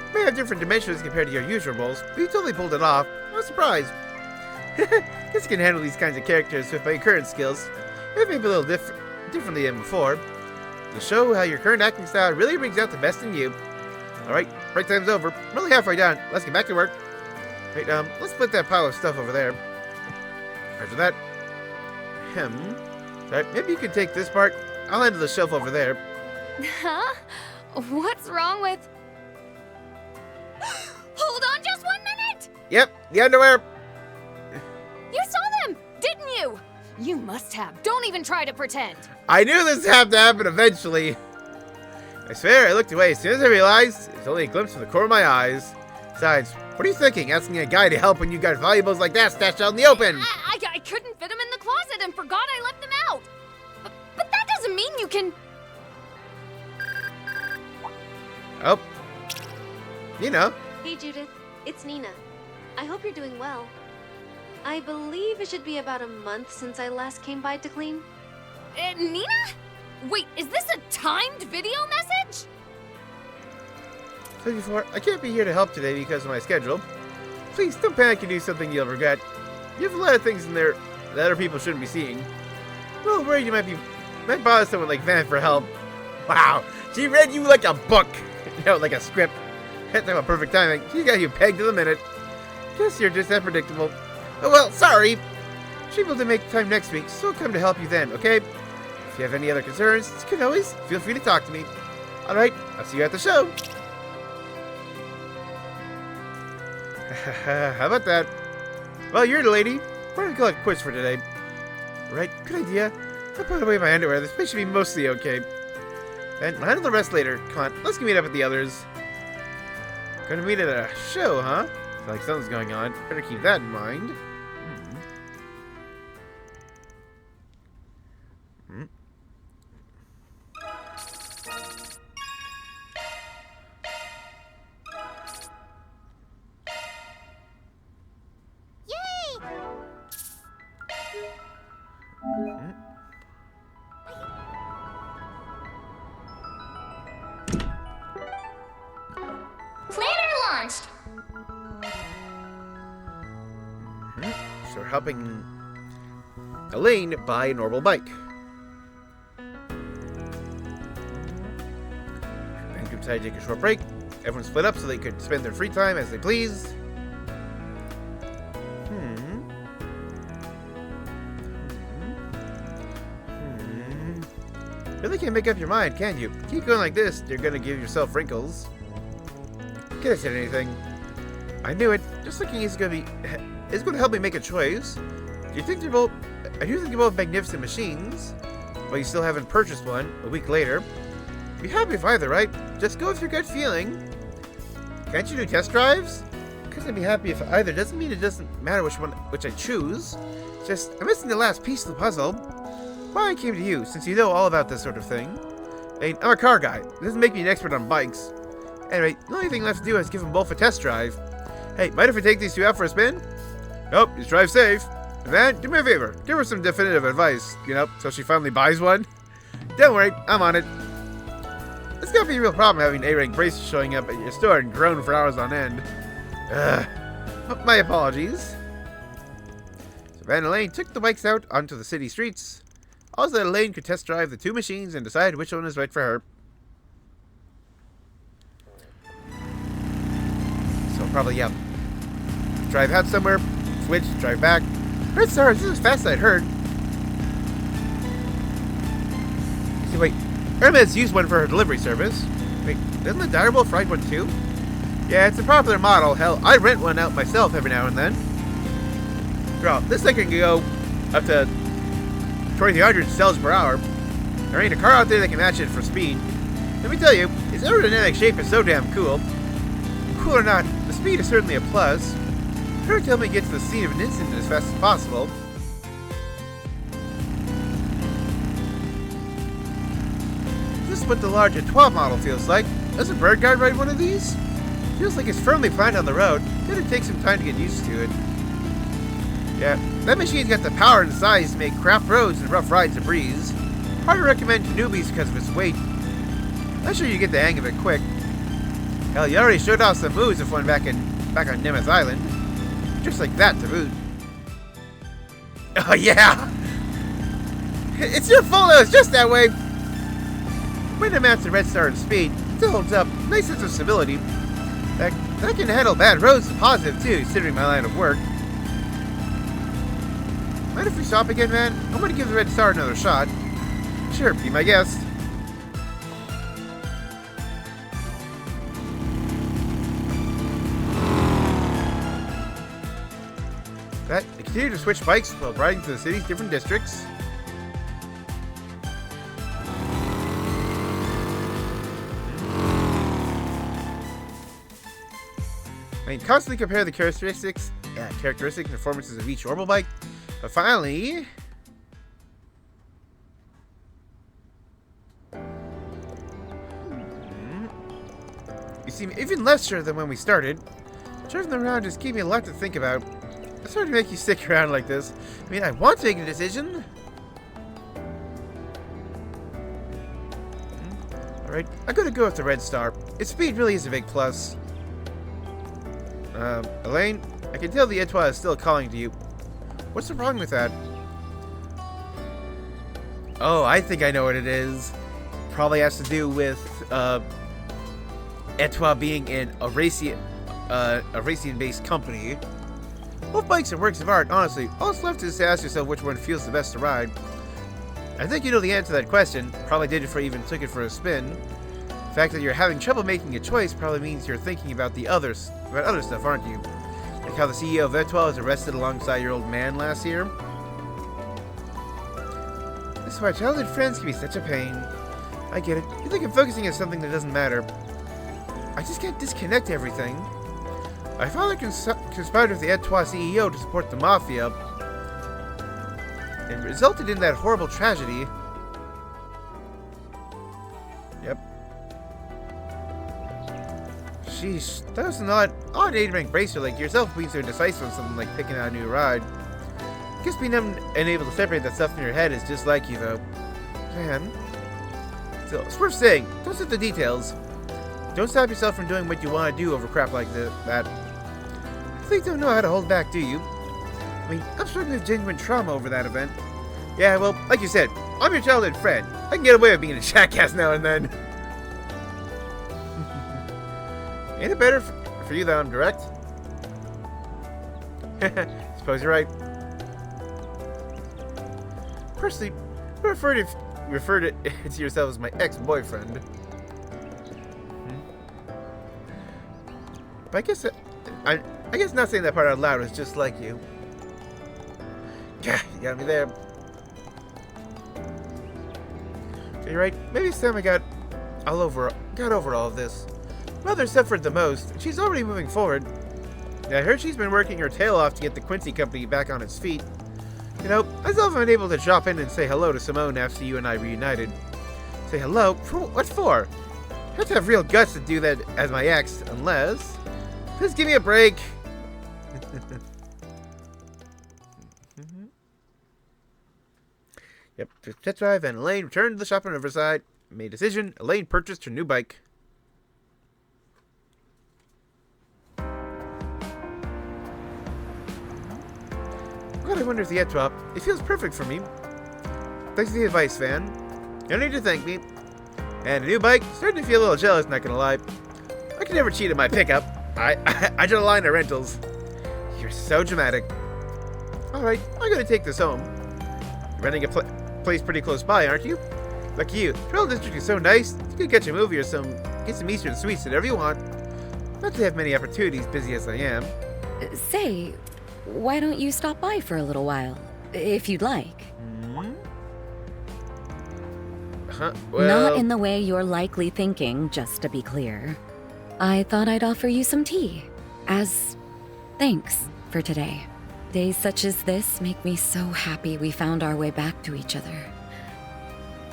Speaker 1: You may have different dimensions compared to your usual roles, but you totally pulled it off. I was surprised. Guess you can handle these kinds of characters with my current skills, maybe a little differently than before. To show how your current acting style really brings out the best in you. Alright, break time's over. I'm really halfway done. Let's get back to work. Wait, let's put that pile of stuff over there. After that, Alright, maybe you can take this part. I'll handle the shelf over there.
Speaker 9: Huh? What's wrong with... Hold on just 1 minute!
Speaker 1: Yep, the underwear.
Speaker 9: You saw them, didn't you? You must have. Don't even try to pretend.
Speaker 1: I knew this had to happen eventually. I swear, I looked away as soon as I realized it was only a glimpse of the corner of my eyes. Besides, what are you thinking, asking a guy to help when you got valuables like that stashed out in the open?
Speaker 9: I couldn't fit them in the closet and forgot I left them out. But that doesn't mean you can...
Speaker 1: Oh. You know.
Speaker 10: Hey, Judith. It's Nina. I hope you're doing well. I believe it should be about a month since I last came by to clean.
Speaker 9: Nina? Wait, is this a timed video message?
Speaker 1: Said before, I can't be here to help today because of my schedule. Please don't panic and do something you'll regret. You have a lot of things in there that other people shouldn't be seeing. I'm a little worried you might bother someone like Van for help. Wow, she read you like a book. Like a script. That's not perfect timing. She got you pegged to the minute. Guess you're just that predictable. Oh well, sorry. She'll be able to make time next week, so I'll come to help you then, okay? If you have any other concerns, you can always feel free to talk to me. Alright, I'll see you at the show. How about that? Well, you're the lady. We're gonna collect quiz for today. Right, good idea. I'll put away my underwear. This place should be mostly okay. And we'll handle the rest later. Come on, let's go meet up with the others. Gonna meet at a show, huh? Like something's going on. Better keep that in mind.
Speaker 6: Planner launched!
Speaker 1: So we're helping Elaine buy a normal bike. And group decided to take a short break. Everyone split up so they could spend their free time as they please. Really can't make up your mind, can you? Keep going like this, you're gonna give yourself wrinkles. Could have said anything. I knew it. Just looking is gonna help me make a choice. I do think they're both magnificent machines, but you still haven't purchased one a week later. Be happy with either, right? Just go with your gut feeling. Can't you do test drives? Because I'd be happy if either. Doesn't mean it doesn't matter which I choose. Just I'm missing the last piece of the puzzle. Why I came to you, since you know all about this sort of thing. I mean, I'm a car guy. It doesn't make me an expert on bikes. Anyway, the only thing left to do is give them both a test drive. Hey, mind if we take these two out for a spin? Nope, just drive safe. And then, do me a favor. Give her some definitive advice, so she finally buys one. Don't worry, I'm on it. It's gonna be a real problem having A-rank braces showing up at your store and groan for hours on end. My apologies. So Van Elaine took the bikes out onto the city streets. Also, Elaine could test drive the two machines and decide which one is right for her. So probably, yeah. Drive out somewhere, switch, drive back. Red Star, this is as fast as I'd heard. See, wait. Hermes used one for her delivery service. Wait, doesn't the Direwolf ride one too? Yeah, it's a popular model. Hell, I rent one out myself every now and then. Girl, this thing can go up to 2,300 cells per hour. There ain't a car out there that can match it for speed. Let me tell you, its aerodynamic shape is so damn cool. Cool or not, the speed is certainly a plus. Her tell me to get to the scene of an incident as fast as possible. This is what the large A12 model feels like. Doesn't Birdguard ride one of these? Feels like it's firmly planted on the road. It'll take some time to get used to it. Yeah, that machine's got the power and size to make craft roads and rough rides a breeze. Hard to recommend to newbies because of its weight. I'm sure you get the hang of it quick. Hell, you already showed off some moves of one back on Nemeth Island. Just like that to boot. Oh yeah! It's your fault I was just that way! When it matches the Red Star in speed, it still holds up. Nice sense of stability. That can handle bad roads and positive too, considering my line of work. Mind if we stop again, man? I'm gonna give the Red Star another shot. Sure, be my guest. They continue to switch bikes while riding through the city's different districts. I mean, constantly compare the characteristic and performances of each normal bike, but finally, you seem even less sure than when we started. Driving them around just gave me a lot to think about. It's hard to make you stick around like this. I mean, I want to make a decision. Alright, I'm gonna go with the Red Star. Its speed really is a big plus. Elaine, I can tell the Etoile is still calling to you. What's the wrong with that? Oh, I think I know what it is. Probably has to do with, Etoile being in a racing-based company. Both bikes are works of art, honestly. All that's left is to ask yourself which one feels the best to ride. I think you know the answer to that question. Probably did before you even took it for a spin. The fact that you're having trouble making a choice probably means you're thinking about other stuff, aren't you? Like how the CEO of Etoile was arrested alongside your old man last year. This is why childhood friends can be such a pain. I get it. You think I'm focusing on something that doesn't matter. I just can't disconnect everything. My father conspired with the Etoile CEO to support the Mafia, and resulted in that horrible tragedy. Yep. Sheesh, that was an odd age to make bracer like yourself being so decisive on something like picking out a new ride. Guess being unable to separate that stuff in your head is just like you, though. Man. Still, it's worth saying, don't set the details. Don't stop yourself from doing what you want to do over crap like that. You think you don't know how to hold back, do you? I mean, I'm struggling with genuine trauma over that event. Yeah, well, like you said, I'm your childhood friend. I can get away with being a jackass now and then. Ain't it better for you that I'm direct? Suppose you're right. Personally, I prefer to refer to yourself as my ex-boyfriend. But I guess not saying that part out loud is just like you. Yeah, you got me there. So you're right. Maybe it's time I got over all of this. Mother suffered the most. She's already moving forward. I heard she's been working her tail off to get the Quincy company back on its feet. You know, I still haven't been able to drop in and say hello to Simone after you and I reunited. Say hello? What for? I have to have real guts to do that as my ex, unless... Please give me a break. Yep, test drive and Elaine returned to the shop on Riverside. Made a decision. Elaine purchased her new bike. God, I wonder if the Etoile, it feels perfect for me. Thanks for the advice, Van. You don't need to thank me. And a new bike, starting to feel a little jealous, not gonna lie. I can never cheat at my pickup. I draw a line at rentals. You're so dramatic. Alright, I'm gonna take this home. You're renting a place pretty close by, aren't you? Lucky you. Blacklight District is so nice. You could catch a movie or get some Eastern sweets, whatever you want. Not to have many opportunities, busy as I am.
Speaker 17: Say, why don't you stop by for a little while, if you'd like?
Speaker 1: Well...
Speaker 17: Not in the way you're likely thinking, just to be clear. I thought I'd offer you some tea, as thanks for today. Days such as this make me so happy we found our way back to each other.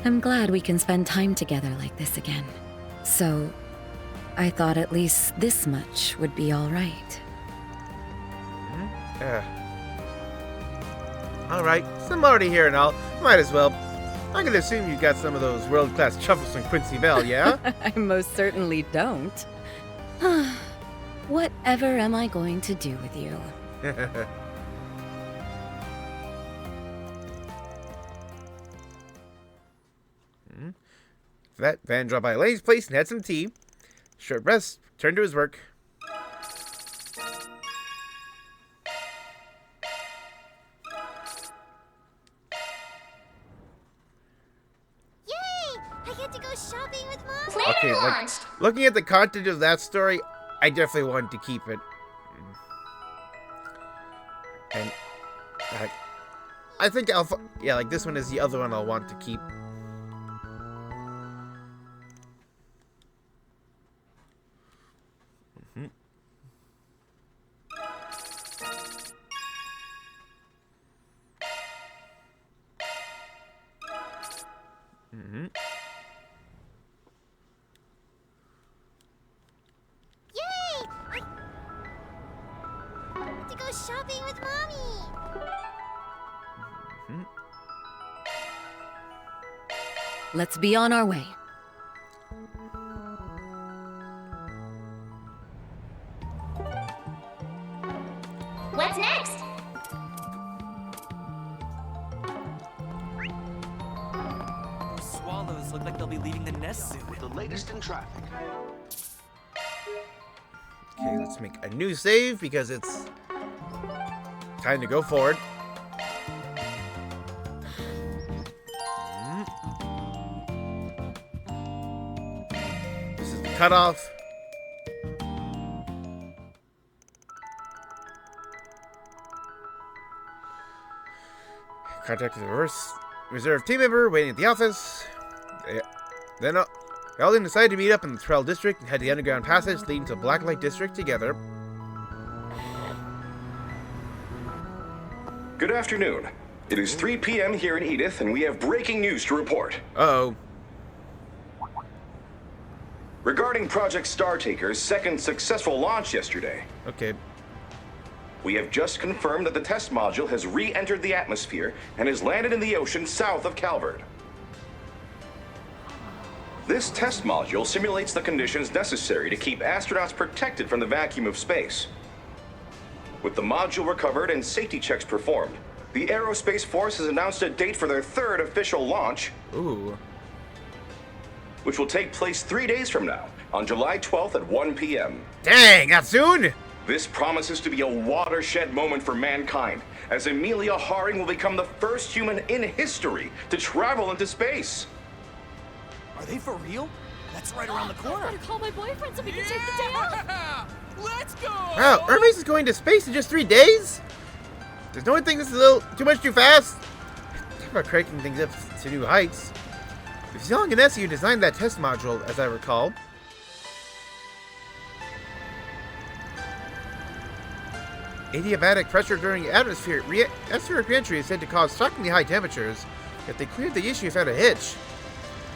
Speaker 17: I'm glad we can spend time together like this again. So, I thought at least this much would be all right.
Speaker 1: Alright, so I'm already here and all. Might as well. I'm gonna assume you got some of those world-class truffles from Quincy Bell, yeah?
Speaker 17: I most certainly don't. Whatever am I going to do with you?
Speaker 1: That Van dropped by Elaine's place and had some tea. Short rest, turned to his work. Okay, like, looking at the content of that story, I definitely wanted to keep it. And I think yeah, like this one is the other one I'll want to keep.
Speaker 15: Shopping with Mommy!
Speaker 17: Let's be on our way.
Speaker 15: What's next?
Speaker 18: Those swallows look like they'll be leaving the nest soon.
Speaker 13: With the latest in traffic.
Speaker 1: Okay, let's make a new save because it's time to go forward. cutoff. Contacted the reserve team member waiting at the office. Then they all decided to meet up in the Trail District and head the underground passage leading to Blacklight District together.
Speaker 19: Good afternoon. It is 3 p.m. here in Edith, and we have breaking news to report.
Speaker 1: Uh-oh.
Speaker 19: Regarding Project Startaker's second successful launch yesterday.
Speaker 1: Okay.
Speaker 19: We have just confirmed that the test module has re-entered the atmosphere and has landed in the ocean south of Calvert. This test module simulates the conditions necessary to keep astronauts protected from the vacuum of space. With the module recovered and safety checks performed, the Aerospace Force has announced a date for their third official launch.
Speaker 1: Ooh.
Speaker 19: Which will take place 3 days from now, on July 12th at 1 p.m.
Speaker 1: Dang, that soon?
Speaker 19: This promises to be a watershed moment for mankind, as Amelia Haring will become the first human in history to travel into space.
Speaker 18: Are they for real? That's right around the corner.
Speaker 16: I'm gonna call my boyfriend so we can take the day off.
Speaker 18: Let's go!
Speaker 1: Wow, Hermes is going to space in just 3 days? Does no one think this is a little too much too fast? Talk about cranking things up to new heights. It's Young and Essie who designed that test module, as I recall. Adiabatic pressure during atmospheric re-entry is said to cause shockingly high temperatures, yet they cleared the issue without a hitch.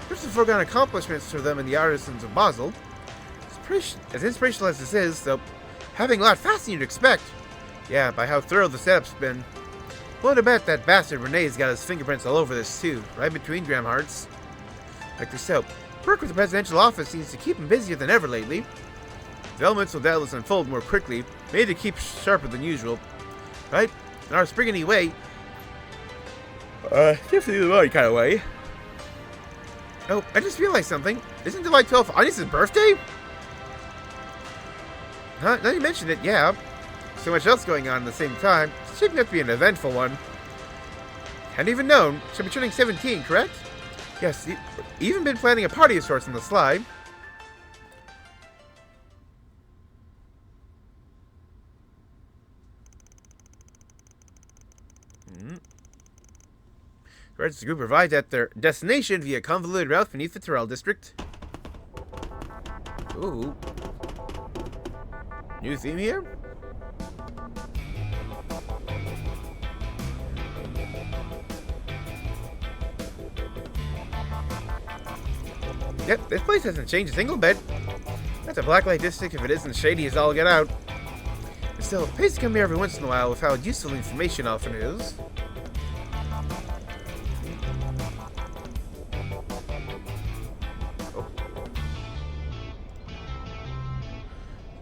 Speaker 1: First of foregone accomplishments for them and the artisans of Basel. As inspirational as this is, though, having a lot faster than you'd expect. Yeah, by how thorough the setup's been. Willing to bet that bastard Renee's got his fingerprints all over this too, right between Graham Hearts. Like this so, work with the presidential office seems to keep him busier than ever lately. Developments will doubtless unfold more quickly, made to keep sharper than usual. Right? In our springy way. Definitely the right kind of way. Oh, I just realized something. Isn't July 12th Anis's birthday? Huh? Now you mentioned it, yeah. So much else going on at the same time. It's shaping up to be an eventful one. Hadn't even known. She'll be turning 17, correct? Yes, even been planning a party of sorts on the slide. The group arrived at their destination via convoluted route beneath the Terrell District. Ooh. New theme here? Yep, this place hasn't changed a single bit. That's a Blacklight District if it isn't shady as all get out. But still, it pays to come here every once in a while with how useful information often is.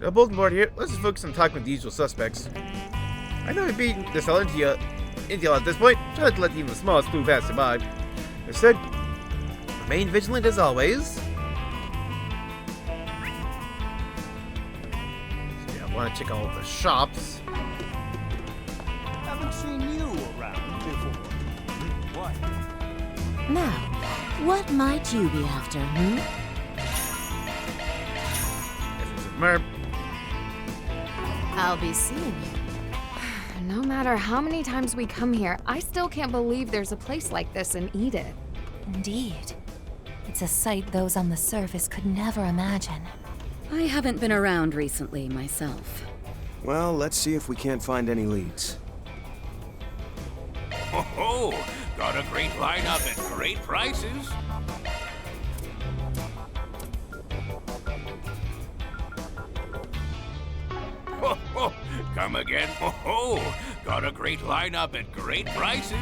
Speaker 1: No bulletin board here. Let's just focus on talking with the usual suspects. I know I've beaten this all intel at this point. Try not to let even the smallest clue pass by. Instead, remain vigilant as always. So yeah, I want to check all of the shops.
Speaker 18: Haven't seen you around before. What?
Speaker 5: Now, what might you be after,
Speaker 1: Merp.
Speaker 9: I'll be seeing you. No matter how many times we come here, I still can't believe there's a place like this in Edith.
Speaker 5: Indeed. It's a sight those on the surface could never imagine.
Speaker 17: I haven't been around recently myself.
Speaker 14: Well, let's see if we can't find any leads.
Speaker 12: Ho-ho! Got a great lineup at great prices. Ho-ho! Come again, ho-ho! Got a great lineup at great prices.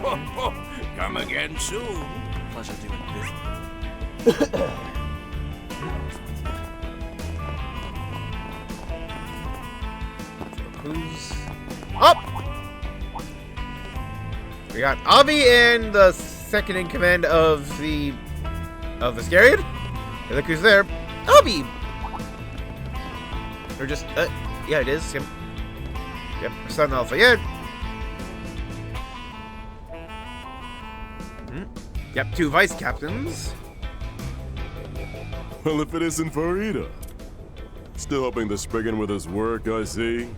Speaker 12: Ho-ho! Come again soon.
Speaker 18: Pleasure doing business.
Speaker 1: Who's up? We got Avi and the second in command of the Iscariot. Hey, look who's there. Avi! Or just, yeah, it is. Yep, Son Al-Fayed. Yep, 2 vice captains.
Speaker 20: Well, if it isn't for Edith. Still helping the Spriggan with his work, I see.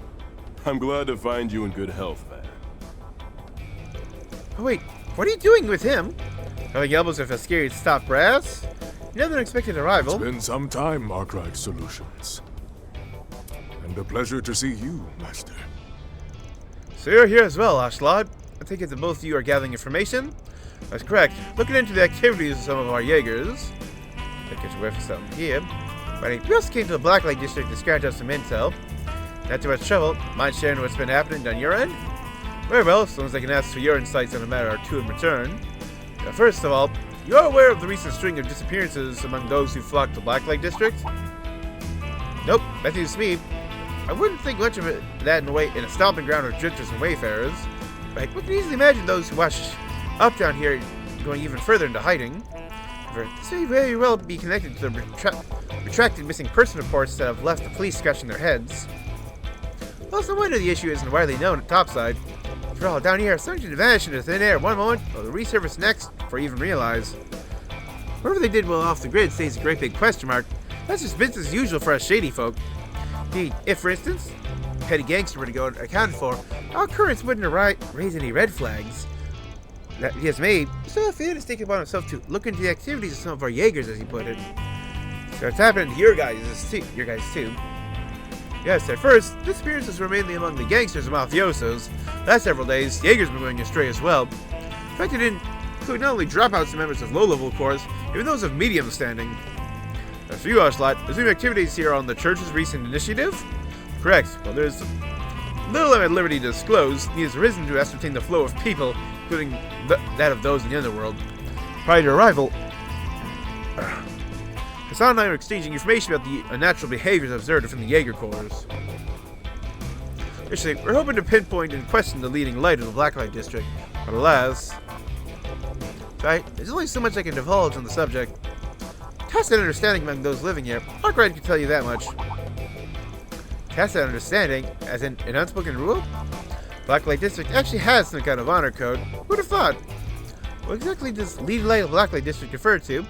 Speaker 20: I'm glad to find you in good health, man.
Speaker 1: Oh wait, what are you doing with him? Having elbows with a scary stop brass? Another unexpected arrival.
Speaker 20: It's been some time, Arkwright Solutions. And a pleasure to see you, Master.
Speaker 1: So you're here as well, Ashlad. I take it that both of you are gathering information? That's correct. Looking into the activities of some of our Jaegers. I get your way for something here. But I just came to the Blacklight District to scratch out some intel. Not too much trouble. Mind sharing what's been happening on your end? Very well, as long as I can ask for your insights on a matter or two in return. Now, first of all, you are aware of the recent string of disappearances among those who flocked to Blacklight District? Nope, that seems to me. I wouldn't think much of it that in a stomping ground of drifters and wayfarers, but we can easily imagine those who washed up down here going even further into hiding. However, this may very well be connected to the retracted missing person reports that have left the police scratching their heads. Well, no wonder the issue isn't widely known at topside. After all, down here, something to vanish into thin air one moment, or the resurface next, before you even realize. Whatever they did while off the grid stays a great big question mark. That's just business as usual for us shady folk. Indeed, if, for instance, a petty gangster were to go unaccounted for, our occurrence wouldn't raise any red flags. That he has made, so if he had to take it upon himself to look into the activities of some of our Jaegers, as he put it. So it's happening to your guys too. Yes, at first, disappearances were mainly among the gangsters and mafiosos. Last several days, Jaegers were going astray as well. In fact, it didn't include not only dropouts and members of low-level corps, even those of medium standing. As for you, Oshlat, resume activities here on the church's recent initiative? Correct. Well, there's little I'm at liberty to disclose. He has arisen to ascertain the flow of people, including that of those in the underworld. Prior to arrival, Hassan and I are exchanging information about the unnatural behaviors observed from the Jaeger Corps. Actually, we're hoping to pinpoint and question the leading light of the Blacklight District, but alas... Right, there's only so much I can divulge on the subject. Tacit understanding among those living here, Arkwright can tell you that much. Tacit understanding, as in an unspoken rule? Blacklight District actually has some kind of honor code. Who'd have thought? What exactly does leading light of Blacklight District refer to?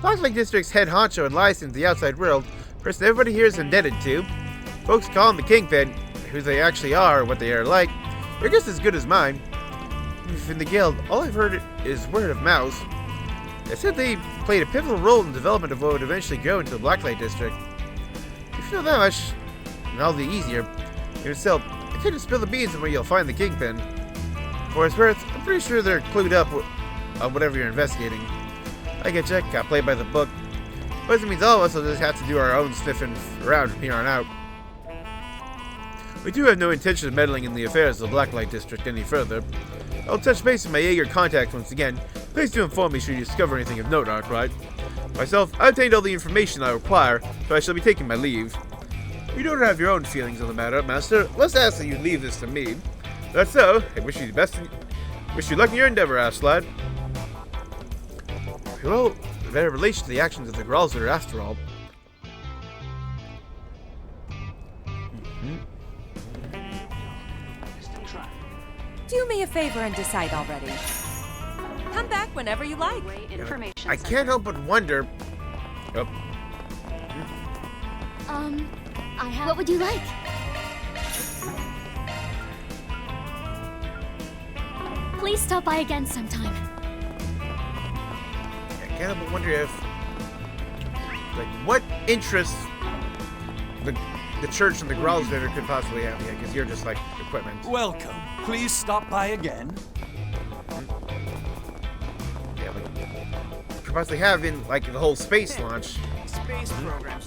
Speaker 1: Blacklight District's head honcho and license to the outside world, person everybody here is indebted to. Folks call him the Kingpin. Who they actually are, or what they are like, they're just as good as mine. From the guild, all I've heard is word of mouth. They said they played a pivotal role in the development of what would eventually grow into the Blacklight District. If you know that much, then all the easier. Even still, I couldn't spill the beans on where you'll find the Kingpin. For its worth, I'm pretty sure they're clued up on whatever you're investigating. I get you, got played by the book. But it means all of us will just have to do our own sniffing around from here on out. We do have no intention of meddling in the affairs of the Blacklight District any further. I'll touch base with my Jaeger contact once again. Please do inform me should you discover anything of note, Arkwright. Myself, I obtained all the information I require, so I shall be taking my leave. You don't have your own feelings on the matter, Master. Let's ask that you leave this to me. That's so. I wish you the best. Wish you luck in your endeavor, Ashlad. Well, better relation to the actions of the Gralzer, after all.
Speaker 5: Do me a favor and decide already. Come back whenever you like.
Speaker 1: I can't help but wonder. Oh.
Speaker 15: What would you like? Please stop by again sometime.
Speaker 1: I can't help but wonder if, like, what interests the church and the Gralsvetter could possibly have here, because you're just like equipment.
Speaker 7: Welcome. Please stop by again.
Speaker 1: Yeah, but could possibly have in like the whole space launch.
Speaker 4: Space programs.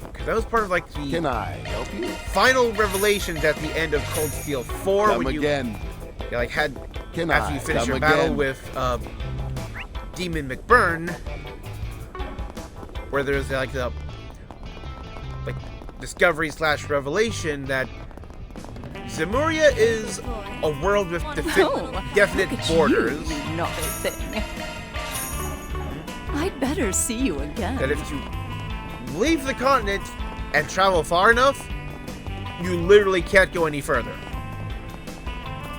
Speaker 1: Because that was part of like the
Speaker 13: Can I help you?
Speaker 1: final revelations at the end of Cold Steel 4
Speaker 13: Come
Speaker 1: when
Speaker 13: again.
Speaker 1: you like had
Speaker 13: Can
Speaker 1: after
Speaker 13: I
Speaker 1: you finish
Speaker 13: come
Speaker 1: your battle
Speaker 13: again?
Speaker 1: with Demon McBurn, where there's like the discovery / revelation that Zemuria is a world with definite borders.
Speaker 16: You naughty thing. I'd better see you again.
Speaker 1: That if you leave the continent and travel far enough, you literally can't go any further.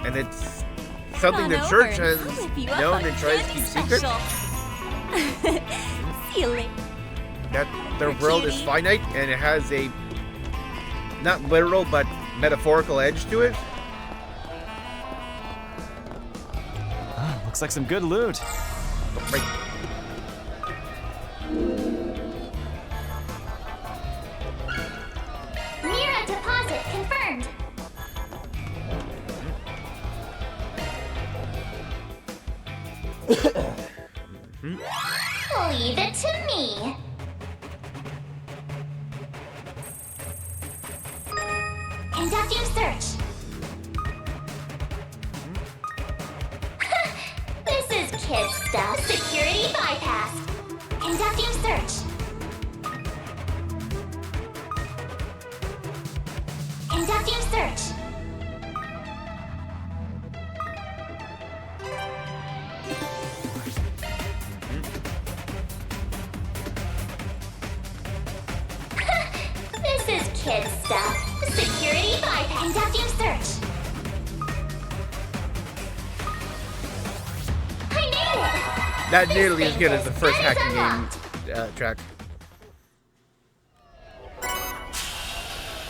Speaker 1: And it's something the church has known and tries to keep secret.
Speaker 2: See you later.
Speaker 1: That their world is finite and it has a not literal but metaphorical edge to it.
Speaker 18: Looks like some good loot.
Speaker 1: Right.
Speaker 15: Mira deposit confirmed. Leave it to me. Conducting search. This is kid stuff. Security bypass. Conducting search. Conducting search. This is kid stuff. Security bypass. Conducting search. I made it!
Speaker 1: Not nearly as good as the first hacking game track.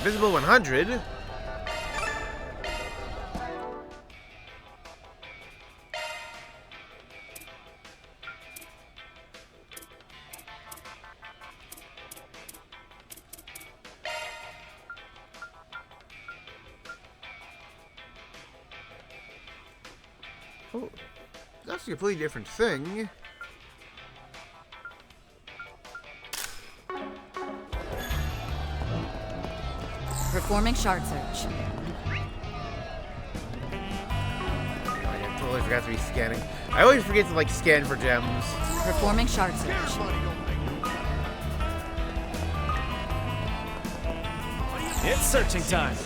Speaker 1: Visible 100. Oh, that's a completely different thing.
Speaker 5: Performing shard search.
Speaker 1: I totally forgot to be scanning. I always forget to scan for gems.
Speaker 5: Performing shard search.
Speaker 18: It's searching time.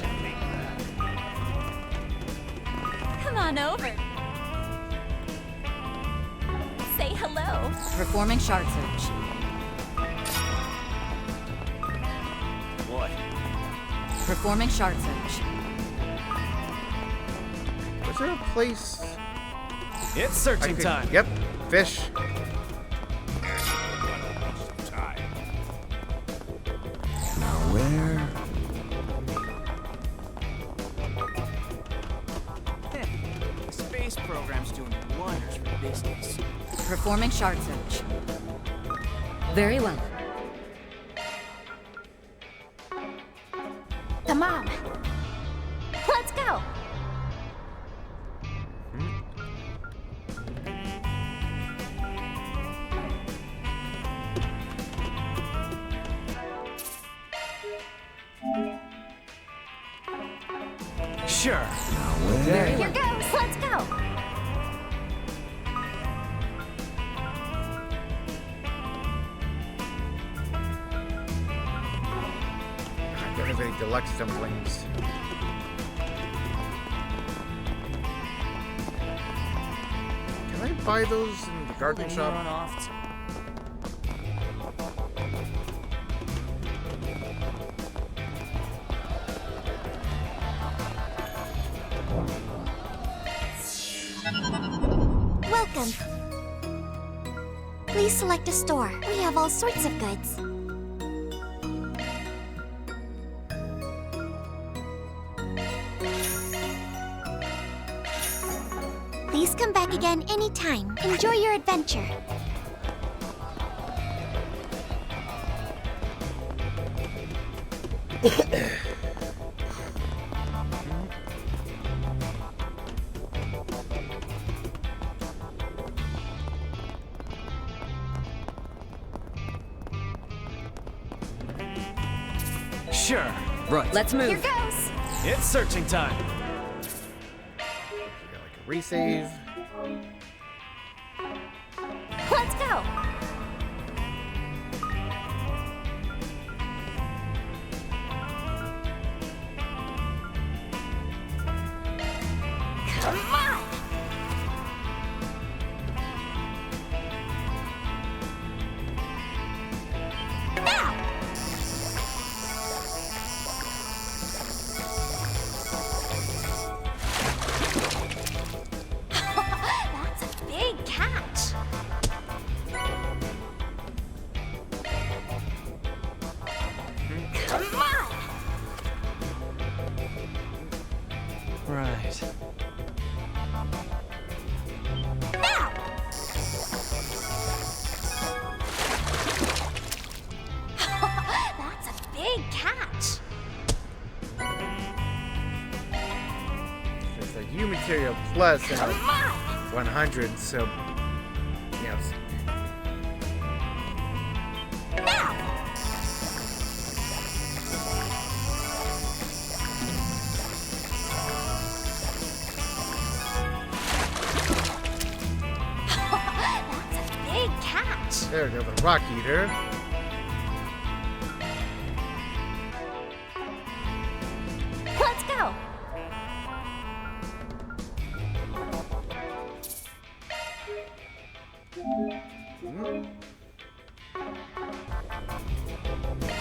Speaker 2: Come on over. Say hello.
Speaker 5: Performing shard search.
Speaker 18: What?
Speaker 5: Performing shard search.
Speaker 1: Was there a place?
Speaker 18: It's searching time.
Speaker 1: Yep, fish.
Speaker 3: Now where?
Speaker 18: The space program's doing wonders for business.
Speaker 5: Performing shard search.
Speaker 17: Very well.
Speaker 2: Come on. Let's go.
Speaker 18: Sure.
Speaker 2: Here goes. Let's go.
Speaker 1: I don't have any deluxe dumplings. Can I buy those in the garden shop?
Speaker 18: Run off to.
Speaker 2: Welcome. Please select a store. We have all sorts of goods. Please come back again anytime. Enjoy your adventure.
Speaker 18: Sure.
Speaker 3: Right.
Speaker 17: Let's move.
Speaker 2: Here goes.
Speaker 18: It's searching time.
Speaker 1: Resave.
Speaker 2: Let's go. Come on. Now.
Speaker 1: plus 100, so yes.
Speaker 2: That's a big catch.
Speaker 1: There we go, the rock eater.
Speaker 2: Let's go.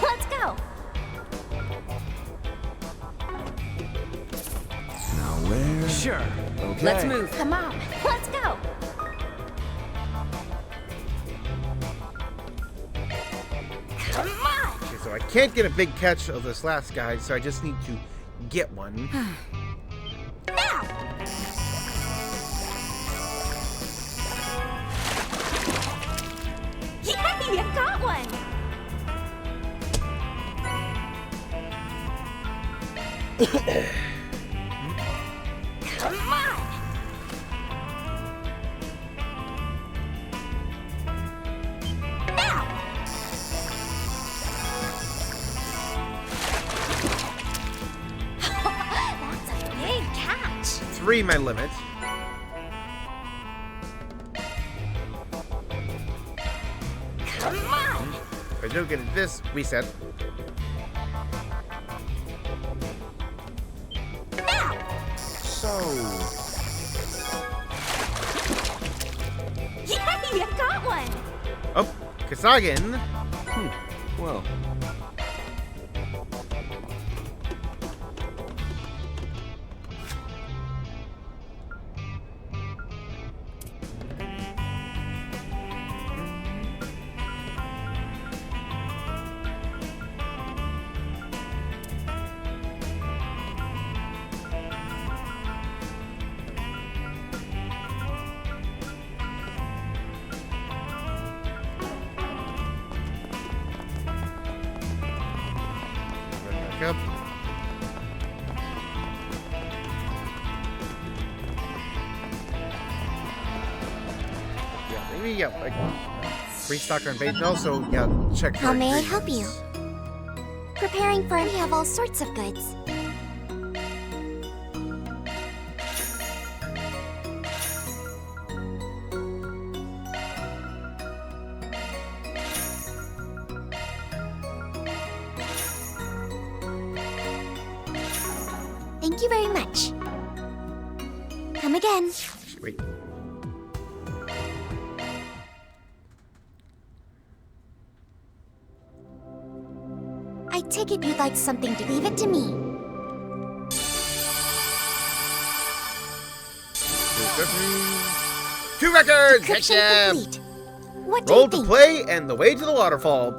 Speaker 2: Let's go.
Speaker 14: Now where?
Speaker 18: Sure.
Speaker 14: Okay.
Speaker 17: Let's move.
Speaker 2: Come on. Let's go. Come on.
Speaker 1: Okay, so I can't get a big catch of this last guy, so I just need to get one.
Speaker 2: Now. Yeah, you got one. Come on. Now. That's a big catch.
Speaker 1: 3 my limit.
Speaker 2: Come on.
Speaker 1: If I don't get this, reset.
Speaker 2: Now.
Speaker 1: So,
Speaker 2: Yeah, you got one.
Speaker 1: oh, Kasagan.
Speaker 14: Well,
Speaker 1: Run back up. Yeah, maybe, yeah, like, restock on bait, and also, yeah, check for
Speaker 15: How may I help
Speaker 1: ingredients.
Speaker 15: you? Preparing for we have all sorts of goods. Thank you very much. Come again.
Speaker 1: Wait.
Speaker 15: I take it you'd like something to leave it to me.
Speaker 1: Two records!
Speaker 15: Description
Speaker 1: Heck yeah!
Speaker 15: complete. What do
Speaker 1: Roll
Speaker 15: you
Speaker 1: to
Speaker 15: think?
Speaker 1: play and the way to the waterfall.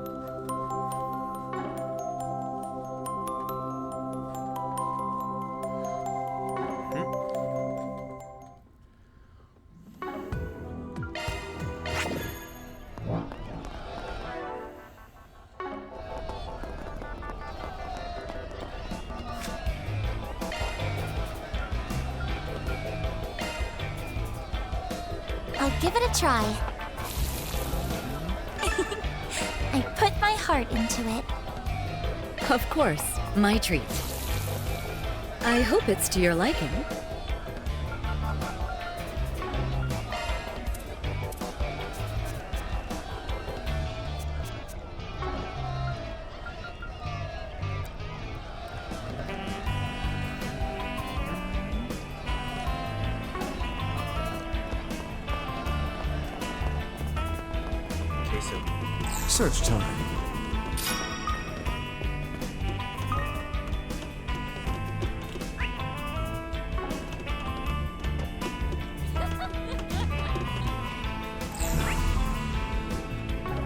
Speaker 15: I'll give it a try.
Speaker 2: I put my heart into it.
Speaker 17: Of course, my treat. I hope it's to your liking.
Speaker 1: Okay, so
Speaker 14: search time.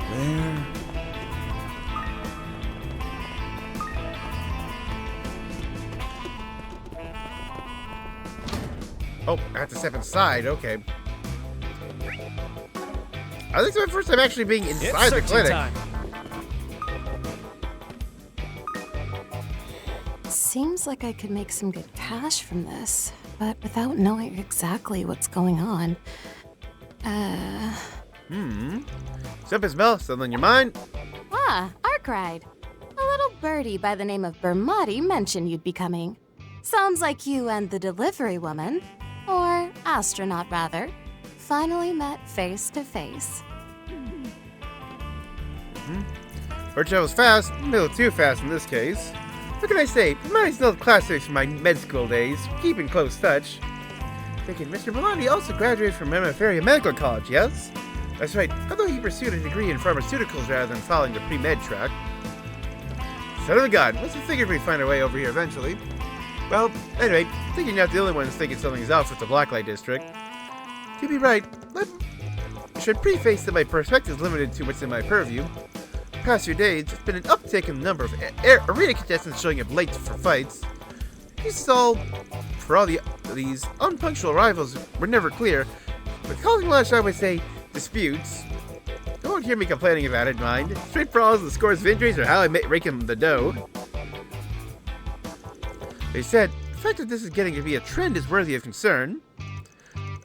Speaker 14: Where?
Speaker 1: oh, I have to step inside. Okay. I think it's my first time actually being inside the clinic.
Speaker 9: Seems like I could make some good cash from this.
Speaker 21: but without knowing exactly what's going on.
Speaker 1: Simple smell, still in your mind?
Speaker 21: Ah, Arkride. A little birdie by the name of Bermati mentioned you'd be coming. Sounds like you and the delivery woman, or astronaut rather, finally met face to face.
Speaker 1: Word travels fast, a little too fast in this case. What can I say? Bermati's still the classics from my med school days, keeping close touch. Thinking Mr. Bermati also graduated from Mammaferia Medical College, yes? That's right, although he pursued a degree in pharmaceuticals rather than following the pre-med track. Son of a god, what's the figure if we find our way over here eventually? Well, anyway, thinking not the only ones thinking something's off with the Blacklight District. To be right, I should preface that my perspective is limited to what's in my purview. Past few days, there's been an uptick in the number of arena contestants showing up late for fights. This is all for all these unpunctual rivals were never clear, but calling last I would say disputes. Don't hear me complaining about it, mind. Straight brawls and scores of injuries are how I rake in the dough. They said, the fact that this is getting to be a trend is worthy of concern.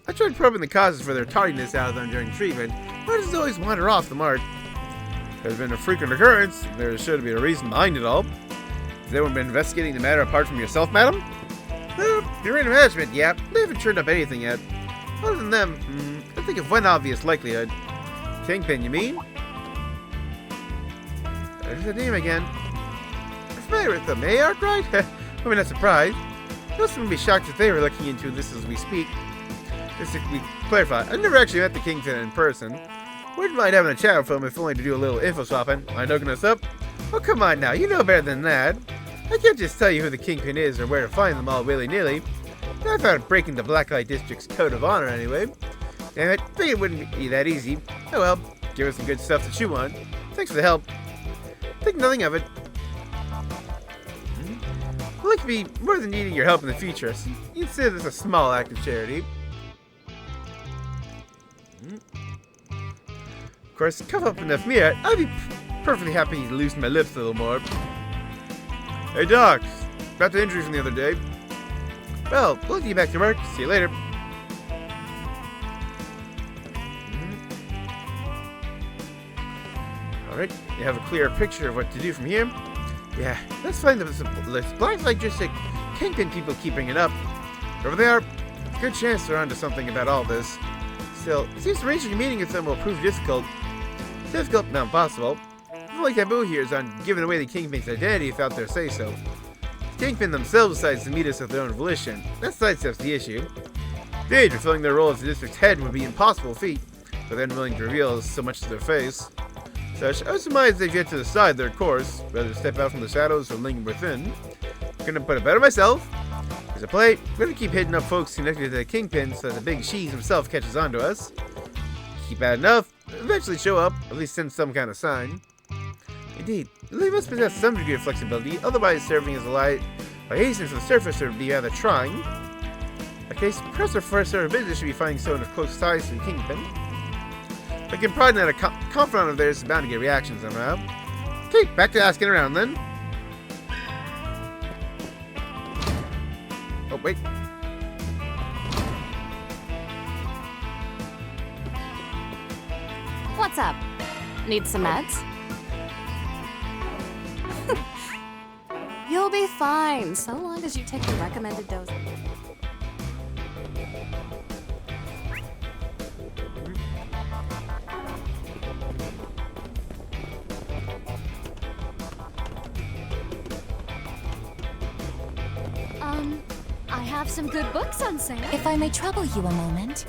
Speaker 1: I tried probing the causes for their tardiness out of them during treatment, but it does always wander off the mark. There's been a frequent occurrence. There's sure to be a reason behind it all. Has anyone been investigating the matter apart from yourself, madam? The arena management, yeah. They haven't turned up anything yet. Other than them, I think of one obvious likelihood. Kingpin, you mean? There's the name again. You're familiar with them, eh, Arkwright? I'm not surprised. Most would be shocked if they were looking into this as we speak. Just to clarify, I've never actually met the Kingpin in person. Wouldn't mind having a chat with him if only to do a little info swapping. Mind hooking us up? Oh, come on now, you know better than that. I can't just tell you who the Kingpin is or where to find them all willy-nilly. Not about breaking the Blacklight District's code of honor anyway. Damn it, think it wouldn't be that easy. Oh well, give us some good stuff to chew on. Thanks for the help. Think nothing of it. I'd like to be more than needing your help in the future, so you consider this a small act of charity. Of course, come up enough meat, I'd be perfectly happy to loosen my lips a little more. Hey Doc, about the injury from the other day. Well, we'll get you back to work. See you later. Alright, you have a clearer picture of what to do from here. Yeah, let's find this Blacklight District Kingpin people keep bringing it up. Wherever they are, good chance they're onto something about all this. Still, it seems arranging a meeting with them will prove difficult. Difficult, not impossible. The only taboo here is on giving away the Kingpin's identity without their say-so. The Kingpin themselves decides to meet us of their own volition. That sidesteps the issue. Indeed, fulfilling their role as the district's head would be an impossible feat, but they're unwilling to reveal so much to their face. Such, I would surmise they've yet to decide their course, whether to step out from the shadows or linger within. Couldn't put it better myself. As a play, we're gonna keep hitting up folks connected to the Kingpin so that the big cheese himself catches on to us. Keep bad enough, eventually show up, at least send some kind of sign. Indeed, they must possess some degree of flexibility, otherwise serving as a light by hastening to the surface would be rather trying. In that case, perhaps our first order of business should be finding someone of close ties to the Kingpin. If I can prod that a confidant of theirs is bound to get reactions somehow. Okay, back to asking around then. Oh, wait.
Speaker 21: What's up? Need some meds? You'll be fine, so long as you take the recommended dose.
Speaker 2: I have some good books on sale. If I may trouble you a moment.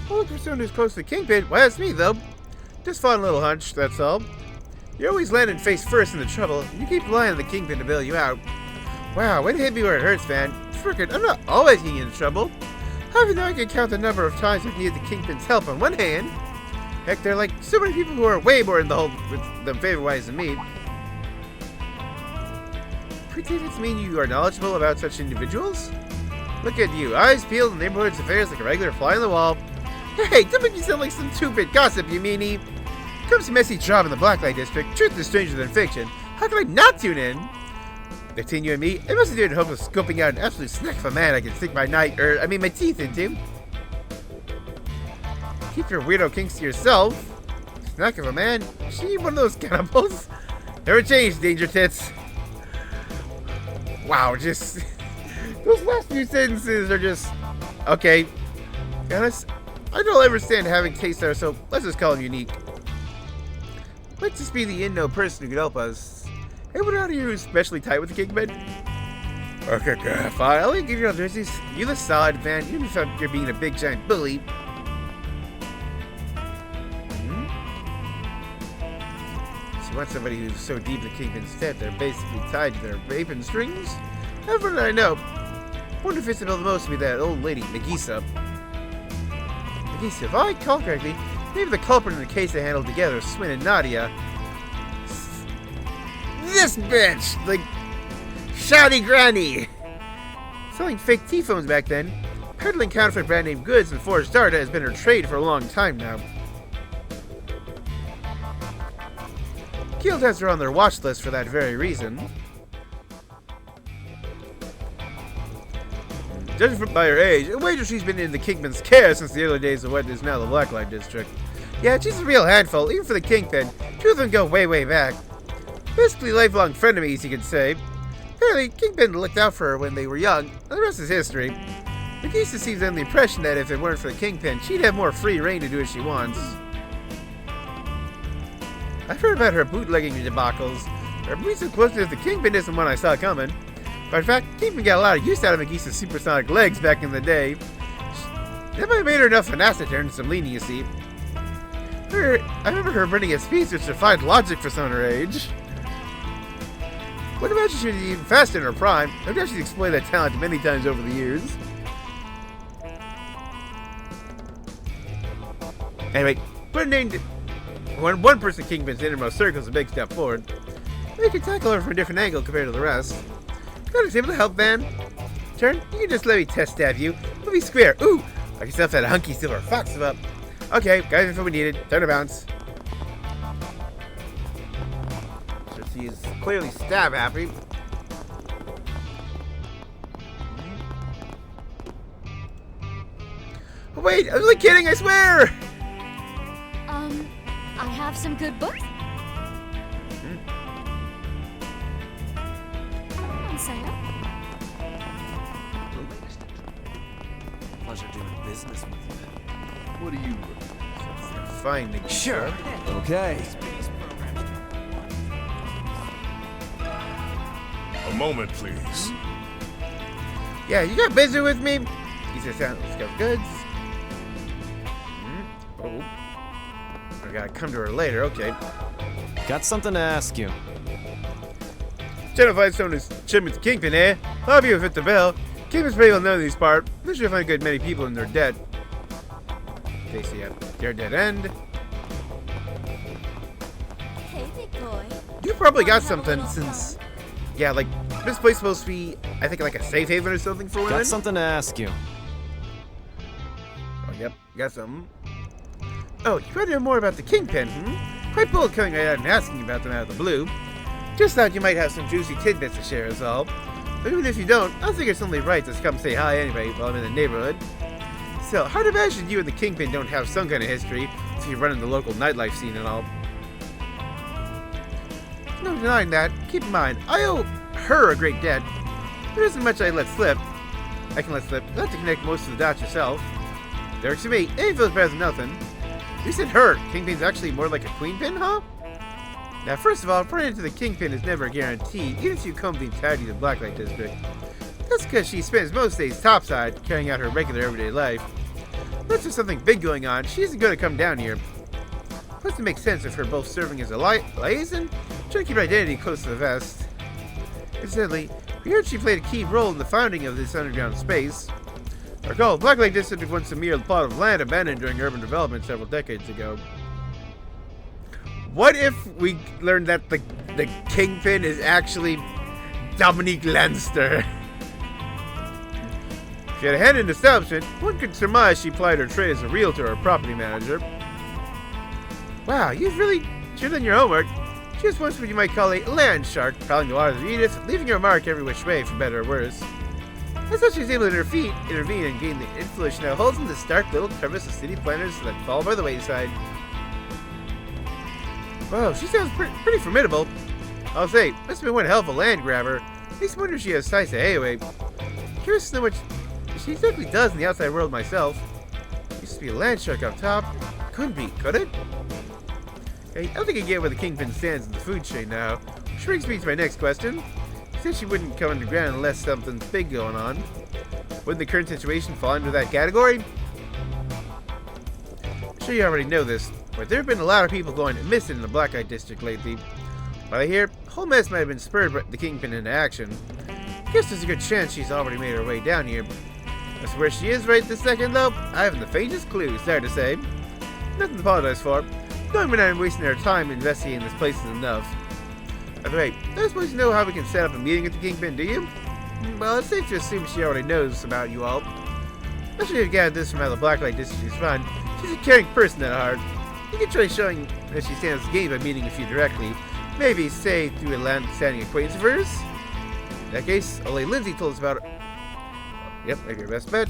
Speaker 1: Well, look for someone who's close to the Kingpin. Why, that's me, though. Just fun little hunch, that's all. You're always landing face first in the trouble. You keep relying on the Kingpin to bail you out. Wow, way to hit me where it hurts, man. Frickin', I'm not always getting into trouble. How do you know I can count the number of times I've needed the Kingpin's help on one hand? Heck, there are like so many people who are way more in the hole with them favor-wise than me. Pretend to mean you are knowledgeable about such individuals? Look at you, eyes peeled in neighborhood's affairs like a regular fly on the wall. Hey, don't make me sound like some two-bit gossip, you meanie. Comes a messy job in the Blacklight District. Truth is stranger than fiction. How can I not tune in? Between you and me, I must have done in hope of scoping out an absolute snack of a man I can stick my my teeth into. Keep your weirdo kinks to yourself. Snack of a man? Is she one of those cannibals? Never change, Danger Tits. Wow, just... those last few sentences are just... Okay. To be honest, I don't understand having tastes that are so... Let's just call them unique. Might just be the in-know person who could help us. Anyone out here who's especially tight with the Kingpin? Okay, fine. I'll give you all jerseys. You the solid fan. Even if you're being a big giant bully. You want somebody who's so deep in the Kingpin's debt they're basically tied to their apron strings? Everyone I know. Wonder if it's about the most to be that old lady, Nagisa. Nagisa, if I recall correctly, maybe the culprit in the case they handled together, Swin and Nadia. This bitch! Like, shoddy granny! Selling fake T-phones back then, peddling counterfeit brand name goods and forged data has been her trade for a long time now. Guild has her on their watch list for that very reason. Judging by her age, it wagers she's been in the Kingpin's care since the early days of what is now the Blacklight District. Yeah, she's a real handful, even for the Kingpin. Two of them go way, way back. Basically lifelong frenemies, you could say. Apparently, Kingpin looked out for her when they were young, and the rest is history. Nagisa seems under the impression that if it weren't for the Kingpin, she'd have more free reign to do as she wants. I've heard about her bootlegging debacles. Her boots are closer to the Kingpin isn't one I saw coming. But in fact, Kingpin got a lot of use out of Nagisa's supersonic legs back in the day. That might have made her enough of an asset to earn some leniency. I remember her running a speed which defied logic for someone her age. Wouldn't imagine she was even faster in her prime. I've actually exploited that talent many times over the years. Anyway, put a name to... When one person Kingpin's innermost circle is a big step forward, we can tackle her from a different angle compared to the rest. Got us able to help, Van? Turn, you can just let me test stab you. We'll be square. Ooh, like yourself that hunky silver fox up. Okay, got everything we needed. Turn to bounce. So she is clearly stab happy. Oh, wait, I'm only kidding, I swear!
Speaker 11: I have some good books. On sale.
Speaker 3: Pleasure doing business with you.
Speaker 13: What are you
Speaker 1: finding?
Speaker 3: Sure. Okay.
Speaker 12: A moment, please.
Speaker 1: Yeah, you got busy with me? He says, let's go goods. Oh. I gotta come to her later, okay.
Speaker 22: Got something to ask you.
Speaker 1: Identified someone who's shipment to Kingpin, eh? I'll have you fit the bill. Kingpin's pretty well known in these parts. I'm sure you'll find a good many people in their debt. Okay, so yeah, their dead end.
Speaker 11: Hey, big boy.
Speaker 1: You probably got something since... Yeah, like, this place is supposed to be, I think, like a safe haven or something for women?
Speaker 22: Got something to ask you.
Speaker 1: Oh, yep, got something. Oh, you want to know more about the Kingpin, Quite bold coming right out and asking about them out of the blue. Just thought you might have some juicy tidbits to share is all. But even if you don't, I think it's only right to come say hi anyway while I'm in the neighborhood. Still, hard to imagine you and the Kingpin don't have some kind of history if you're running the local nightlife scene and all. No denying that. Keep in mind, I owe her a great debt. There isn't much I can let slip. You'll have to connect most of the dots yourself. Works for me. It feels better than nothing. You said her. Kingpin's actually more like a queenpin, huh? Now, first of all, running into the Kingpin is never a guarantee, even if you comb the entirety of the Blacklight District. That's because she spends most days topside, carrying out her regular everyday life. Unless there's something big going on, she isn't going to come down here. Plus, it makes sense if her both serving as a liaison, trying to keep her identity close to the vest. Incidentally, we heard she played a key role in the founding of this underground space. Recall, Blacklight District was once a mere plot of land abandoned during urban development several decades ago. What if we learned that the Kingpin is actually Dominique Lannister? She had a hand in the establishment. One could surmise she plied her trade as a realtor or property manager. Wow, you've really done your homework. She was once what you might call a land shark, prowling the waters of Edith, leaving her mark every which way, for better or worse. That's how she was able to intervene and gain the influence she now holds in this dark little crevice of city planners that fall by the wayside. Wow, she sounds pretty formidable. I'll say, must have been one hell of a land grabber. Makes me wonder if she has ties to Ayaway. Curious to know what she exactly does in the outside world myself. Used to be a land shark up top. Couldn't be, could it? I don't think I get where the Kingpin stands in the food chain now. Which brings me to my next question. She said she wouldn't come underground unless something's big going on. Wouldn't the current situation fall into that category? I'm sure you already know this, but there have been a lot of people going missing in the Blacklight District lately. What I hear, the whole mess might have been spurred by the Kingpin into action. I guess there's a good chance she's already made her way down here. As for where she is right this second, though, I haven't the faintest clue, sorry to say. Nothing to apologize for. Knowing we're not wasting our time investigating this place is enough. By the way, I don't suppose you know how we can set up a meeting with the Kingpin, do you? Well, it's safe to assume she already knows about you all. Especially if you gathered this from how the Blacklight District is run. She's a caring person at heart. You can try showing that she stands to gain by meeting with you directly. Maybe, say, through a long-standing acquaintance of hers. In that case, Ole Lindsay told us about it. Yep, maybe your best bet.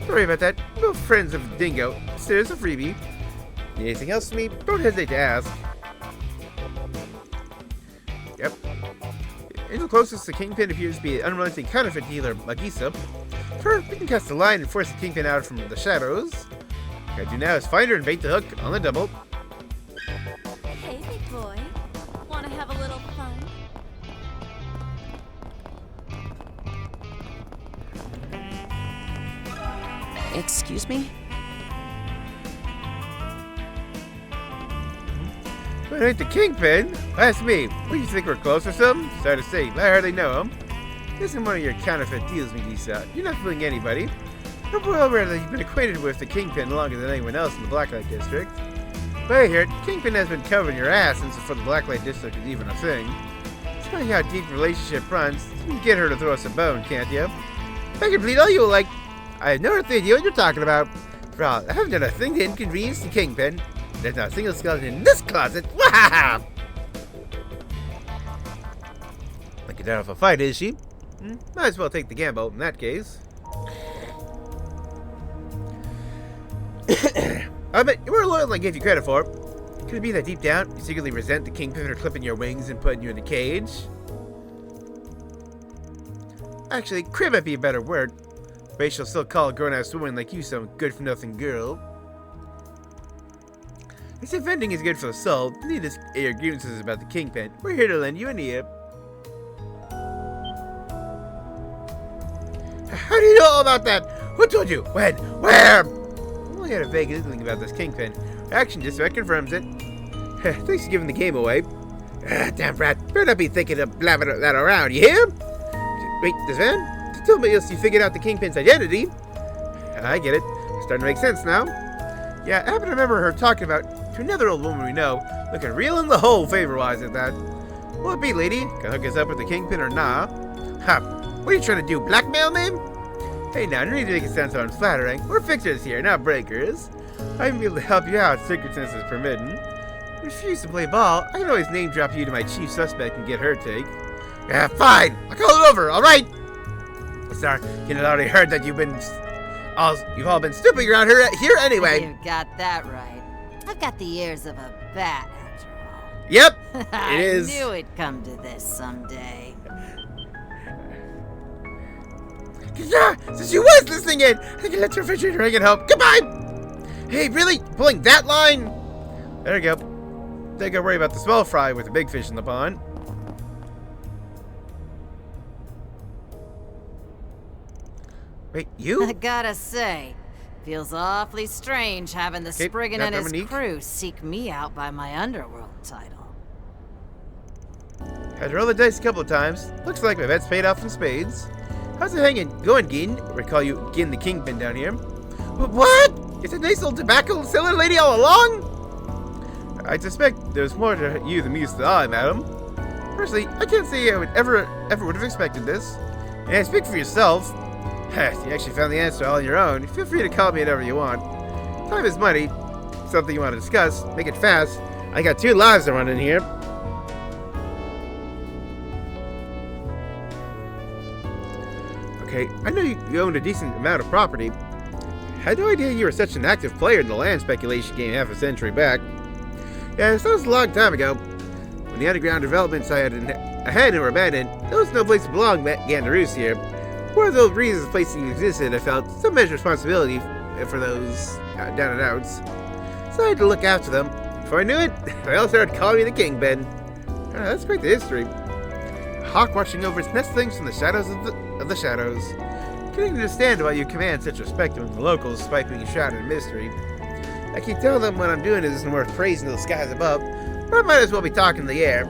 Speaker 1: Sorry about that. No friends of Dingo. There's a freebie. Need anything else from me? Don't hesitate to ask. Yep. In the closest, the Kingpin appears to be an unrelenting counterfeit dealer, Magisa. Sure, we can cast a line and force the Kingpin out from the shadows. What I do now is find her and bait the hook on the double.
Speaker 11: Hey, big boy. Wanna have a little fun?
Speaker 4: Excuse me?
Speaker 1: But ain't the Kingpin? That's me. What do you think, we're close or something? Sorry to say, I hardly know him. This isn't one of your counterfeit deals, Megisa. You're not fooling anybody. I'm well aware that you've been acquainted with the Kingpin longer than anyone else in the Blacklight District. But I hear it, Kingpin has been covering your ass since before the Blacklight District is even a thing. It's funny how deep the relationship runs. You can get her to throw us a bone, can't you? I can bleed all you like. I have no idea what you're talking about. For all, I haven't done a thing to inconvenience the Kingpin. There's not a single skeleton in this closet. Wahaha! Like you're down off a fight, is she? Might as well take the gamble in that case. I bet you're more loyal than I gave you credit for. Could it be that deep down you secretly resent the Kingpin for clipping your wings and putting you in a cage? Actually, crib might be a better word. But she'll still call a grown-ass woman like you some good-for-nothing girl. Except vending is good for the soul. You need to air your grievances about the Kingpin. We're here to lend you an ear. How do you know all about that? Who told you? When? Where? I only had a vague inkling about this Kingpin. Action just about confirms it. Thanks for giving the game away. Damn rat. Better not be thinking of blabbing that around, you hear? Wait, this van? Tell me else you figured out the Kingpin's identity. I get it. Starting to make sense now. Yeah, I happen to remember her talking about to another old woman we know, looking real in the hole favor-wise at that. Will it be, lady? Can hook us up with the Kingpin or nah? Ha! What are you trying to do, blackmail me? Hey now, no need to make it sound so unflattering. We're fixers here, not breakers. I can be able to help you out, circumstances permitting. If you refuse to play ball, I can always name drop you to my chief suspect and get her take. Yeah, fine! I'll call it over, alright? Sorry, you had already heard that you've all been snooping around here anyway.
Speaker 8: You got that right. I've got the ears of a bat, after all.
Speaker 1: Yep, it is.
Speaker 8: I knew it'd come to this someday.
Speaker 1: Yeah, since she was listening in, I can let the refrigerator hang at home. Goodbye! Hey, really? Pulling that line? There you go. Don't gotta worry about the small fry with the big fish in the pond. Wait, you?
Speaker 8: I gotta say, feels awfully strange having the Spriggan and his crew seek me out by my underworld title.
Speaker 1: Had to roll the dice a couple of times. Looks like my bet's paid off in spades. How's it hanging? Going, Gin? Recall you Gin the Kingpin down here. What? It's a nice old tobacco seller lady all along? I suspect there's more to you than meets the eye, madam. Personally, I can't say I would ever would have expected this. And speak for yourself. You actually found the answer all on your own. Feel free to call me whenever you want. Time is money. Something you want to discuss. Make it fast. I got 2 lives to run in here. Okay, I know you owned a decent amount of property. Had no idea you were such an active player in the land speculation game half a century back. Yeah, this was a long time ago. When the underground developments I had were abandoned, there was no place to belong began to roost here. One of those reasons places existed, I felt some measure of responsibility for those down and outs. So I had to look after them. Before I knew it, they all started calling me the Kingpin. That's quite the history. A hawk watching over its nestlings from the shadows of the shadows. Couldn't understand why you command such respect among the locals, piping you shrouded in mystery. I keep telling them what I'm doing isn't worth praising to the skies above, but I might as well be talking in the air.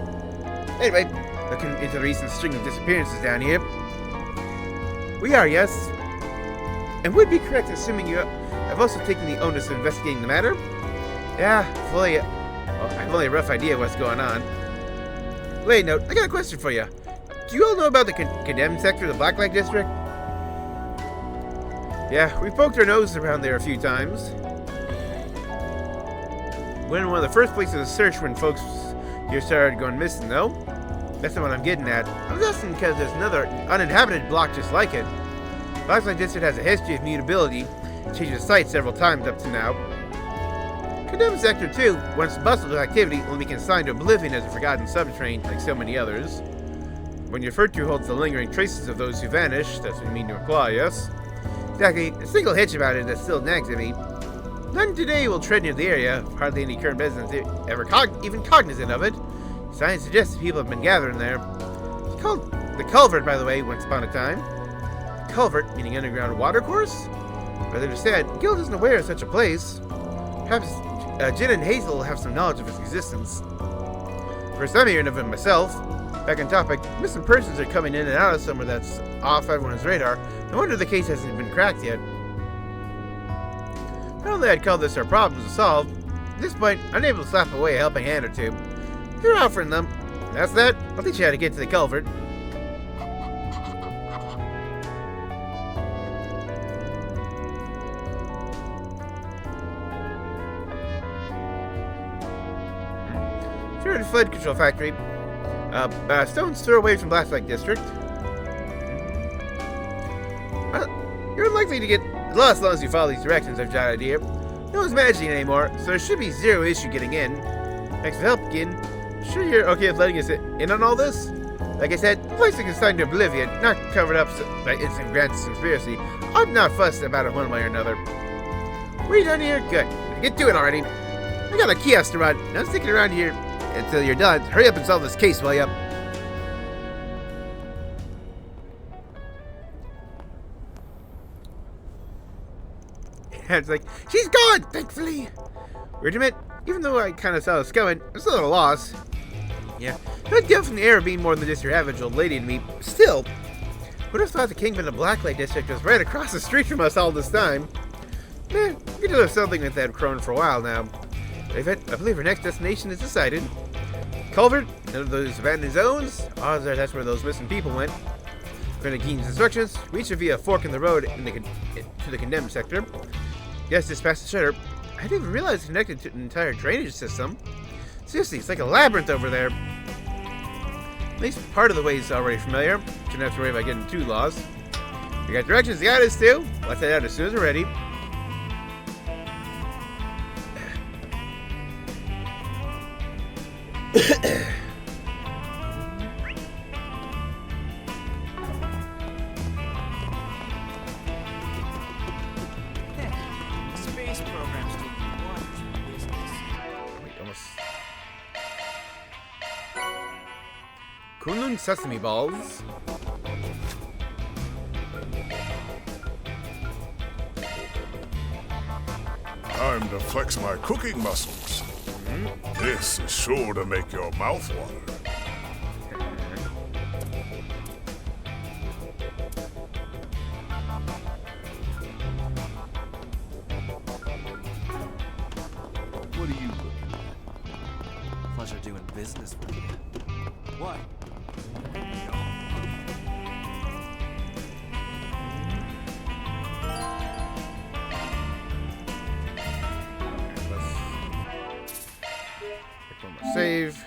Speaker 1: Anyway, looking into the recent string of disappearances down here. We are, yes. And would be correct assuming you have also taken the onus of investigating the matter? Yeah, I have only a rough idea of what's going on. Wait, no, I got a question for you. Do you all know about the condemned sector of the Blacklight District? Yeah, we poked our noses around there a few times. Went in one of the first places to search when folks here started going missing, though. That's not what I'm getting at. I was asking because there's another uninhabited block just like it. Blacklight District has a history of mutability, changing site several times up to now. Condemned Sector 2, once bustled with activity, will be consigned to oblivion as a forgotten subterrane like so many others. When you refer to holds the lingering traces of those who vanished, that's what you mean to imply, yes? Exactly, a single hitch about it that still nags at me. None today will tread near the area, hardly any current residents ever even cognizant of it. Signs suggest people have been gathering there. It's called the Culvert, by the way, once upon a time. Culvert, meaning underground watercourse? But I understand, the Guild isn't aware of such a place. Perhaps Jin and Hazel have some knowledge of its existence. First I'm hearing of it myself. Back on topic, missing persons are coming in and out of somewhere that's off everyone's radar. No wonder the case hasn't been cracked yet. Not only I'd call this our problems to solve, at this point, I'm able to slap away a helping hand or two. If you're offering them, and that's that, I'll teach you how to get to the culvert. Sure, the flood control factory. A stone's throw away from Blacklight District. You're unlikely to get lost as long as you follow these directions I've jotted here. No one's managing it anymore, so there should be zero issue getting in. Thanks for help, Gin. Sure you're okay with letting us in on all this? Like I said, the place is consigned to oblivion, not covered up by instant grants conspiracy. I'm not fussed about it one way or another. We done here? Good. Get to it already. I got a kiosk to run. Not sticking around here until you're done. Hurry up and solve this case while you're up. And it's like, she's gone, thankfully. Weird to admit, even though I kind of saw this coming, I'm still at a loss. Yeah, I'd go from the air of being more than just your average old lady to me. Still, would have thought the Kingpin of Blacklight District was right across the street from us all this time. We could do something with that crone for a while now. I believe our next destination is decided. Culvert, none of those abandoned zones. Odds are that's where those missing people went. According to Keen's instructions, reach it via a fork in the road to the condemned sector. Yes, just past the shutter. I didn't even realize it's connected to an entire drainage system. Seriously, it's like a labyrinth over there. At least part of the way is already familiar. Shouldn't have to worry about getting too lost. We got directions to guide us to. Let's head out as soon as we're ready.
Speaker 18: Space programs doing wonders for business.
Speaker 1: Wait, almost. Kunlun sesame balls.
Speaker 12: Time to flex my cooking muscles. This is sure to make your mouth water.
Speaker 14: What are you looking at? Pleasure doing business with you. What?
Speaker 1: save.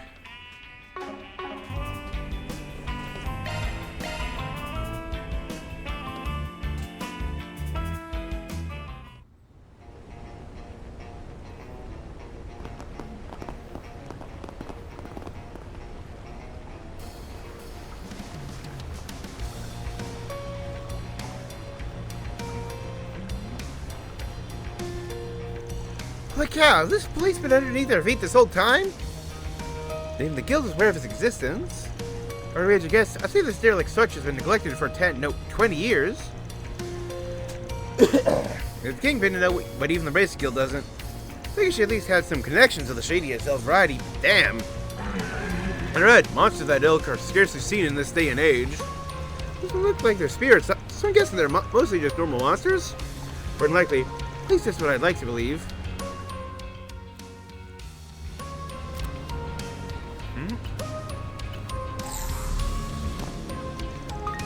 Speaker 1: Holy cow, has this place been underneath their feet this whole time? Even the guild is aware of its existence. Or I guess, I see this derelict such has been neglected for 20 years. The Kingpin didn't know, but even the Race Guild doesn't. I think she at least had some connections to the shadiest elf variety. Damn. And red, monsters that ilk are scarcely seen in this day and age. Doesn't look like they're spirits, so I'm guessing they're mostly just normal monsters. More than likely, at least that's what I'd like to believe.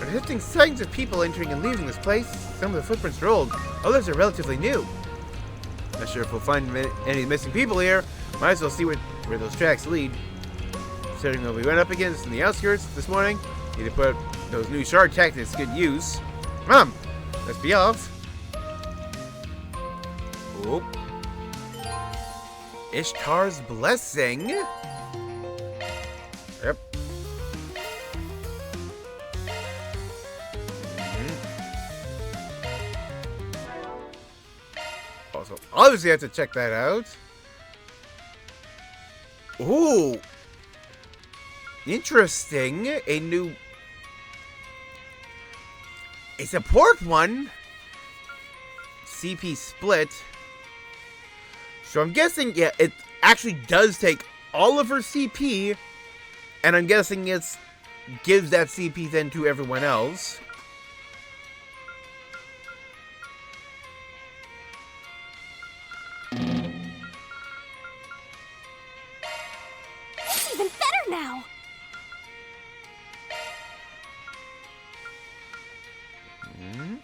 Speaker 1: Existing signs of people entering and leaving this place. Some of the footprints are old, others are relatively new. Not sure if we'll find any missing people here. Might as well see where those tracks lead. Considering what we went up against in the outskirts this morning, need to put those new shard tactics to good use. Mom, let's be off. Oh. Ishtar's Blessing. Yep. Also, obviously I have to check that out. Ooh. Interesting. A new... a support one. CP split. So I'm guessing, yeah, it actually does take all of her CP. And I'm guessing it's gives that CP then to everyone else.
Speaker 11: It's even better now.
Speaker 1: Hmm?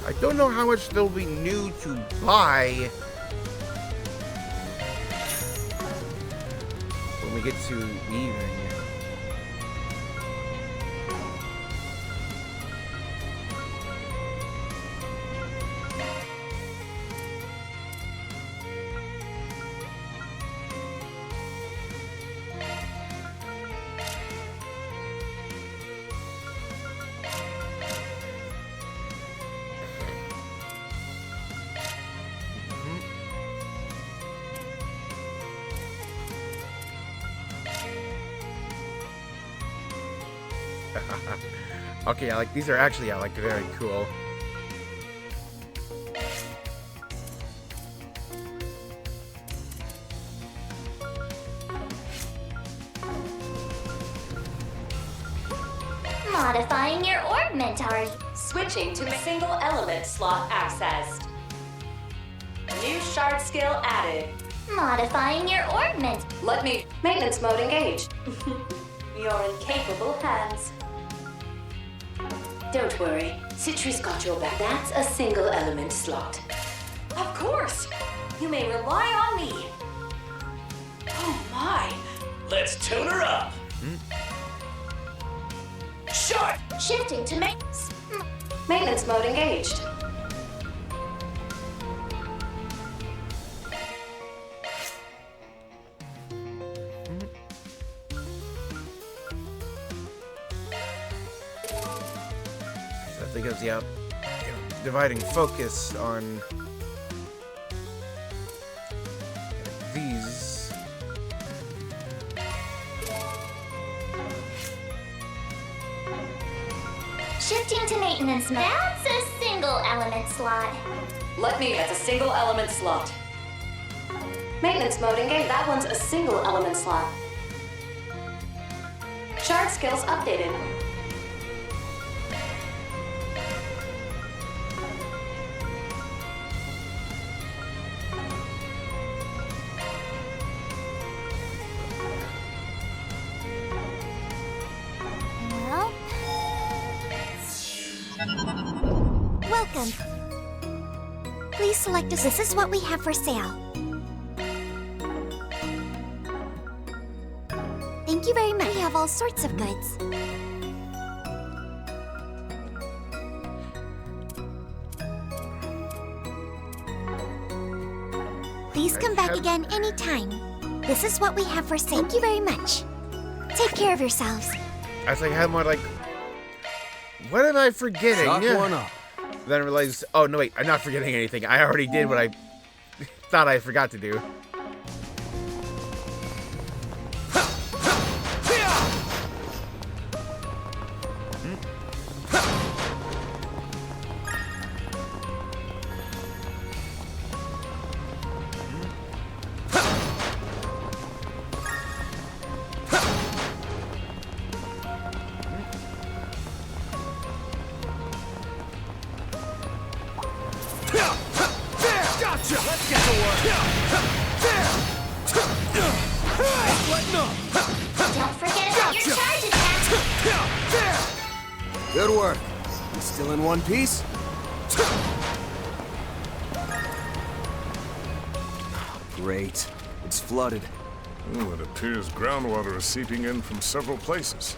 Speaker 1: I don't know how much there'll be new to buy when we get to evening. Okay, I like these are actually like very cool.
Speaker 15: Modifying your augmentary.
Speaker 6: Switching to single element slot accessed. New shard skill added.
Speaker 15: Modifying your augment.
Speaker 6: Let me. Maintenance mode engaged. You're in capable hands. Don't worry, Citri's got your back. That's a single element slot. Of course! You may rely on me. Oh my!
Speaker 7: Let's tune her up. Shot!
Speaker 15: Shifting to
Speaker 6: maintenance mode engaged.
Speaker 1: because, yeah, dividing focus on these.
Speaker 15: Shifting to maintenance mode. That's a single element slot.
Speaker 6: Let me, that's a single element slot. Maintenance mode engaged. That one's a single element slot. Shard skills updated.
Speaker 15: Welcome. Please select us. This is what we have for sale. Thank you very much. We have all sorts of goods. Please come back again anytime. This is what we have for sale. Thank you very much. Take care of yourselves.
Speaker 1: I was like, I had more like, what am I forgetting?
Speaker 14: Chalk one up.
Speaker 1: Then I realized, oh no wait, I'm not forgetting anything. I already did what I thought I forgot to do.
Speaker 18: Let's get to work.
Speaker 15: Don't forget about your charge attack.
Speaker 14: Good work. You still in one piece? Great. It's flooded.
Speaker 12: Oh, it appears groundwater is seeping in from several places.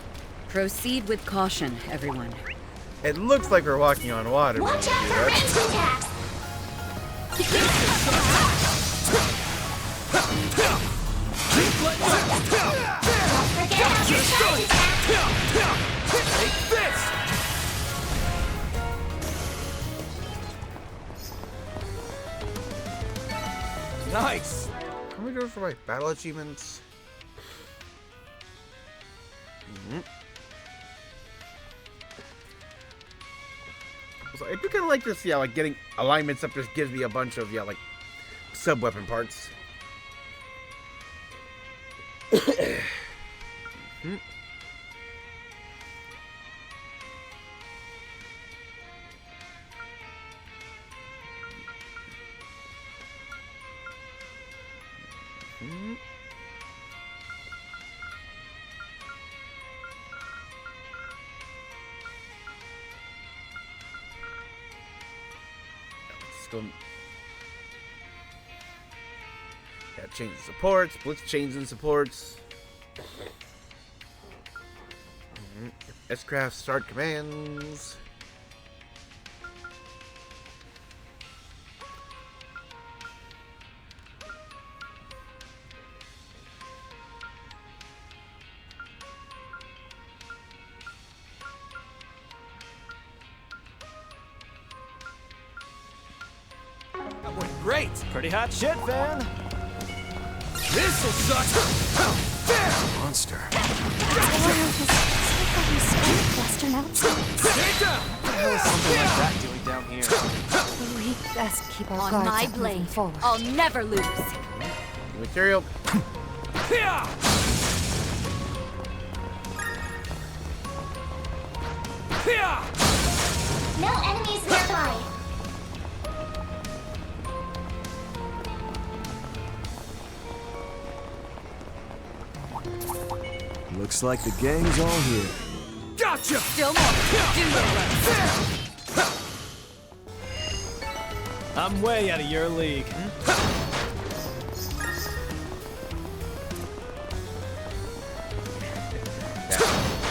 Speaker 17: Proceed with caution, everyone.
Speaker 1: It looks like we're walking on water.
Speaker 15: Watch out for ranged attacks. Don't forget about your charge attack.
Speaker 18: Take this! Nice!
Speaker 1: Can we go for my battle achievements? So I do kind of like this, yeah, like getting alignments up just gives me a bunch of, yeah, like sub-weapon parts. Still, yeah, change the supports, blitz chains and supports. S-Craft start commands.
Speaker 18: That went great!
Speaker 22: Pretty hot shit, Van.
Speaker 18: This'll suck!
Speaker 14: Monster.
Speaker 15: Western outside.
Speaker 18: Stay down! What the hell is something like that doing down here?
Speaker 9: We best keep our
Speaker 8: On
Speaker 9: guards
Speaker 8: my
Speaker 9: up moving
Speaker 8: blade,
Speaker 9: forward.
Speaker 8: I'll never lose.
Speaker 1: Material.
Speaker 15: No enemies nearby.
Speaker 14: Looks like the gang's all here.
Speaker 18: Gotcha!
Speaker 8: Still more. Do your work.
Speaker 22: I'm way out of your league.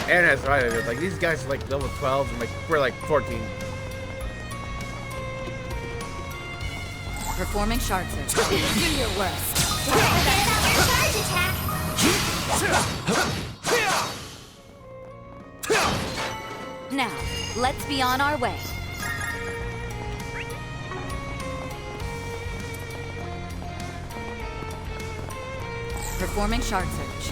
Speaker 1: Aaron has right of it. Like these guys are like level 12 and like we're like 14.
Speaker 8: Performing shard search. Do your worst.
Speaker 15: Don't forget about your charge attack.
Speaker 8: Now, let's be on our way. Performing shard search.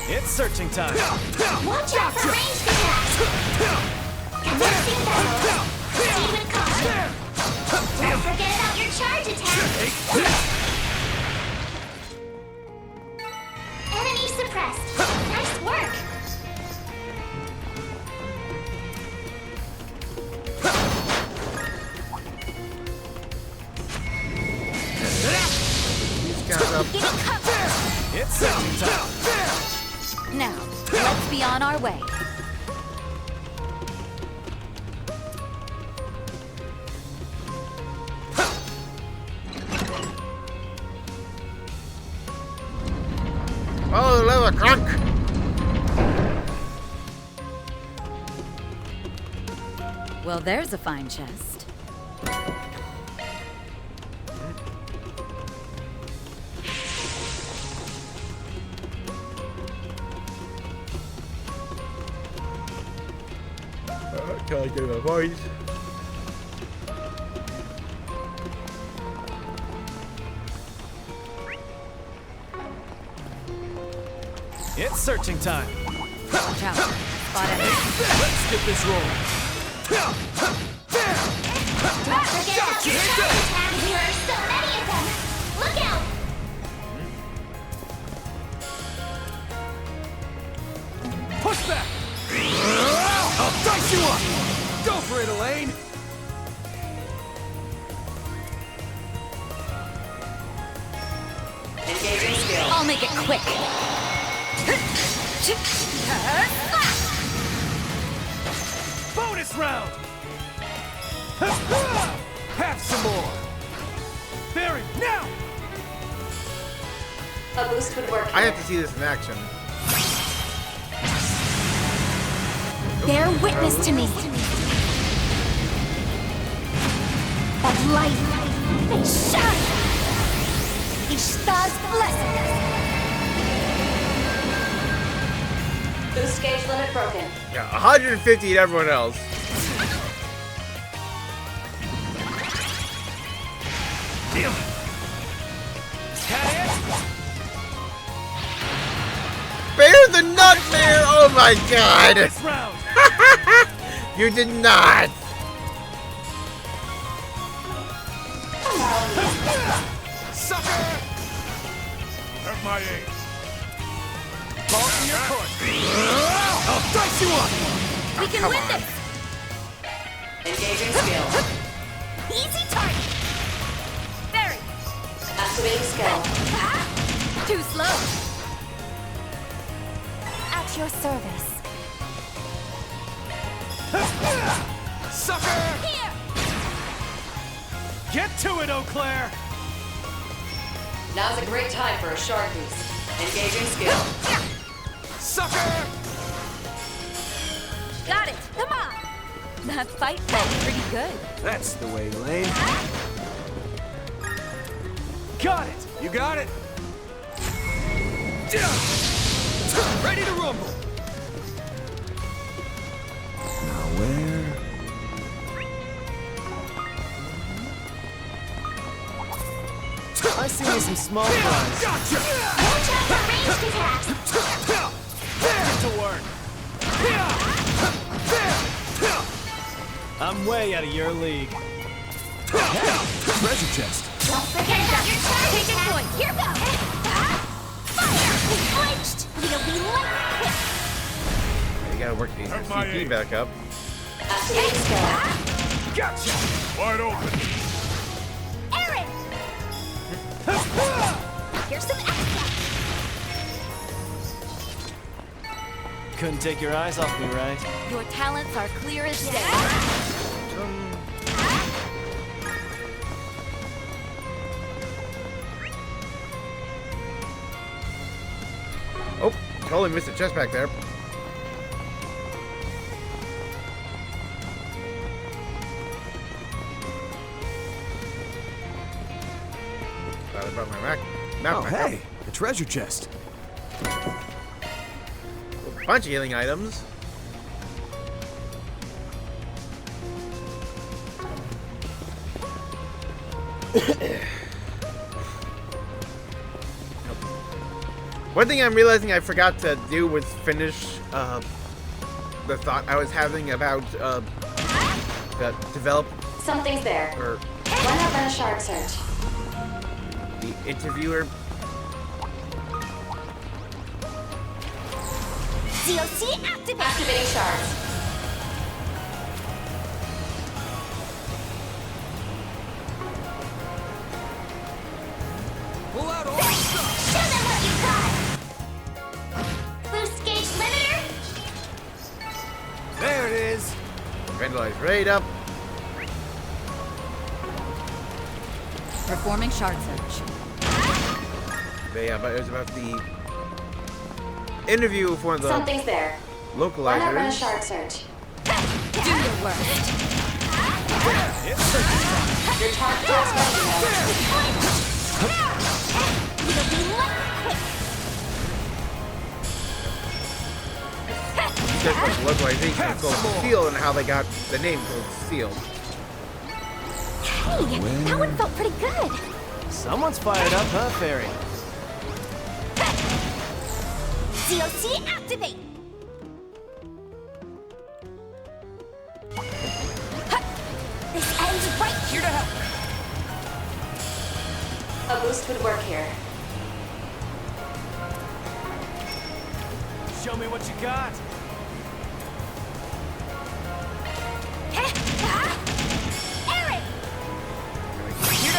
Speaker 22: It's searching time.
Speaker 15: Watch out for ranged attacks! Commencing battle! Demon caution! Don't forget about your charge attack! Enemy suppressed! Nice work!
Speaker 22: It's searching time.
Speaker 8: Now, let's be on our way.
Speaker 1: Oh, leather crunk!
Speaker 8: Well, there's a fine chest.
Speaker 1: Can I get a voice?
Speaker 22: It's searching time.
Speaker 8: Watch out. Spot it.
Speaker 22: Let's get this rolling.
Speaker 15: Don't forget about your charge attack! There are so many of them! Look out!
Speaker 22: Push back! I'll dice you up! Go for it, Elaine!
Speaker 8: Engaging skill. I'll make it quick.
Speaker 22: Bonus round! Have some more! Barry, now!
Speaker 6: A boost would work.
Speaker 1: I have to see this in action.
Speaker 15: Bear witness to me. Of light, they shine. Ishtar's blessing.
Speaker 6: Boost gauge limit broken.
Speaker 1: Yeah, 150 to everyone else. Bear the nightmare! Oh my god! You did not!
Speaker 12: Sucker! Hurt my aim. Ball in your court. I'll dice you up!
Speaker 8: We can win this!
Speaker 6: Engaging skill.
Speaker 8: Easy target! Barry!
Speaker 6: Activating skill.
Speaker 8: Too slow!
Speaker 15: At your service.
Speaker 22: Sucker!
Speaker 8: Here!
Speaker 22: Get to it, Eau Claire!
Speaker 6: Now's a great time for a shard boost. Engaging skill.
Speaker 22: Sucker!
Speaker 8: Got it! Come on! That fight felt pretty good.
Speaker 14: That's the way, Lane.
Speaker 22: Got it! You got it! Ready to rumble!
Speaker 14: Now where? I see me some small fries.
Speaker 22: Gotcha!
Speaker 15: Watch out for ranged attacks.
Speaker 22: Get to work! I'm way out of your league. Treasure chest.
Speaker 15: Don't forget about your charge
Speaker 8: Take it
Speaker 15: attack.
Speaker 8: point. Here goes!
Speaker 15: Fire! We flinched. We'll be late.
Speaker 1: You gotta work these CP back up.
Speaker 6: Activating skill.
Speaker 22: Gotcha!
Speaker 12: Wide open.
Speaker 15: Aaron! Here's some extra.
Speaker 22: Couldn't take your eyes off me, right?
Speaker 8: Your talents are clear as day.
Speaker 1: Oh, totally missed a chest back there. brought my map.
Speaker 22: Oh, hey, a treasure chest.
Speaker 1: A bunch of healing items. One thing I'm realizing I forgot to do was finish the thought I was having about the develop.
Speaker 6: Something's there.
Speaker 1: Or
Speaker 6: why not run a shard search?
Speaker 1: The interviewer.
Speaker 15: DOC
Speaker 6: activating shards.
Speaker 22: Pull out all the stuff.
Speaker 15: Show them what you got. Boost gauge limiter.
Speaker 22: There it is.
Speaker 1: Vandalize raid up.
Speaker 8: Performing shard search.
Speaker 1: Yeah, but it was about the interview for the
Speaker 6: something's there.
Speaker 1: Localizers.
Speaker 6: Why not run a shard search?
Speaker 8: Do your worst.
Speaker 6: Your target is ready.
Speaker 1: Just like localization of Cold Steel and how they got the name Cold Steel.
Speaker 15: Hey, that one felt pretty good.
Speaker 14: Someone's fired up, huh, Fairy?
Speaker 15: DOC activate. This ends right here to help.
Speaker 6: A boost would work here.
Speaker 14: Show me what you got.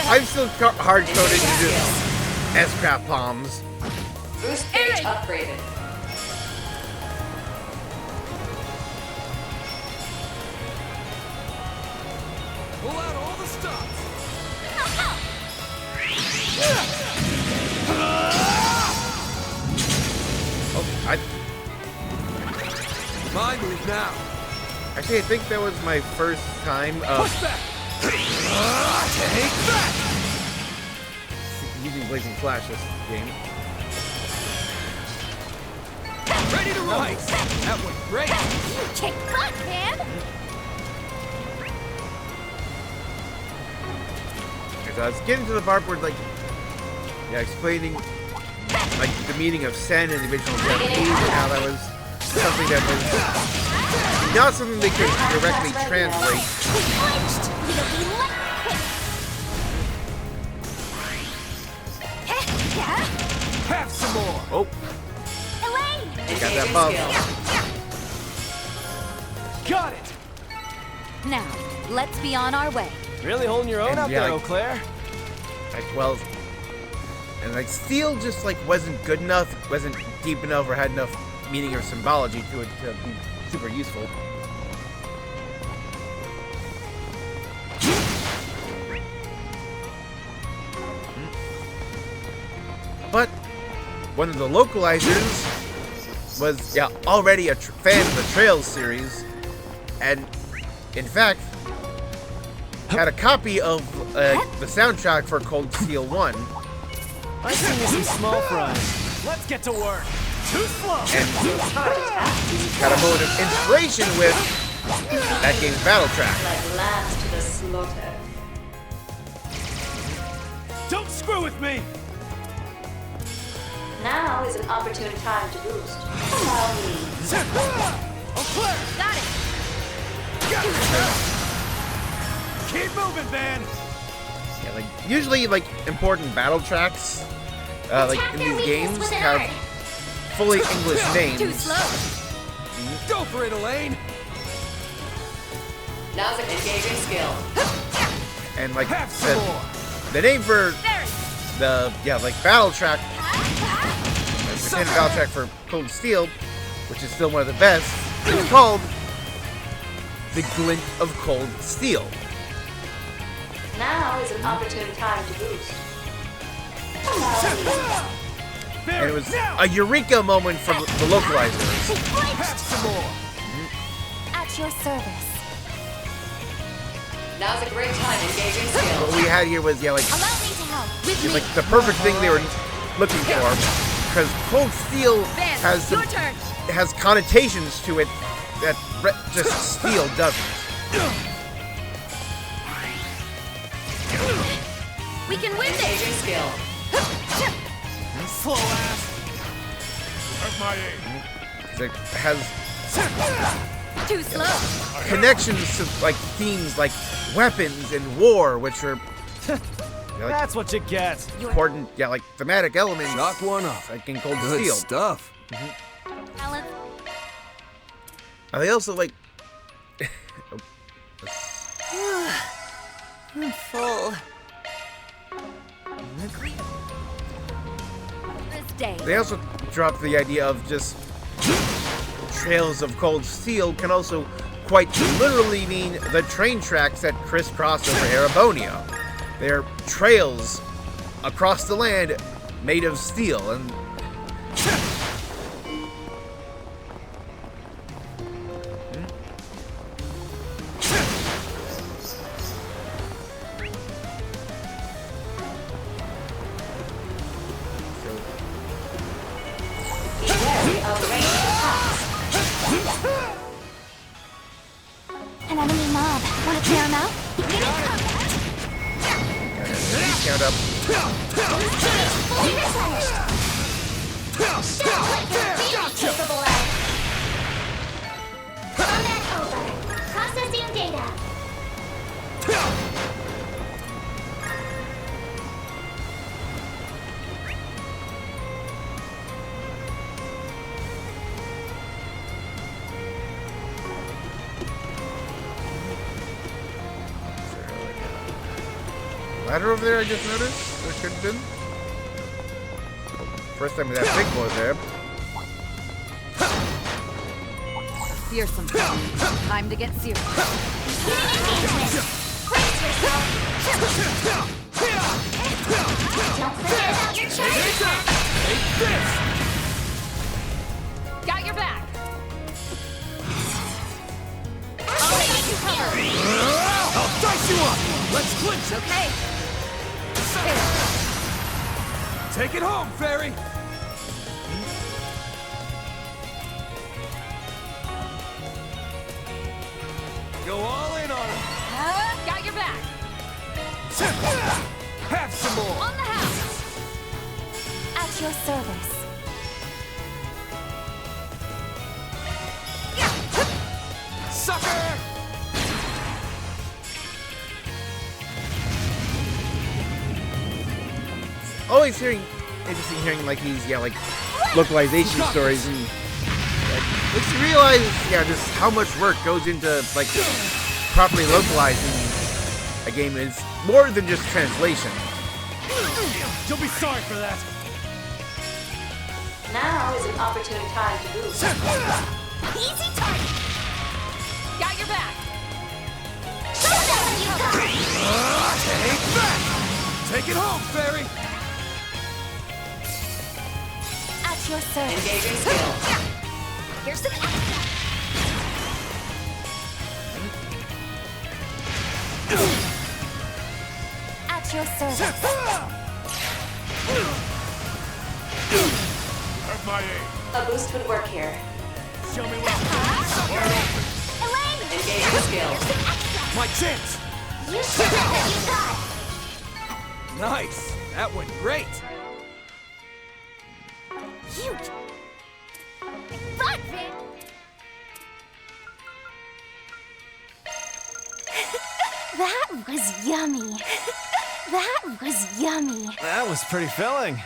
Speaker 1: I'm still hard-coded to do S-Crap bombs.
Speaker 6: Boost gauge upgraded.
Speaker 22: Pull out all the stops.
Speaker 1: Okay,
Speaker 22: My move now.
Speaker 1: actually, I think that was my first time
Speaker 22: Push back. Take that.
Speaker 1: using Blazing Flash this game.
Speaker 22: Ready to roll. Nice. That went great.
Speaker 15: You kick butt, man.
Speaker 1: As I was getting to the part where, like, yeah, explaining, like, the meaning of Sen in the original Japanese and how that was something that was not something they could directly translate.
Speaker 22: Have some more.
Speaker 1: Oh,
Speaker 15: Elaine!
Speaker 1: got that buff.
Speaker 22: Got it.
Speaker 8: Now, let's be on our way.
Speaker 14: Really holding your own
Speaker 1: And
Speaker 14: out
Speaker 1: yeah,
Speaker 14: there,
Speaker 1: like-
Speaker 14: Eau Claire?
Speaker 1: Like, well, and like Steel just like wasn't good enough, wasn't deep enough, or had enough meaning or symbology to it to be super useful. But one of the localizers was already a fan of the Trails series, and in fact had a copy of the soundtrack for Cold Steel 1.
Speaker 14: I see you some small fries. Let's get to work. Too slow.
Speaker 1: And had a moment of inspiration with that game's battle track.
Speaker 6: Like lambs to the slaughter.
Speaker 12: Don't screw with me!
Speaker 6: Now is an opportune time to boost. Allow me.
Speaker 12: Eau Claire!
Speaker 8: Got it.
Speaker 12: Keep moving, Van!
Speaker 1: Yeah, like usually like important battle tracks, like in these games have fully English names.
Speaker 8: Too slow.
Speaker 22: Go for it, Elaine.
Speaker 6: Now's an engaging skill.
Speaker 1: And like
Speaker 22: Have some more.
Speaker 1: the name for the like battle track, the standard battle track for Cold Steel, which is still one of the best, is called The Glint of Cold Steel.
Speaker 6: Now is an opportune time to boost. Allow me.
Speaker 1: And it was a eureka moment from the localizers.
Speaker 22: Have some more.
Speaker 2: At your service.
Speaker 6: Now's a great time engaging skill.
Speaker 1: What we had here was, yeah, like,
Speaker 15: Allow me to help. With me.
Speaker 1: like the perfect thing they were looking for. Because cold steel has some, has connotations to it that just steel doesn't.
Speaker 15: We can win this.
Speaker 6: Engaging skill.
Speaker 22: Slow ass. Where's my aim?
Speaker 1: It has
Speaker 15: Too slow.
Speaker 1: connections to like themes like weapons and war, which are yeah, like,
Speaker 14: That's what you get.
Speaker 1: important, yeah, like thematic elements.
Speaker 14: Knock one off.
Speaker 1: Like in Cold
Speaker 14: Good
Speaker 1: Steel.
Speaker 14: stuff.
Speaker 15: Alan.
Speaker 1: And they also like.
Speaker 8: I'm full.
Speaker 15: This day.
Speaker 1: They also dropped the idea of just trails of cold steel can also quite literally mean the train tracks that crisscross over Erebonia. They're trails across the land made of steel, and
Speaker 15: An enemy mob. Want to clear him out?
Speaker 1: count up.
Speaker 15: Fully replenished. Show what you're really capable of. Combat over. Processing data.
Speaker 1: Ladder over there, I just noticed. There could have been. First time with that big boy there.
Speaker 8: Fearsome. Time to get serious.
Speaker 15: Brace yourself. Don't forget about your charge attack.
Speaker 5: Got your back.
Speaker 15: I'll take you cover.
Speaker 22: I'll dice you up! Let's clinch!
Speaker 5: Okay.
Speaker 22: Take it home, Fairy! Go all in on her!
Speaker 5: Got your back.
Speaker 22: Have some more!
Speaker 5: On the house.
Speaker 15: At your service.
Speaker 22: Sucker!
Speaker 1: Always interesting hearing like these, yeah, like localization stories, and like, makes you realize, yeah, just how much work goes into like properly localizing a game. Is more than just translation.
Speaker 22: You'll be sorry for that!
Speaker 6: Now is an opportune time to boost.
Speaker 15: Easy target.
Speaker 5: Got your back.
Speaker 15: Show them what you got.
Speaker 22: Take that! Take it home, Fairy!
Speaker 15: At your service.
Speaker 6: Engaging skill.
Speaker 15: Here's some extra. At your service.
Speaker 12: Have my aim.
Speaker 6: A boost would work here.
Speaker 22: Show me what
Speaker 15: Elaine!
Speaker 6: Engaging skill.
Speaker 22: My chance!
Speaker 15: You show them what you got.
Speaker 22: Nice! That went great!
Speaker 15: Huge. Run, Vin. That was yummy. That was yummy.
Speaker 14: That was pretty filling.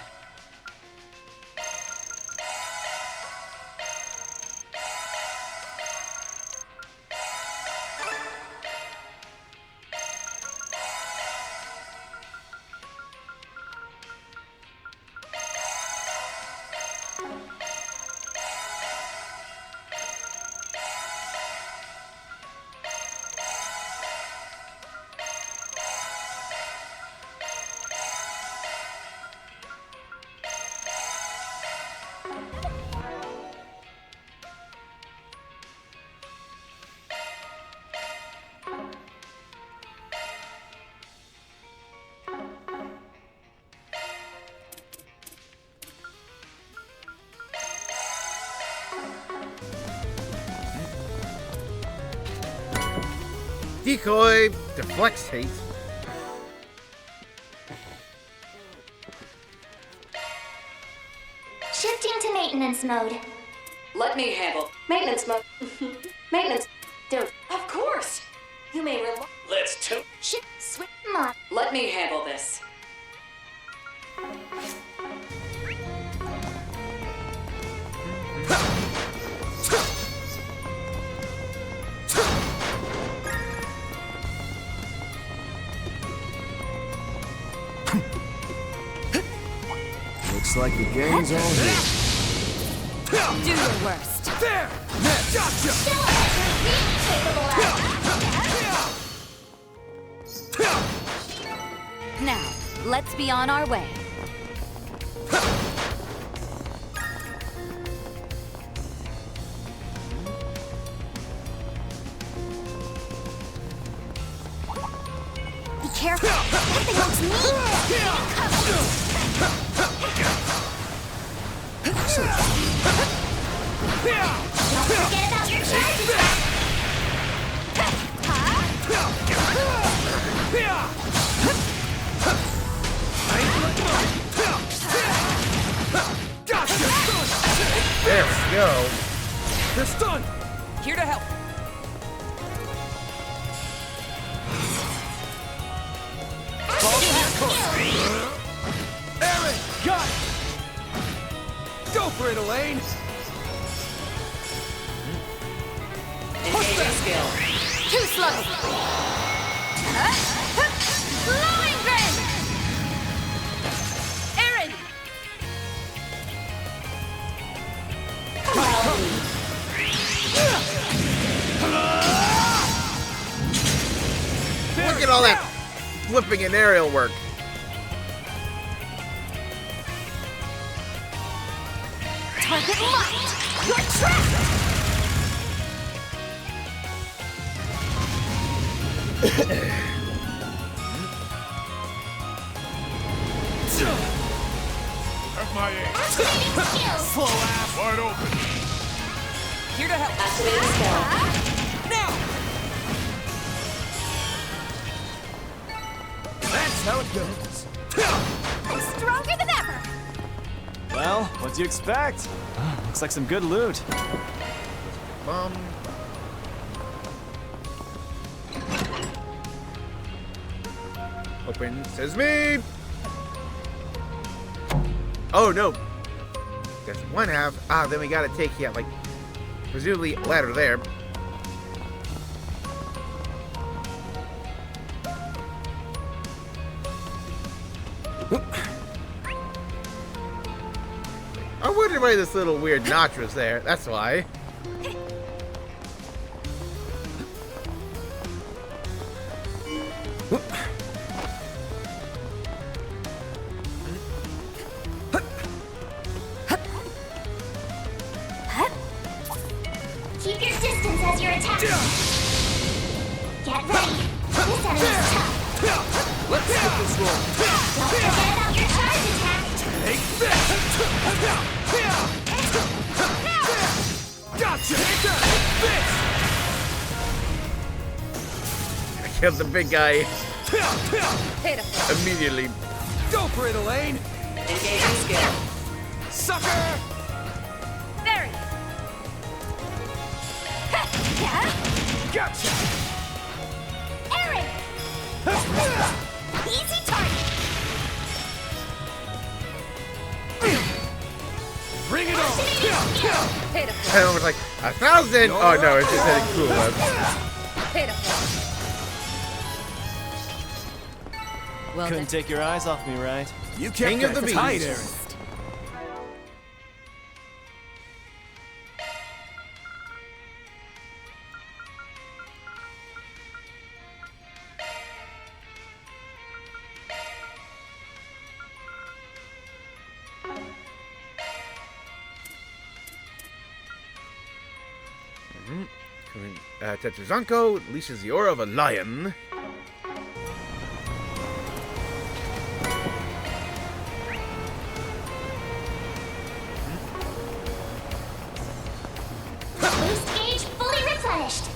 Speaker 1: Decoy deflects hate.
Speaker 15: Shifting to maintenance mode.
Speaker 6: Let me handle maintenance mode. Maintenance. Dude, of course. You may rely.
Speaker 7: Let's toot.
Speaker 15: Shit, switch mod.
Speaker 6: Let me handle this.
Speaker 14: Looks like the game's all here.
Speaker 8: Do your worst.
Speaker 22: There! Gotcha!
Speaker 8: Now, let's be on our way.
Speaker 15: Be careful. That thing looks mean. Don't forget about your charge attack.
Speaker 1: There we go.
Speaker 22: They're stunned!
Speaker 5: Here to help.
Speaker 22: Aaron! Got it! Go for it, Elaine!
Speaker 6: Engaging skill.
Speaker 8: Too slow. Blowing grin. Aaron.
Speaker 1: Look at all that flipping and aerial work.
Speaker 15: Target locked. You're trapped.
Speaker 12: Have my aim.
Speaker 15: Activating skills.
Speaker 12: Slow ass. Wide open.
Speaker 5: Here to help.
Speaker 6: Activating skill.
Speaker 5: Now.
Speaker 22: That's how it goes.
Speaker 15: I'm stronger than ever.
Speaker 14: Well, what'd you expect? Looks like some good loot.
Speaker 1: Open sesame. Oh no. That's one half. Ah, then we gotta take, yeah, like, presumably a ladder there. I wondered why this little weird notch was there. That's why.
Speaker 15: Keep your distance as you're attacking. Get ready. This enemy's tough.
Speaker 22: Let's get this roll.
Speaker 15: Don't forget about your charge attack.
Speaker 22: Take this! Gotcha! This!
Speaker 1: I killed the big guy
Speaker 5: Pitiful.
Speaker 1: immediately.
Speaker 22: Go for it, Elaine!
Speaker 6: Engaging skill.
Speaker 22: Sucker!
Speaker 5: Very.
Speaker 22: Gotcha!
Speaker 15: Aaron. Easy target.
Speaker 22: Bring it on!
Speaker 5: Pitiful.
Speaker 1: And I was like, 1,000? Oh no, it's just hitting cool webs.
Speaker 5: Pitiful.
Speaker 8: Well,
Speaker 14: Couldn't take your eyes off me, right?
Speaker 22: You
Speaker 1: King
Speaker 22: kept
Speaker 1: of the
Speaker 22: that tight,
Speaker 1: bees.
Speaker 22: Aaron.
Speaker 1: Tetruzanko leashes the aura of a lion.
Speaker 15: Boost gauge fully replenished.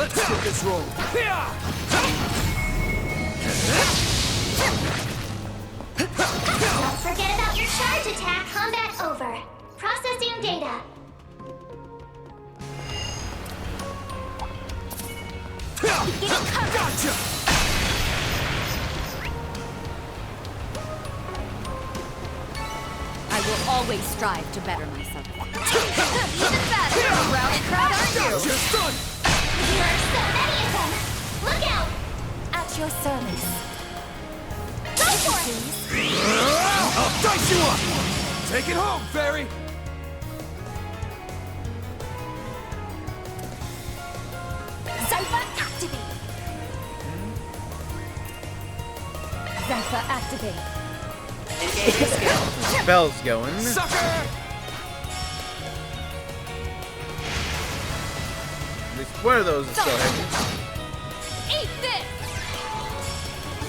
Speaker 22: Let's get this rolling.
Speaker 15: Don't forget about your charge attack. Combat over. Processing data.
Speaker 22: Gotcha!
Speaker 5: I will always strive to better myself. Even better! You're a rowdy crowd, aren't you?
Speaker 22: Gotcha! Done!
Speaker 15: There are so many of them. Look out!
Speaker 2: At your service.
Speaker 15: Go for it!
Speaker 22: I'll dice you up! Take it home, Fairy!
Speaker 2: Zypher activate. Zypher activate.
Speaker 8: Engaging skill.
Speaker 1: Spell's going.
Speaker 22: Sucker!
Speaker 1: At least one of those is still heavy.
Speaker 5: Eat this!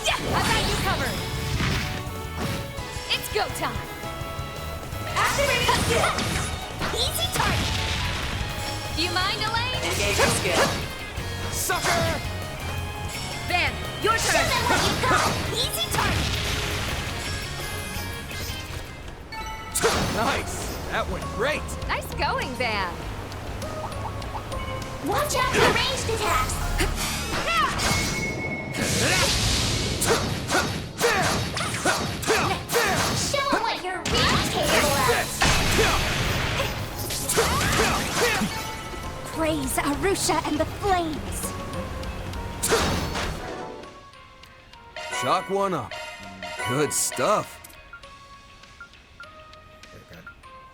Speaker 5: Yeah, I got you covered. It's go time.
Speaker 15: Activate skill.
Speaker 5: Easy target. Do you mind, Elaine?
Speaker 8: Engaging skill.
Speaker 22: Sucker!
Speaker 5: Van, your turn.
Speaker 15: Show them what you've got.
Speaker 5: Easy target.
Speaker 22: Nice! That went great!
Speaker 5: Nice going, Van.
Speaker 15: Watch out for ranged attacks. Show them what you're really capable of.
Speaker 2: Praise Arusha and the flames.
Speaker 22: Shock one up. Good stuff.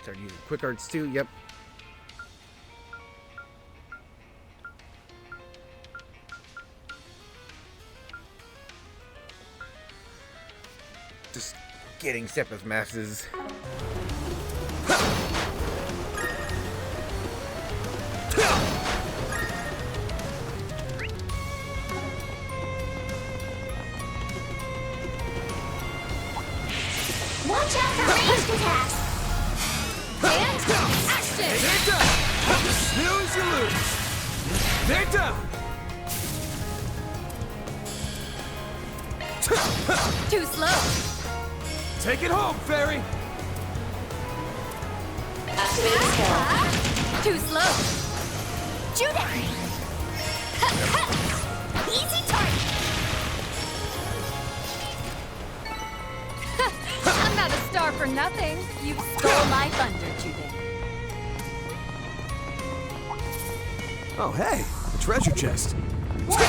Speaker 1: Start using quick arts too. Yep. Just getting Seppa's masses.
Speaker 15: Watch out for ranged attacks.
Speaker 5: And action.
Speaker 22: They're done! You snooze, you lose! They're done!
Speaker 5: Too slow.
Speaker 22: Take it home, Fairy!
Speaker 8: Activating skill.
Speaker 5: Too slow.
Speaker 2: Judith! Easy target.
Speaker 5: I'm not a star for nothing. You stole my thunder, Judith.
Speaker 22: Oh, hey! A treasure chest.
Speaker 15: Warning.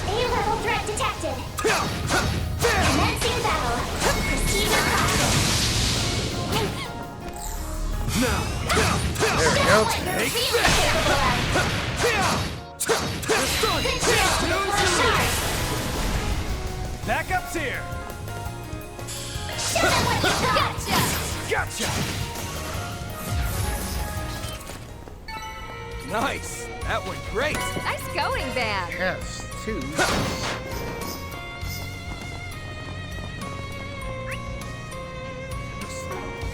Speaker 15: A-level threat detected. Commencing battle. Proceed with caution.
Speaker 22: Now!
Speaker 1: There we go.
Speaker 22: Take
Speaker 15: Really capable of.
Speaker 22: It's done!
Speaker 15: Good chance for the first charge.
Speaker 22: Backup's here!
Speaker 15: Show them what you've got.
Speaker 22: Gotcha! Nice! That went great!
Speaker 5: Nice going, Van.
Speaker 1: Yes, two.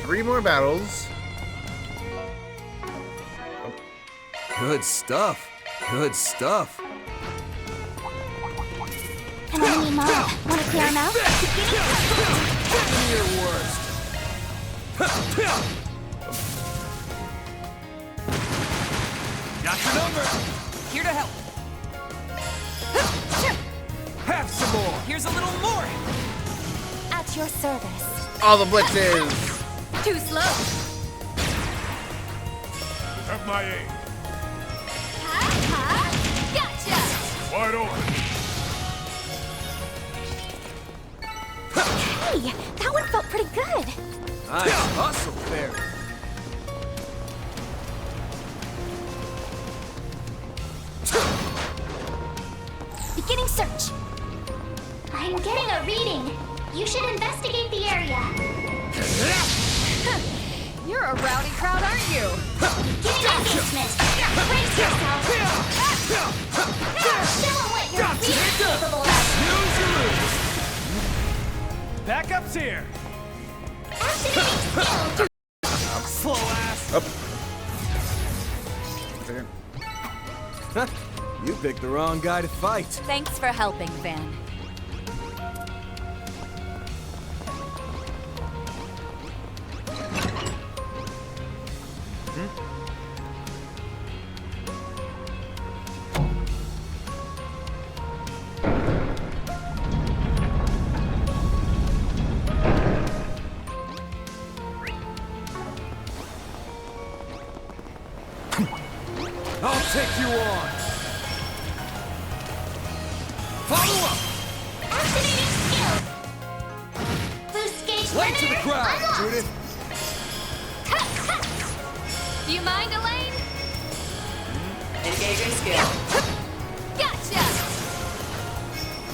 Speaker 1: Three more battles.
Speaker 22: Good stuff! Good stuff!
Speaker 15: An enemy mob. Want to clear him out?
Speaker 22: Give me your worst! Got your number!
Speaker 18: Here to help.
Speaker 22: Have some more!
Speaker 18: Here's a little more.
Speaker 2: At your service.
Speaker 1: All the blitzes.
Speaker 5: Too slow.
Speaker 12: Have my aim.
Speaker 5: Gotcha.
Speaker 12: Wide open.
Speaker 2: Hey, that one felt pretty good.
Speaker 22: Nice hustle, Fairy!
Speaker 2: Beginning search.
Speaker 15: I'm getting a reading. You should investigate the area.
Speaker 5: You're a rowdy crowd, aren't you?
Speaker 15: Getting engagement. Brace yourself. Show them what you're really capable of.
Speaker 22: Snooze, you lose!
Speaker 18: Backup's here.
Speaker 15: Activating skill.
Speaker 18: Slow ass.
Speaker 1: Up.
Speaker 22: You picked the wrong guy to fight.
Speaker 5: Thanks for helping, Van.
Speaker 22: I'll take you on. Follow up.
Speaker 15: Activating skill. Boost gauge
Speaker 22: Late to the
Speaker 15: limiter
Speaker 22: crowd,
Speaker 15: unlocked.
Speaker 22: Judith.
Speaker 11: Do you mind, Elaine?
Speaker 8: Engaging skill.
Speaker 11: Gotcha!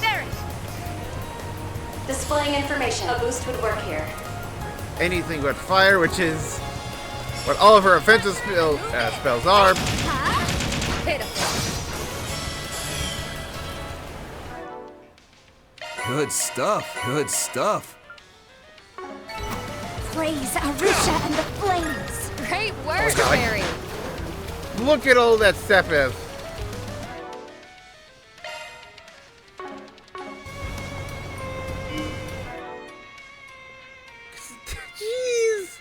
Speaker 11: There.
Speaker 6: Displaying information. A boost would work here.
Speaker 1: Anything but fire, which is what all of her offensive spells are.
Speaker 22: Good stuff, good stuff.
Speaker 2: Praise Arusha and the flames.
Speaker 11: Great work,
Speaker 1: God.
Speaker 11: Mary.
Speaker 1: Look at all that Sephiroth. Jeez.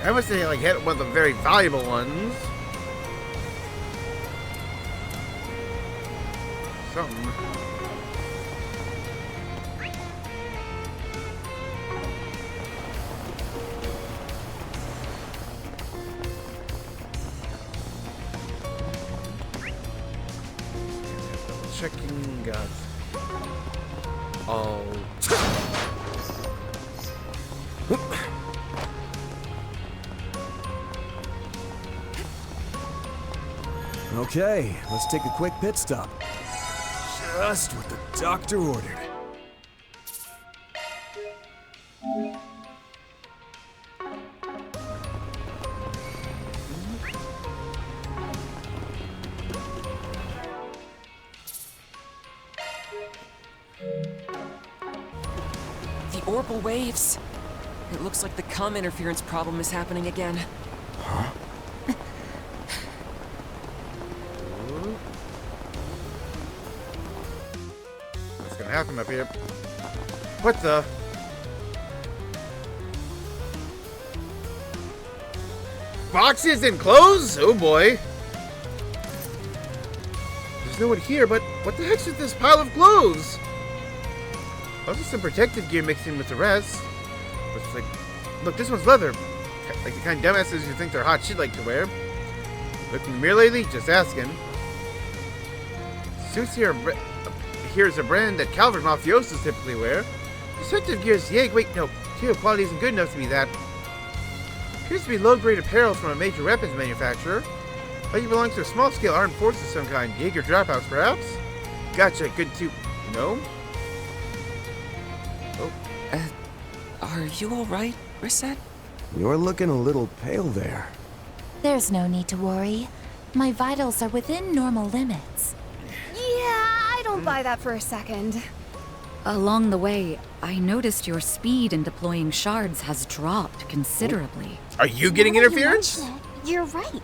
Speaker 1: I must say, like, hit one of the very valuable ones. Something. Checking, guys. Oh.
Speaker 22: Okay, let's take a quick pit stop. Just what the doctor ordered.
Speaker 10: The orbital waves. It looks like the comm interference problem is happening again.
Speaker 22: Huh?
Speaker 1: What's gonna happen up here? What the? Boxes and clothes? Oh boy. There's no one here, but what the heck's with this pile of clothes? Also some protective gear mixed in with the rest. Looks like, look, this one's leather. Like the kind of dumbasses you think they're hot shit like to wear. Looking in the mirror lately? Just asking. Suits here here's a brand that Calvert mafiosos typically wear. Protective gear's yay. Wait, no. Material quality isn't good enough to be that. Appears to be low-grade apparel from a major weapons manufacturer. Like it belongs to a small-scale armed force of some kind. Jaeger dropouts, perhaps? Gotcha. Good to know. Oh.
Speaker 10: Are you alright, Reset?
Speaker 3: You're looking a little pale there.
Speaker 2: There's no need to worry. My vitals are within normal limits.
Speaker 9: Yeah, I don't buy that for a second.
Speaker 17: Along the way, I noticed your speed in deploying shards has dropped considerably.
Speaker 1: Are you getting interference?
Speaker 2: You're right.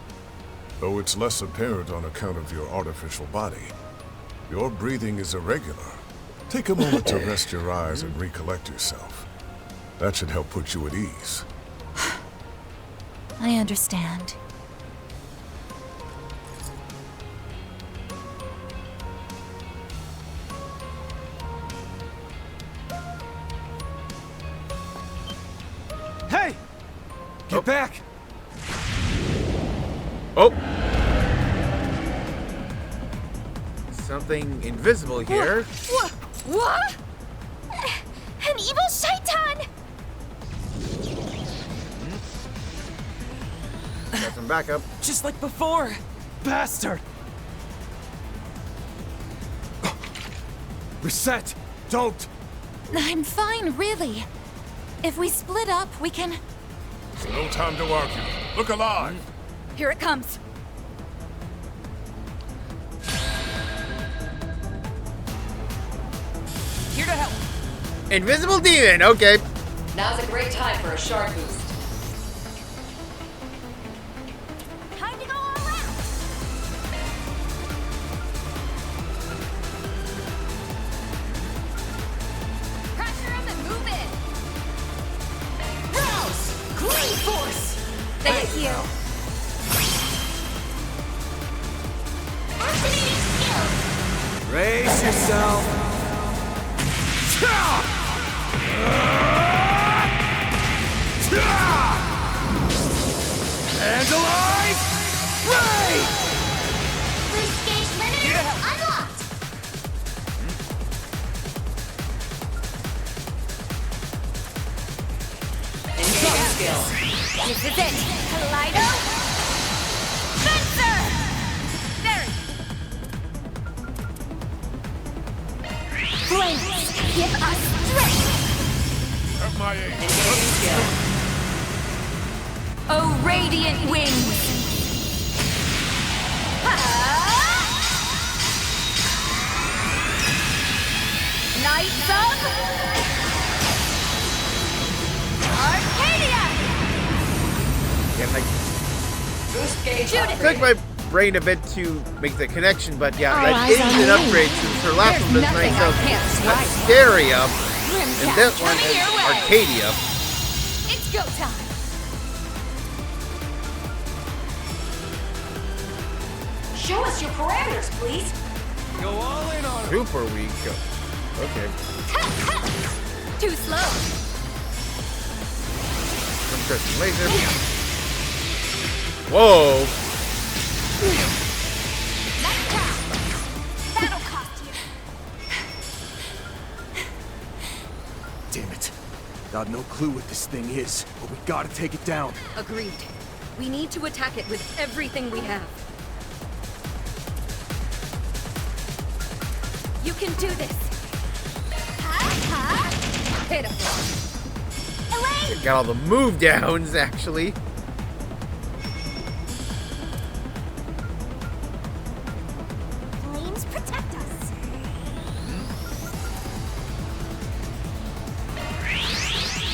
Speaker 19: Though it's less apparent on account of your artificial body. Your breathing is irregular. Take a moment to rest your eyes and recollect yourself. That should help put you at ease.
Speaker 2: I understand.
Speaker 22: Hey! Get back!
Speaker 1: Oh! Something invisible here.
Speaker 2: What? An evil shaitan!
Speaker 1: Got some backup.
Speaker 10: Just like before!
Speaker 22: Bastard! Reset! Don't!
Speaker 2: I'm fine, really. If we split up, we can...
Speaker 19: It's no time to argue. Look alive!
Speaker 5: Here it comes. Here to help.
Speaker 1: Invisible demon, okay.
Speaker 6: Now's a great time for a shard boost.
Speaker 15: Time to go all out.
Speaker 5: Pressure him and move in.
Speaker 6: Rouse! Green force!
Speaker 5: Thank you.
Speaker 15: Activating skill.
Speaker 22: Brace yourself. Hands alive! Right!
Speaker 15: Boost gauge limiter unlocked.
Speaker 6: Engage skill.
Speaker 5: This is it. Kaleido. Fencer! There.
Speaker 15: Flames, give us strength.
Speaker 12: Have my aid.
Speaker 6: Engage skill.
Speaker 5: Oh, radiant wings. Knights of Arcadia.
Speaker 1: Yeah, like,
Speaker 6: Boost gauge
Speaker 5: Shoot it.
Speaker 1: it took my brain a bit to make the connection, but yeah,
Speaker 15: All
Speaker 1: that
Speaker 15: eyes
Speaker 1: is
Speaker 15: on
Speaker 1: an
Speaker 15: me.
Speaker 1: upgrade since her last one was
Speaker 5: nothing
Speaker 1: Knights
Speaker 5: I
Speaker 1: of
Speaker 5: can't strike.
Speaker 1: Ascaria, and that one
Speaker 5: coming
Speaker 1: is
Speaker 5: your way.
Speaker 1: Arcadia.
Speaker 5: It's go time.
Speaker 6: Show us your parameters, please.
Speaker 12: Go all in on it.
Speaker 1: Super weak. Okay.
Speaker 5: Too slow.
Speaker 1: Interesting laser. Whoa.
Speaker 5: That'll cost you.
Speaker 22: Damn it. Got no clue what this thing is, but we gotta take it down.
Speaker 16: Agreed. We need to attack it with everything we have. You can do this. Hit him.
Speaker 1: Elaine! Got all the move downs, actually.
Speaker 15: Flames protect us.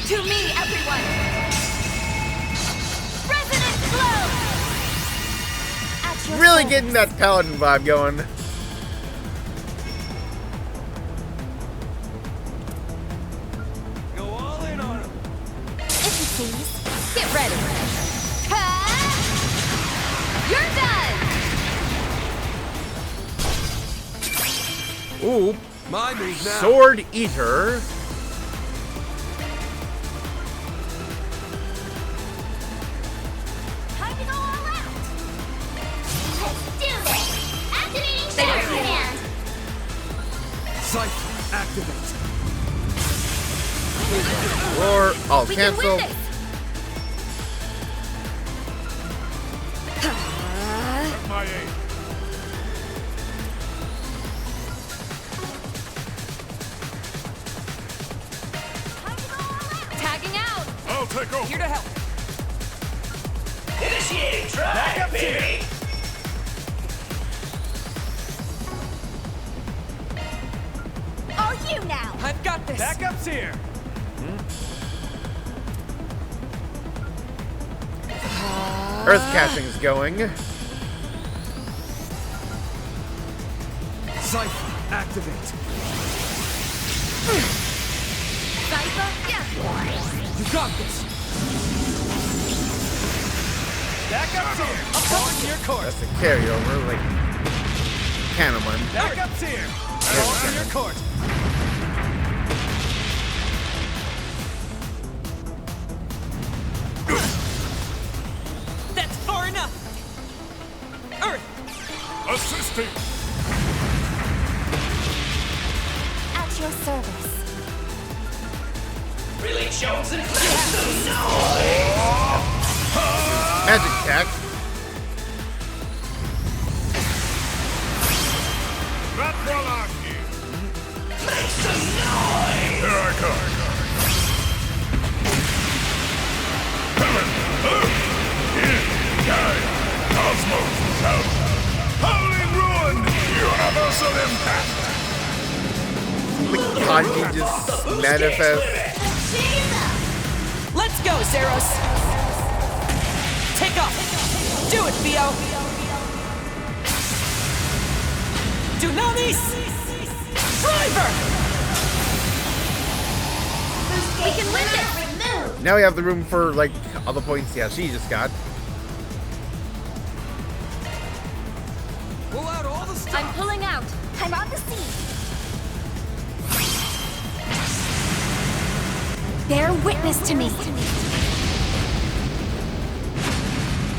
Speaker 5: To me, everyone. Resonant blow.
Speaker 15: At your
Speaker 1: Really
Speaker 15: service.
Speaker 1: getting that paladin vibe going.
Speaker 12: Go all in on him.
Speaker 15: If you please.
Speaker 5: Get ready. You're done.
Speaker 1: Ooh.
Speaker 22: My move now.
Speaker 1: Sword Eater.
Speaker 15: Time to go all out. Let's do this. Activating shower command.
Speaker 22: Cypher, activate.
Speaker 1: Roar. All
Speaker 5: We can
Speaker 1: cancel.
Speaker 5: win this.
Speaker 12: Have my aid.
Speaker 5: Tagging out.
Speaker 12: I'll take over.
Speaker 10: Here to help.
Speaker 7: Initiating try,
Speaker 12: Back up
Speaker 7: baby.
Speaker 15: All you now.
Speaker 10: I've got this.
Speaker 12: Backup's here.
Speaker 1: Earth catching's going.
Speaker 22: Cypher, activate.
Speaker 5: Cypher? Yeah.
Speaker 22: You got this.
Speaker 12: Backup's here. I'm going to your course.
Speaker 1: That's a carryover, like Cannon.
Speaker 12: Backup's here. I'm going to your course.
Speaker 10: That's far enough. Earth.
Speaker 12: Assisting.
Speaker 15: At your service.
Speaker 7: Really chosen some noise.
Speaker 1: Magic attack.
Speaker 12: Not Warlock here.
Speaker 7: Make some noise.
Speaker 12: Here I come. Die.
Speaker 19: Universal impact!
Speaker 1: Like Kanji just manifests.
Speaker 10: Let's go, Zeros! Take off! Do it, Theo! Dunamis! Driver!
Speaker 15: We can win this!
Speaker 1: Now we have the room for, like, all the points, yeah, she just got.
Speaker 18: Pull out all the stuff!
Speaker 11: I'm pulling out.
Speaker 15: I'm on the scene.
Speaker 2: Bear witness to me.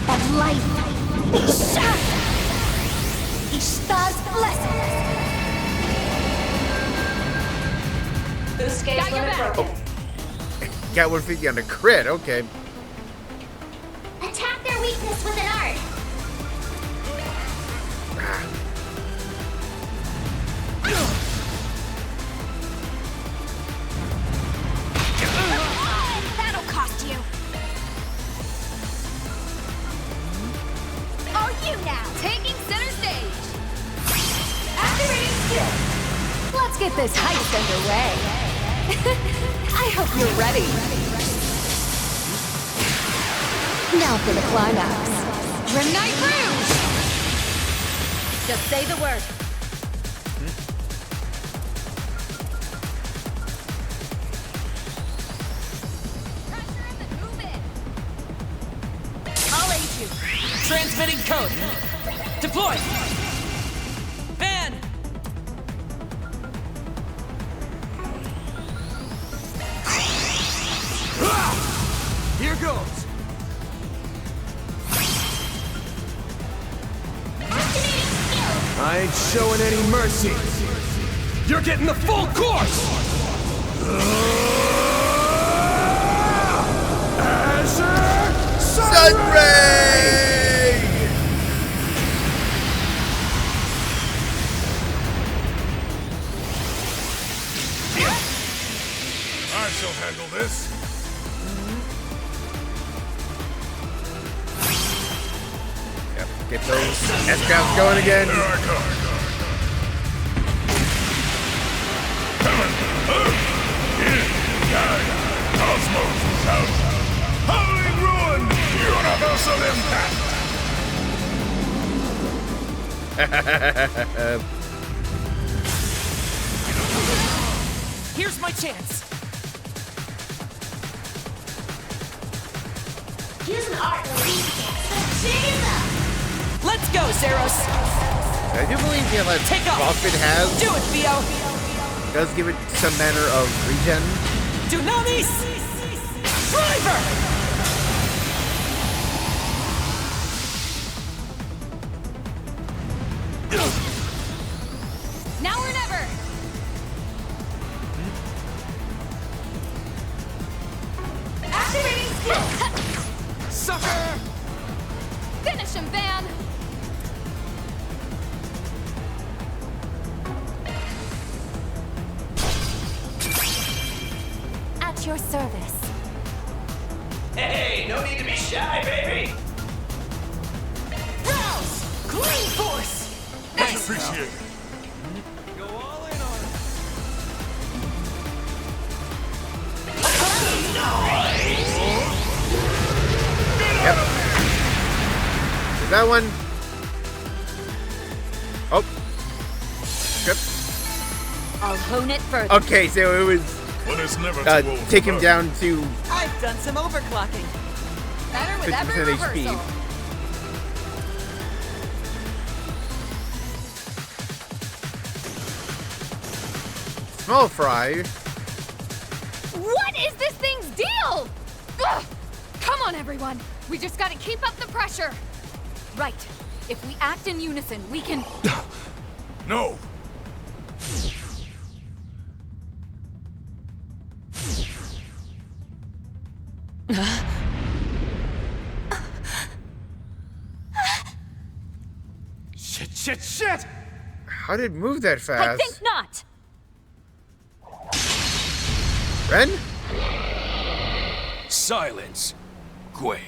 Speaker 2: Of life. Isha! Ishtar's blessing.
Speaker 6: Boost gauge limit broken.
Speaker 1: Got 150 on the crit, okay.
Speaker 15: Attack their weakness with an art.
Speaker 2: That'll cost you.
Speaker 15: Are you now?
Speaker 11: Taking center stage.
Speaker 15: Activating skill.
Speaker 9: Let's get this heist underway. I hope you're ready. Now for the climax.
Speaker 11: Grimnight Rouge! Just say the word. I'll aid you.
Speaker 10: Transmitting code. Deploy. Ban.
Speaker 18: Here goes! I ain't showing any mercy! You're getting the full course! Azure
Speaker 1: Sunray!
Speaker 19: I shall handle this.
Speaker 1: Yep, get those S-counts going again.
Speaker 19: Here I come. Cosmos out. Howling ruin! Universal impact!
Speaker 10: Here's my chance.
Speaker 15: Use an art to lead Jesus!
Speaker 10: Let's go, Zeros.
Speaker 1: I do believe the
Speaker 10: Take off.
Speaker 1: Rockfin has
Speaker 10: Do it, Theo.
Speaker 1: does give it some manner of regen.
Speaker 10: Dunamis! Driver!
Speaker 11: Now or never.
Speaker 15: Activating skill!
Speaker 18: Sucker!
Speaker 11: Finish him, Van.
Speaker 2: At your service.
Speaker 7: Hey, no need to be shy, baby.
Speaker 10: Rouse! Clean force!
Speaker 19: Much appreciated.
Speaker 18: Go all in on it!
Speaker 1: Yep. That one. Oh. Yep.
Speaker 11: I'll hone it further.
Speaker 1: Okay, so it was
Speaker 19: But it's never too old
Speaker 1: take
Speaker 19: for
Speaker 1: him
Speaker 19: murder.
Speaker 1: down to
Speaker 10: I've done some overclocking.
Speaker 11: Better with every
Speaker 1: 50% HP.
Speaker 11: reversal.
Speaker 1: Small fry.
Speaker 9: What is this thing's deal? Ugh! Come on, everyone. We just gotta keep up the pressure.
Speaker 11: Right. If we act in unison, we can...
Speaker 19: No!
Speaker 18: Shit!
Speaker 1: How did it move that
Speaker 11: I
Speaker 1: fast?
Speaker 11: think not.
Speaker 1: Ren?
Speaker 18: Silence, Gwei.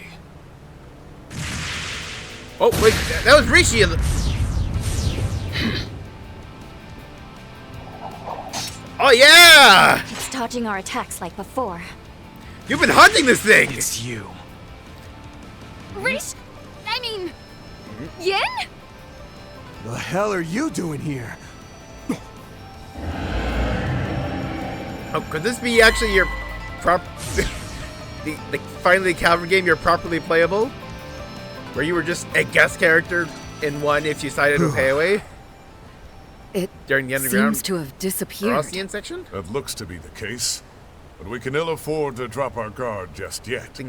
Speaker 1: Oh, wait, that was Rishi. Oh yeah!
Speaker 2: It's dodging our attacks like before.
Speaker 1: You've been hunting this thing!
Speaker 10: It's you.
Speaker 9: Yin?
Speaker 22: The hell are you doing here?
Speaker 1: Oh, could this be actually your finally Calvin game you're properly playable? Where you were just a guest character in one if you decided to pay away?
Speaker 17: It
Speaker 1: during the underground
Speaker 17: seems to have disappeared.
Speaker 1: Rossian section?
Speaker 19: That looks to be the case. But we can ill afford to drop our guard just yet.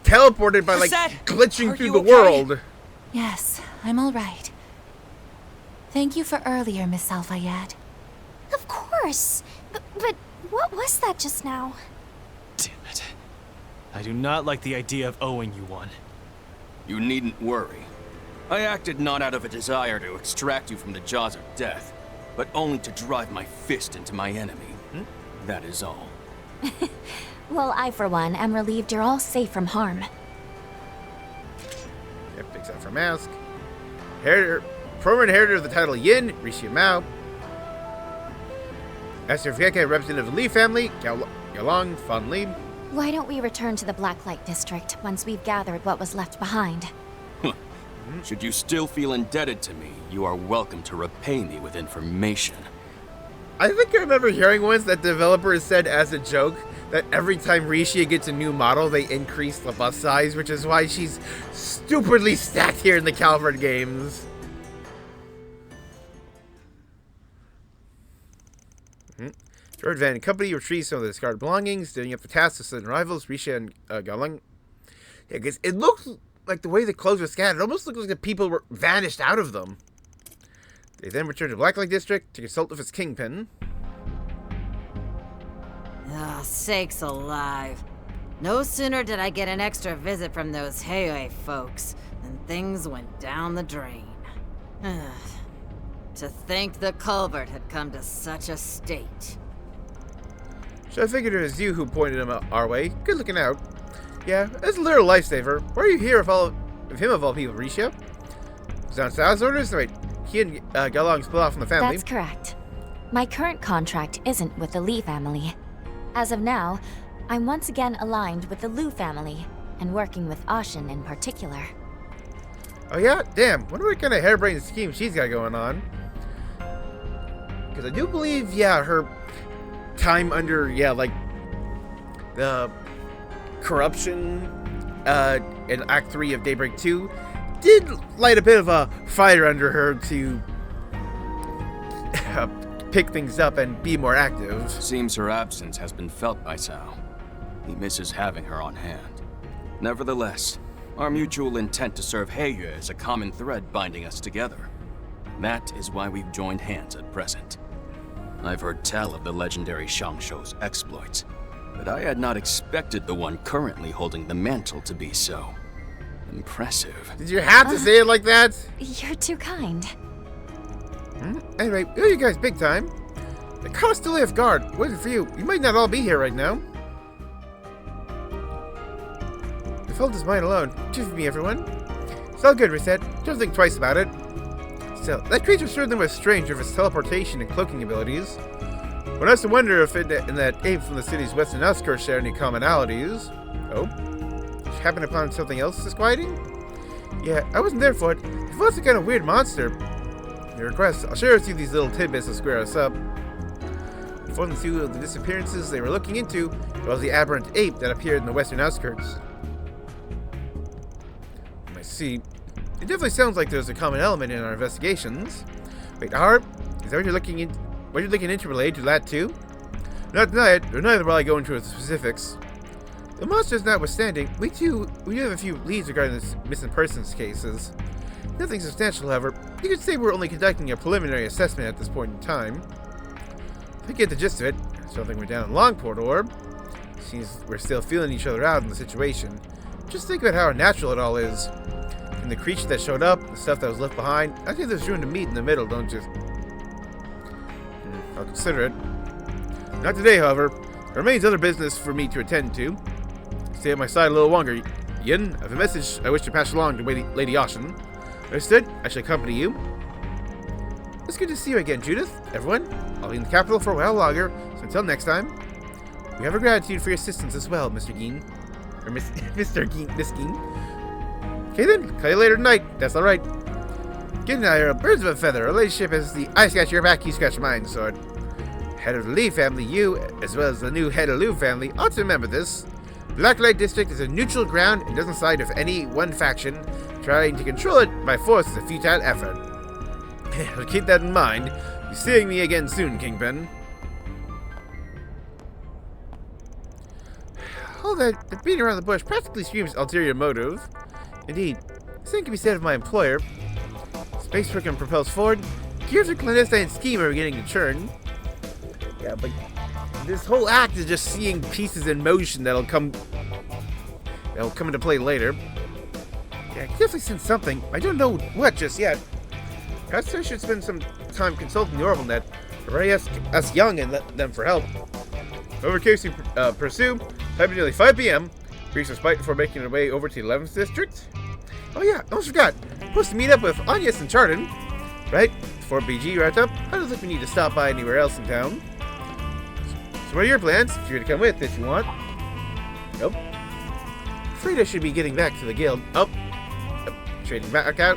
Speaker 1: Teleported by, like, glitching through the world.
Speaker 11: Yes, I'm all right. Thank you for earlier, Miss Al-Fayed.
Speaker 2: Of course. But what was that just now?
Speaker 10: Damn it. I do not like the idea of owing you one.
Speaker 4: You needn't worry. I acted not out of a desire to extract you from the jaws of death, but only to drive my fist into my enemy. That is all.
Speaker 2: Well, I, for one, am relieved you're all safe from harm.
Speaker 1: Yep, takes out for mask. Former inheritor of the title Yin, Rishi Mao. Esther Fieke, representative of the Li family, Yalong Fan Li.
Speaker 2: Why don't we return to the Blacklight District once we've gathered what was left behind?
Speaker 4: Should you still feel indebted to me, you are welcome to repay me with information.
Speaker 1: I think I remember hearing once that developers said as a joke that every time Rishi gets a new model, they increase the bus size, which is why she's stupidly stacked here in the Calvert games. George Van Company retrieves some of the discarded belongings, doing up the tasks of sudden rivals, Rishi and Galang. Yeah, because it looks like the way the clothes were scattered, it almost looks like the people were vanished out of them. They then return to Blacklight District to consult with its kingpin.
Speaker 8: Oh, sakes alive. No sooner did I get an extra visit from those Heoi folks than things went down the drain. To think the culvert had come to such a state.
Speaker 1: So I figured it was you who pointed him our way. Good looking out. Yeah, it's a little lifesaver. Why are you here of him of all people, Risha? Is that on Sal's orders? Wait, he and Galong split off from the family.
Speaker 2: That's correct. My current contract isn't with the Li family. As of now, I'm once again aligned with the Lu family, and working with Ashin in particular.
Speaker 1: Oh yeah? Damn, wonder what kind of harebrained scheme she's got going on. Because I do believe, yeah, her time under, yeah, like, the corruption in Act 3 of Daybreak 2 did light a bit of a fire under her to pick things up and be more active.
Speaker 4: Seems her absence has been felt by Sal. He misses having her on hand. Nevertheless, our mutual intent to serve Heiyue is a common thread binding us together. That is why we've joined hands at present. I've heard tell of the legendary Shangshou's exploits, but I had not expected the one currently holding the mantle to be so impressive.
Speaker 1: Did you have to say it like that?
Speaker 2: You're too kind.
Speaker 1: Anyway, we owe you guys big time. The car's still off guard, waiting for you. You might not all be here right now. The fault is mine alone. Forgive me, everyone. It's all good, Reset. Don't think twice about it. Still, that creature certainly was strange with its teleportation and cloaking abilities. One has to wonder if it and that ape from the city's western outskirts share any commonalities. Oh? Did you happen upon something else disquieting? Yeah, I wasn't there for it. It was a kind of weird monster. Your request, I'll share with you these little tidbits to square us up. Before the two of the disappearances they were looking into, it was the aberrant ape that appeared in the western outskirts. I see. It definitely sounds like there's a common element in our investigations. Wait, Harp, is that what you're looking into related to that too? Not tonight, or neither will I go into the specifics. The monsters notwithstanding, we do have a few leads regarding this missing persons cases. Nothing substantial, however. You could say we're only conducting a preliminary assessment at this point in time. If we get the gist of it, something went down in Longport Orb. Seems we're still feeling each other out in the situation. Just think about how unnatural it all is. And the creature that showed up, the stuff that was left behind, I think there's room to meet in the middle, don't you? I'll consider it. Not today, however. There remains other business for me to attend to. Stay at my side a little longer. Yin, I have a message I wish to pass along to Lady Ashin. Understood? I shall accompany you. It's good to see you again, Judith. Everyone, I'll be in the capital for a while longer, so until next time, we have our gratitude for your assistance as well, Mr. Geen. Or Mr. Geen, Miss Geen. Okay then, call you later tonight. That's alright. Geen and I are birds of a feather. Our relationship is the I scratch your back, you scratch mine sort. Head of the Lee family, you, as well as the new head of the Liu family, ought to remember this. Blacklight District is a neutral ground and doesn't side with any one faction. Trying to control it by force is a futile effort. I'll keep that in mind. You're seeing me again soon, Kingpin. All that beating around the bush practically screams ulterior motive. Indeed, the same can be said of my employer. Space Frickin propels forward. Gears of clandestine scheme are beginning to churn. Yeah, but this whole act is just seeing pieces in motion that'll come into play later. Yeah, I can definitely sense something. I don't know what just yet. Perhaps I should spend some time consulting the Orbital Net, or ask us young and let them for help. Over case we pursue, time nearly 5 p.m. Briefs respite before making our way over to the 11th District. Oh yeah, I almost forgot. We're supposed to meet up with Agnes and Chardon, right? Before BG wrapped up, I don't think we need to stop by anywhere else in town. So what are your plans? If you're to come with, if you want. Nope. Afraid I should be getting back to the guild. Oh. Trading back out.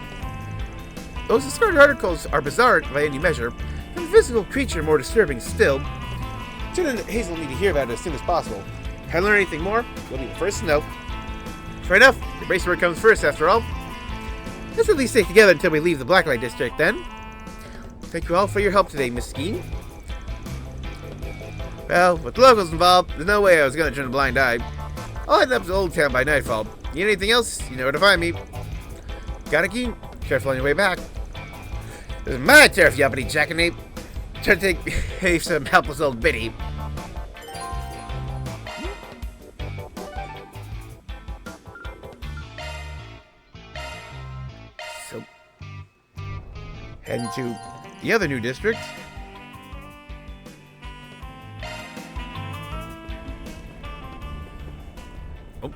Speaker 1: Those discarded articles are bizarre by any measure, and the physical creature more disturbing still. Jen and Hazel need to hear about it as soon as possible. If I learn anything more, you'll be the first to know. Fair enough. The bracelet comes first, after all. Let's at least stay together until we leave the Blacklight District, then. Thank you all for your help today, Miss Geen. Well, with the locals involved, there's no way I was going to turn a blind eye. I'll head up to Old Town by nightfall. Need anything else? You know where to find me. Got a key? Careful on your way back. This is my turf, yuppity jackanape. Try to take some helpless old biddy. So, heading to the other new district. Oh.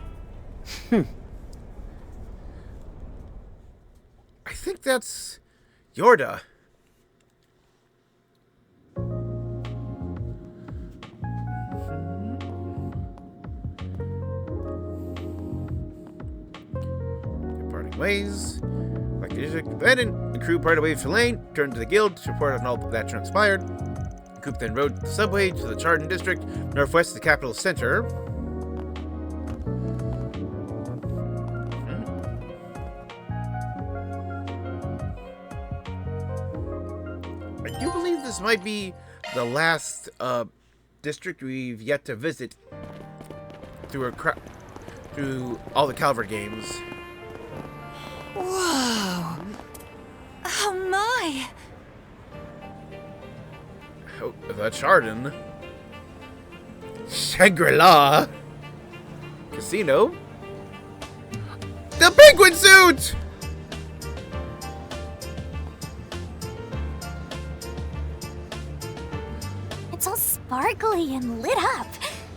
Speaker 1: I think that's Yorda. Departing ways. Like the district abandoned, the crew parted away from Lane, turned to the guild to report on all that transpired. The group then rode the subway to the Chardon district, northwest of the capital center. I do believe this might be the last district we've yet to visit through all the Calvert games.
Speaker 11: Whoa! Oh my!
Speaker 1: Oh, the Chardon. Shangri-La. Casino. The penguin suit!
Speaker 2: It's all sparkly and lit up.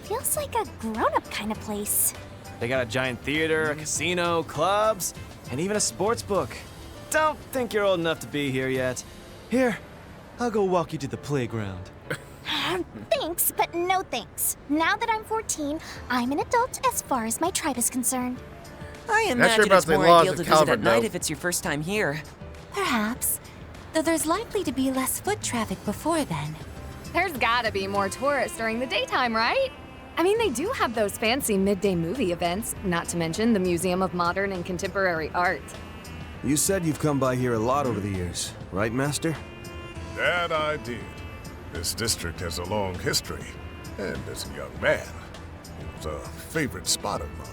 Speaker 2: Feels like a grown-up kind of place.
Speaker 14: They got a giant theater, a casino, clubs, and even a sports book. Don't think you're old enough to be here yet. Here, I'll go walk you to the playground.
Speaker 2: Thanks, but no thanks. Now that I'm 14, I'm an adult as far as my tribe is concerned.
Speaker 10: I
Speaker 1: Not sure
Speaker 10: imagine
Speaker 1: about
Speaker 10: it's
Speaker 1: the
Speaker 10: more
Speaker 1: laws
Speaker 10: ideal
Speaker 1: of
Speaker 10: to visit
Speaker 1: Calvert,
Speaker 10: at night
Speaker 1: though.
Speaker 10: if it's your first time here.
Speaker 11: Perhaps. Though there's likely to be less foot traffic before then.
Speaker 9: There's gotta be more tourists during the daytime, right? I mean, they do have those fancy midday movie events, not to mention the Museum of Modern and Contemporary Art.
Speaker 22: You said you've come by here a lot over the years, right, Master?
Speaker 19: That I did. This district has a long history, and as a young man, it was a favorite spot of mine.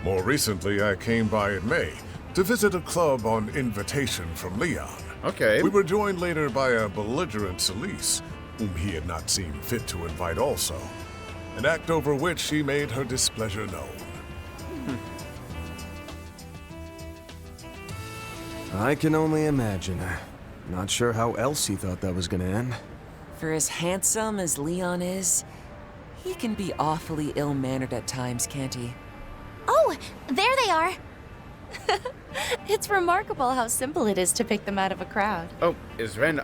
Speaker 19: More recently, I came by in May to visit a club on invitation from Leon.
Speaker 1: Okay.
Speaker 19: We were joined later by a belligerent Celise, whom he had not seen fit to invite also, an act over which she made her displeasure known.
Speaker 22: I can only imagine. Not sure how else he thought that was gonna end.
Speaker 10: For as handsome as Leon is, he can be awfully ill-mannered at times, can't he?
Speaker 2: Oh, there they are.
Speaker 11: It's remarkable how simple it is to pick them out of a crowd.
Speaker 1: Oh, is Ren...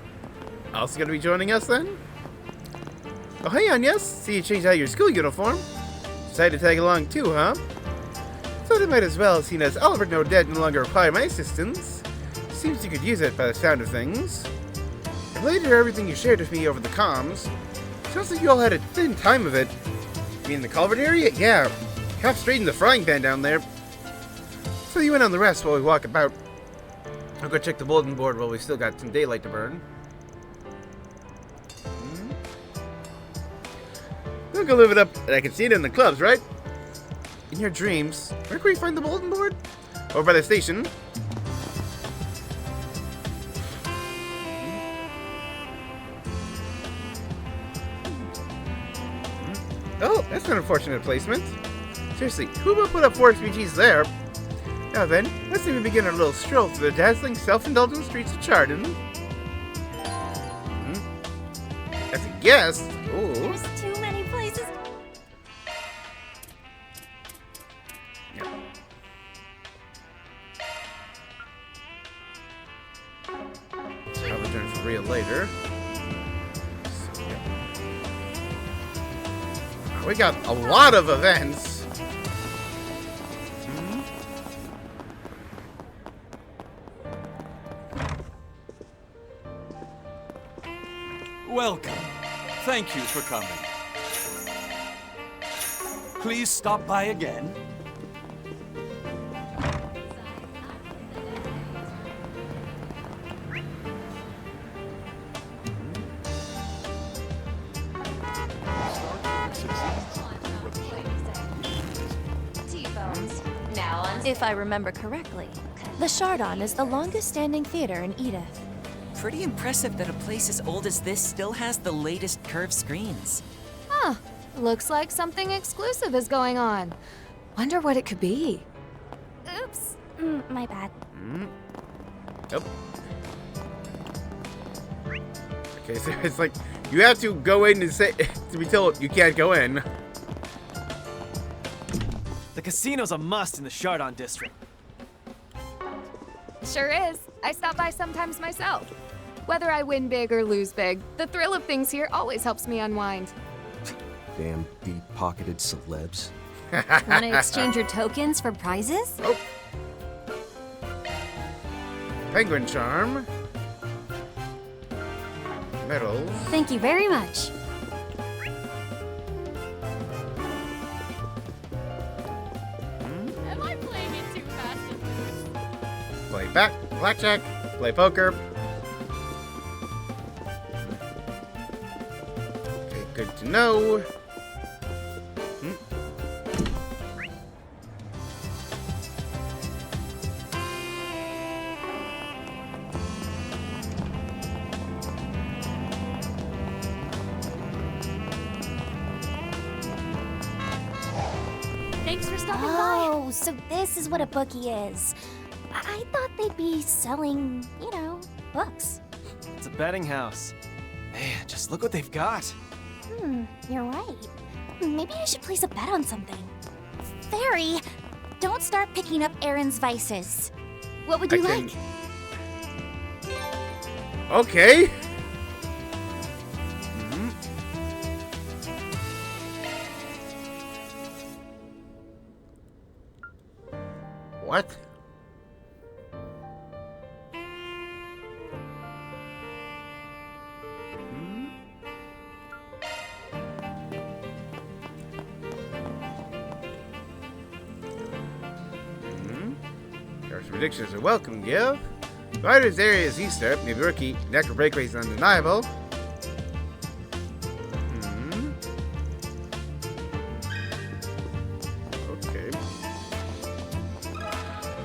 Speaker 1: also gonna be joining us then? Oh, hey, Agnes. See you changed out your school uniform. Decided to tag along too, huh? Thought I might as well, seeing as Albert and Odette no longer require my assistance. Seems you could use it by the sound of things. And later, everything you shared with me over the comms. Sounds like you all had a thin time of it. You mean the culvert area? Yeah. Half straight in the frying pan down there. So you in on the rest while we walk about. I'll go check the bulletin board while we still got some daylight to burn. Don't go live it up, and I can see it in the clubs, right? In your dreams. Where can we find the bulletin board? Over by the station. Oh, that's an unfortunate placement. Seriously, who will put up 4 RPGs there? Now then, let's even begin our little stroll through the dazzling, self-indulgent streets of Chardon. As a guest, ooh.
Speaker 2: There's too many places.
Speaker 1: I'll return for real later. So, yeah. We got a lot of events.
Speaker 12: Welcome. Thank you for coming. Please stop by again.
Speaker 5: If I remember correctly, the Chardon is the longest standing theater in Edith.
Speaker 10: Pretty impressive that a place as old as this still has the latest curved screens.
Speaker 9: Huh. Looks like something exclusive is going on. Wonder what it could be.
Speaker 2: Oops. My bad.
Speaker 1: Yep. Okay, so it's like you have to go in and say to be told you can't go in.
Speaker 14: The casino's a must in the Chardon district.
Speaker 9: Sure is. I stop by sometimes myself. Whether I win big or lose big, the thrill of things here always helps me unwind.
Speaker 22: Damn deep-pocketed celebs.
Speaker 2: Want to exchange your tokens for prizes?
Speaker 1: Oh. Penguin charm. Medals.
Speaker 2: Thank you very much.
Speaker 9: Am I playing it too fast and loose?
Speaker 1: Play blackjack. Play poker. Okay, good to know.
Speaker 2: Thanks for stopping by. Oh, so this is what a bookie is. I thought they'd be selling, books.
Speaker 14: It's a betting house. Man, just look what they've got.
Speaker 2: You're right. Maybe I should place a bet on something. Fairy, don't start picking up Aaron's vices. What would you like?
Speaker 1: Okay. What? Predictions are welcome, give. Rider's area is Easter, maybe rookie. Necro breakaway is undeniable. Okay.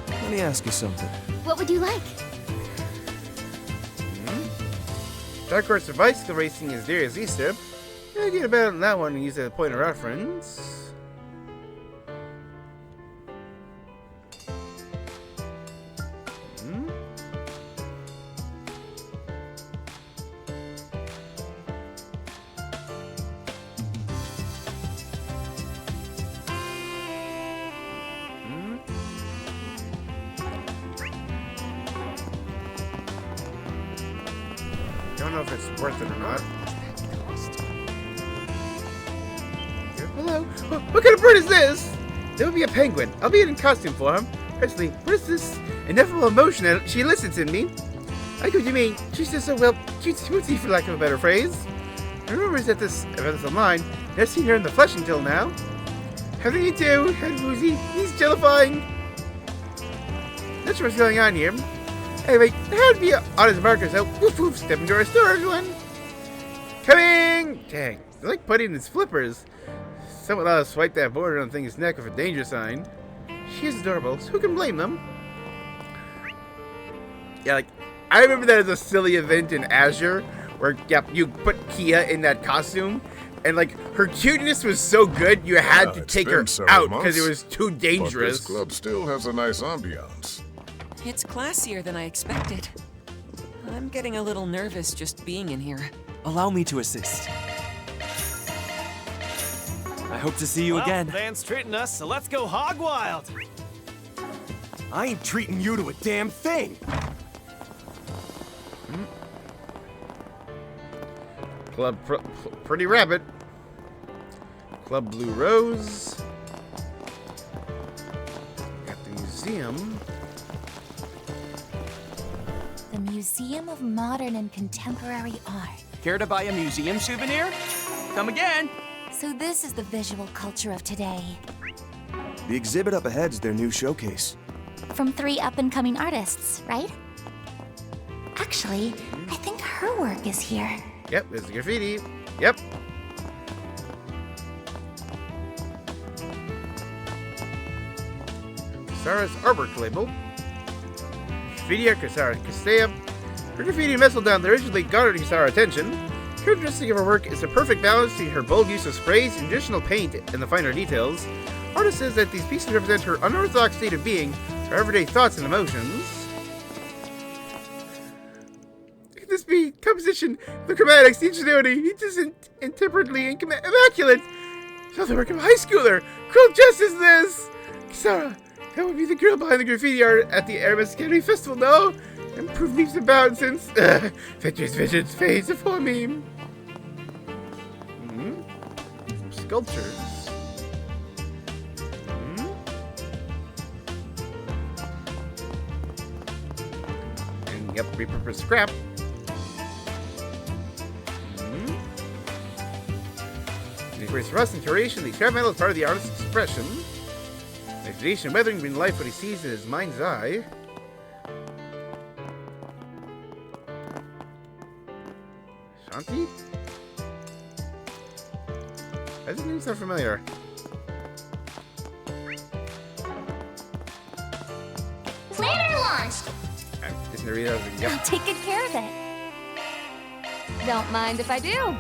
Speaker 22: Let me ask you something.
Speaker 2: What would you like?
Speaker 1: Dark Horse for bicycle racing is dear as Easter. Yeah, get a bet on that one and use it as a point of reference. don't know if it's worth it or not. Hello? What kind of bird is this? There will be a penguin. I'll be in costume for him. Actually, what is this ineffable emotion that she elicits in me? I get what you mean. She's just so well cutesy for lack of a better phrase. I remember that this event online. Never seen her in the flesh until now. How do you do? Head woozy. He's jellifying. Not sure what's going on here. Anyway, I had to be on his marker, so woof woof, step into our store, everyone. Coming! Dang, I like putting his flippers. Someone ought to swipe that border on thing's neck with a danger sign. She is adorable, so who can blame them? Yeah, like, I remember that as a silly event in Azure, where, yeah, you put Kia in that costume, and, like, her cuteness was so good, you had to take her out because it was too dangerous.
Speaker 19: But this club still has a nice ambiance.
Speaker 10: It's classier than I expected. I'm getting a little nervous just being in here.
Speaker 14: Allow me to assist. I hope to see you again. Van's treating us, so let's go hog wild. I ain't treating you to a damn thing.
Speaker 1: Club Pretty Rabbit. Club Blue Rose. Got the museum.
Speaker 2: The Museum of Modern and Contemporary Art.
Speaker 4: Care to buy a museum souvenir? Come again.
Speaker 2: So this is the visual culture of today.
Speaker 22: The exhibit up ahead's their new showcase.
Speaker 2: From 3 up-and-coming artists, right? Actually, I think her work is here.
Speaker 1: Yep, there's the graffiti. Yep. Sarah's artwork label. Graffiti art, Sarah Castella. Her graffiti nestled down there originally garnered Sarah's attention. Characteristic of her work is the perfect balance between her bold use of sprays and additional paint and the finer details. Artist says that these pieces represent her unorthodox state of being, her everyday thoughts and emotions. This be composition, the chromatics, the ingenuity, it isn't intemperately immaculate. So the work of a high schooler. Cruel justice this! Sarah, that would be the girl behind the graffiti art at the Aramis Candy Festival, no? Improved leaps and bounds since Victor's visions fades before me. Some sculptures. And yep, repurposed scrap. Embrace rust and curation. The scrap metal is part of the artist's expression. Imagination weathering between life what he sees in his mind's eye. Shanti? That doesn't even sound familiar.
Speaker 15: Planner launched!
Speaker 1: I'm just gonna read it out again.
Speaker 2: I'll take good care of it.
Speaker 9: Don't mind if I do.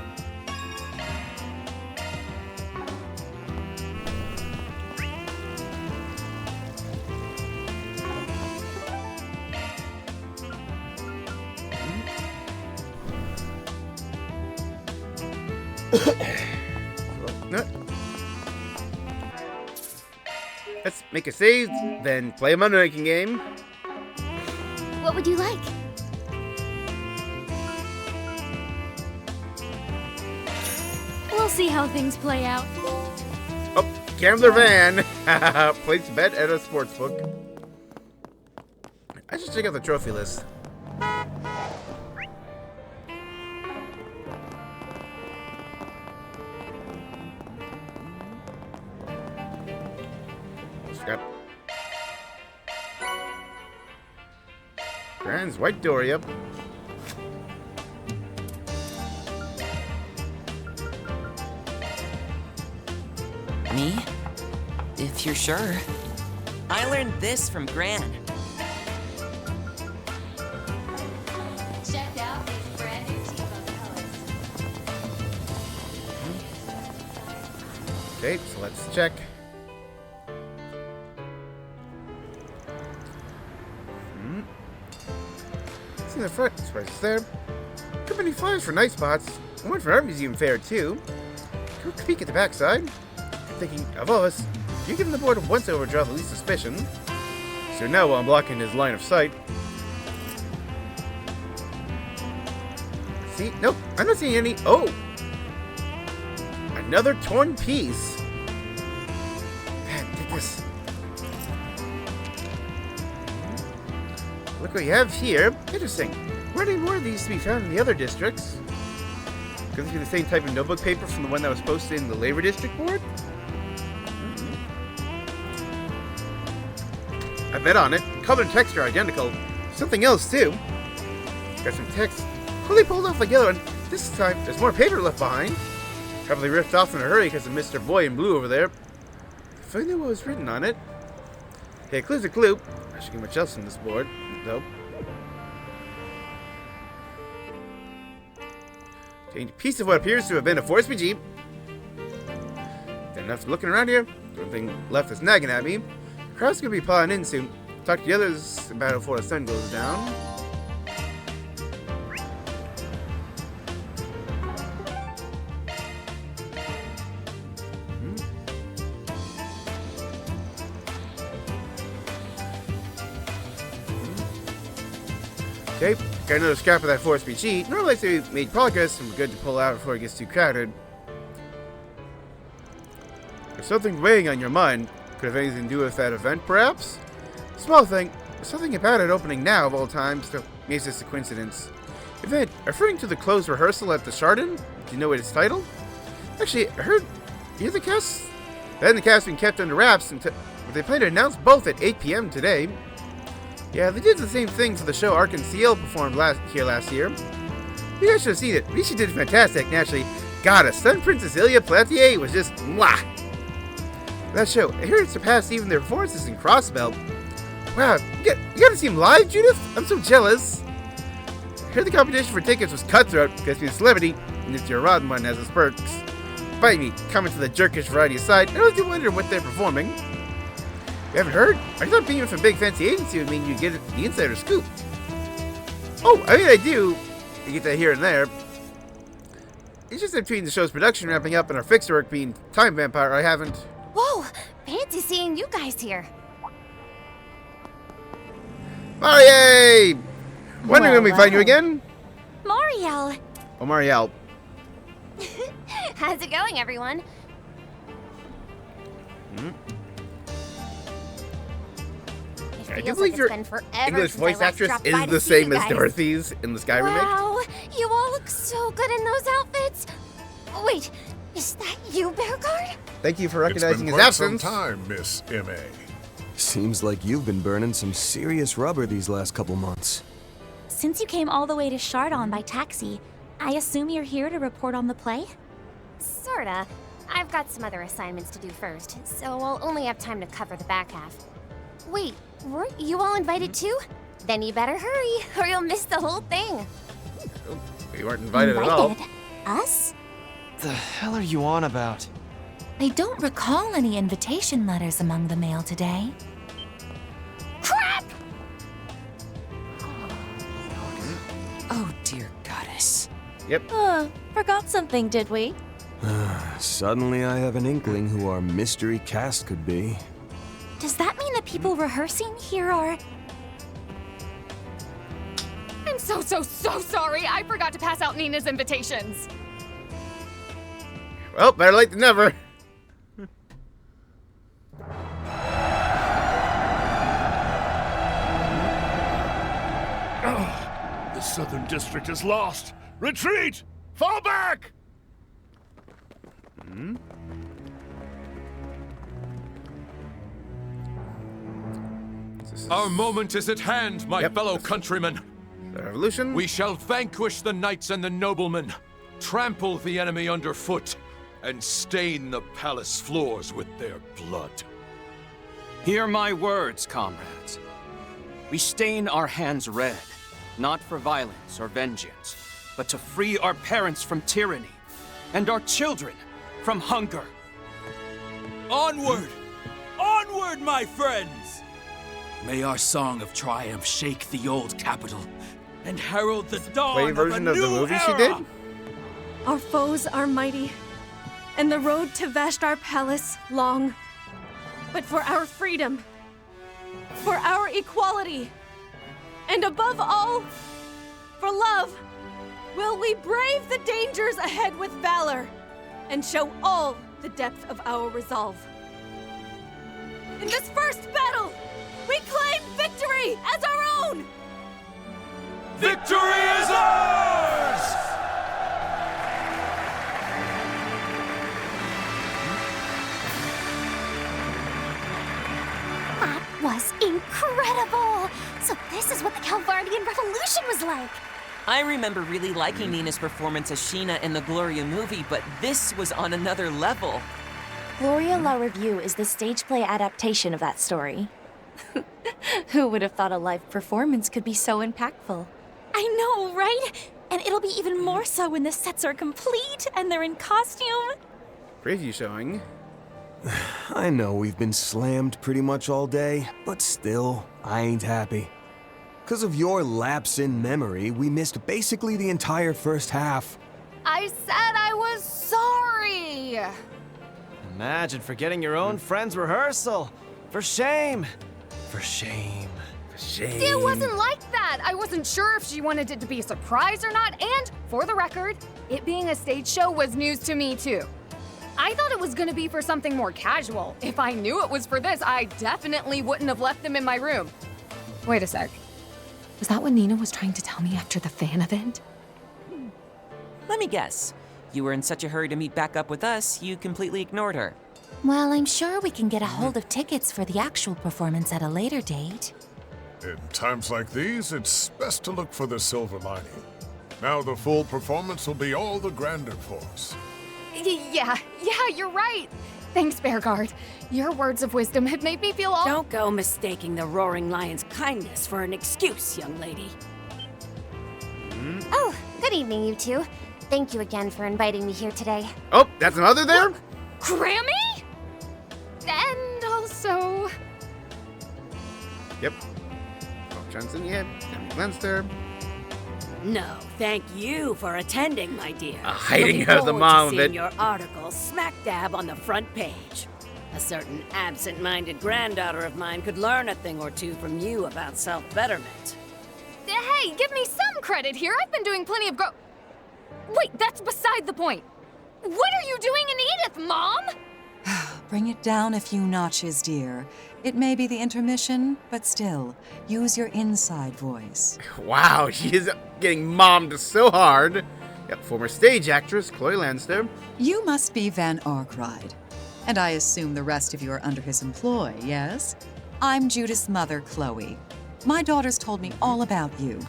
Speaker 1: Let's make a save, then play a money-making game.
Speaker 2: What would you like?
Speaker 9: We'll see how things play out.
Speaker 1: Oh, Gambler Van placed bet at a sports book. I should check out the trophy list. Scrap. Grand's White Doria.
Speaker 10: Me? If you're sure. I learned this from Gran.
Speaker 15: Check out these brand new T-Bone colors.
Speaker 1: Okay, so let's check. It's in the front, this price is there. Too many flyers for night spots. And one for art museum fair too. Quick peek at the backside. I'm thinking of us. You give him the board once over, draw the least suspicion. So now I'm blocking his line of sight. See? Nope, I'm not seeing any. Oh! Another torn piece. Man, get this. Look what you have here. Interesting. Were any more of these to be found in the other districts? Could this be the same type of notebook paper from the one that was posted in the Labor District board? I bet on it. Color and texture are identical. Something else, too. Got some text. Well, they pulled off like the other one. This time, there's more paper left behind. Probably ripped off in a hurry because of Mr. Boy in blue over there. If I knew what was written on it. Okay, clue's a clue. I should get much else on this board, though. Change a piece of what appears to have been a Force PG. Then enough looking around here. The only thing left is nagging at me. The crowd's gonna be piling in soon. Talk to the others about it before the sun goes down. Okay, got another scrap of that Force PG. Normally I say we made progress and we're good to pull out before it gets too crowded. There's something weighing on your mind. Could have anything to do with that event, perhaps? Small thing. There's something about it opening now of all times that makes this a coincidence. Event, referring to the closed rehearsal at the Chardon? Do you know what it's titled? Actually, I heard you're the cast. That and the cast been kept under wraps until they plan to announce both at 8 p.m. today. Yeah, they did the same thing for the show Ark and Seal performed last year. You guys should have seen it. Rishi did fantastic, naturally. God, a Sun Princess Ilya Platier was just mwah! That show, I hear it surpassed even their performances in Crossbelt. Wow, you gotta see him live, Judith? I'm so jealous. I heard the competition for tickets was cutthroat because being a celebrity, and it's your rotten one has its perks. Despite me coming to the jerkish variety side, I always do wonder what they're performing. You haven't heard? I thought being with a big fancy agency would mean you get the insider scoop. Oh, I mean I do. You get that here and there. It's just that between the show's production wrapping up and our fixer work being time vampire, I haven't.
Speaker 15: Whoa! Fancy seeing you guys here.
Speaker 1: Marie! Wondering when we find you again?
Speaker 2: Moriel!
Speaker 1: Oh, Marielle.
Speaker 15: How's it going, everyone?
Speaker 1: I can't believe your English voice actress is the same as Dorothy's in the Sky remake.
Speaker 15: Wow, you all look so good in those outfits. Wait, is that you, Bearguard?
Speaker 1: Thank you for recognizing his
Speaker 19: It's been
Speaker 1: absence.
Speaker 19: quite some time, Miss M.A.
Speaker 22: Seems like you've been burning some serious rubber these last couple months.
Speaker 2: Since you came all the way to Chardon by taxi, I assume you're here to report on the play?
Speaker 15: Sorta. I've got some other assignments to do first, so I'll only have time to cover the back half. Wait, weren't you all invited too? Then you better hurry, or you'll miss the whole thing.
Speaker 1: We weren't invited at all.
Speaker 2: Us?
Speaker 14: The hell are you on about?
Speaker 11: I don't recall any invitation letters among the mail today.
Speaker 15: Crap!
Speaker 10: Oh, dear goddess.
Speaker 1: Yep.
Speaker 2: Forgot something, did we?
Speaker 22: Suddenly I have an inkling who our mystery cast could be.
Speaker 2: Does that mean the people rehearsing here are...
Speaker 9: I'm so sorry. I forgot to pass out Nina's invitations.
Speaker 1: Well, better late than never.
Speaker 12: The Southern District is lost. Retreat! Fall back!
Speaker 20: Our moment is at hand, my fellow countrymen.
Speaker 1: The revolution?
Speaker 20: We shall vanquish the knights and the noblemen, trample the enemy underfoot, and stain the palace floors with their blood.
Speaker 4: Hear my words, comrades. We stain our hands red, not for violence or vengeance, but to free our parents from tyranny, and our children from hunger.
Speaker 7: Onward! Onward, my friends! May our song of triumph shake the old capital and herald the dawn
Speaker 1: version
Speaker 7: of
Speaker 1: of
Speaker 7: a
Speaker 1: the
Speaker 7: new
Speaker 1: movie
Speaker 7: era.
Speaker 1: she did?
Speaker 16: Our foes are mighty, and the road to Vashtar Palace long. But for our freedom, for our equality, and above all, for love, will we brave the dangers ahead with valor and show all the depth of our resolve. In this first battle, we claim victory as our own!
Speaker 20: Victory is ours!
Speaker 15: That was incredible! So this is what the Calvardian Revolution was like!
Speaker 10: I remember really liking Nina's performance as Sheena in the Gloria movie, but this was on another level.
Speaker 13: Gloria La Revue is the stage play adaptation of that story. Who would have thought a live performance could be so impactful?
Speaker 2: I know, right? And it'll be even more so when the sets are complete and they're in costume.
Speaker 1: Preview showing.
Speaker 22: I know we've been slammed pretty much all day, but still, I ain't happy. Because of your lapse in memory, we missed basically the entire first half.
Speaker 8: I said I was sorry!
Speaker 14: Imagine forgetting your own friend's rehearsal. For shame. For shame. For shame.
Speaker 21: It wasn't like that! I wasn't sure if she wanted it to be a surprise or not, and, for the record, it being a stage show was news to me too. I thought it was gonna be for something more casual. If I knew it was for this, I definitely wouldn't have left them in my room. Wait a sec.
Speaker 9: Was that what Nina was trying to tell me after the fan event?
Speaker 10: Let me guess. You were in such a hurry to meet back up with us, you completely ignored her.
Speaker 2: Well, I'm sure we can get a hold of tickets for the actual performance at a later date.
Speaker 19: In times like these, it's best to look for the silver lining. Now the full performance will be all the grander for us.
Speaker 21: Yeah, you're right. Thanks, Bearguard. Your words of wisdom have made me feel all—
Speaker 23: Don't go mistaking the Roaring Lion's kindness for an excuse, young lady.
Speaker 15: Oh, good evening, you two. Thank you again for inviting me here today.
Speaker 1: Oh, that's another there?
Speaker 21: Grammy? And also...
Speaker 1: Yep. Bob Johnson, yeah. Tammy Glenster.
Speaker 23: No, thank you for attending, my dear.
Speaker 1: Hiding
Speaker 23: Looking
Speaker 1: out of the
Speaker 23: forward
Speaker 1: mom
Speaker 23: to
Speaker 1: of it.
Speaker 23: seeing your article smack dab on the front page. A certain absent-minded granddaughter of mine could learn a thing or two from you about self-betterment.
Speaker 21: Hey, give me some credit here. I've been doing plenty of Wait, that's beside the point. What are you doing in Edith, Mom?
Speaker 24: Bring it down a few notches, dear. It may be the intermission, but still, use your inside voice.
Speaker 1: Wow, she is getting mommed so hard. Yep, former stage actress Chloe Lanster.
Speaker 24: You must be Van Arkride. And I assume the rest of you are under his employ, yes? I'm Judith's mother, Chloe. My daughters told me all about you.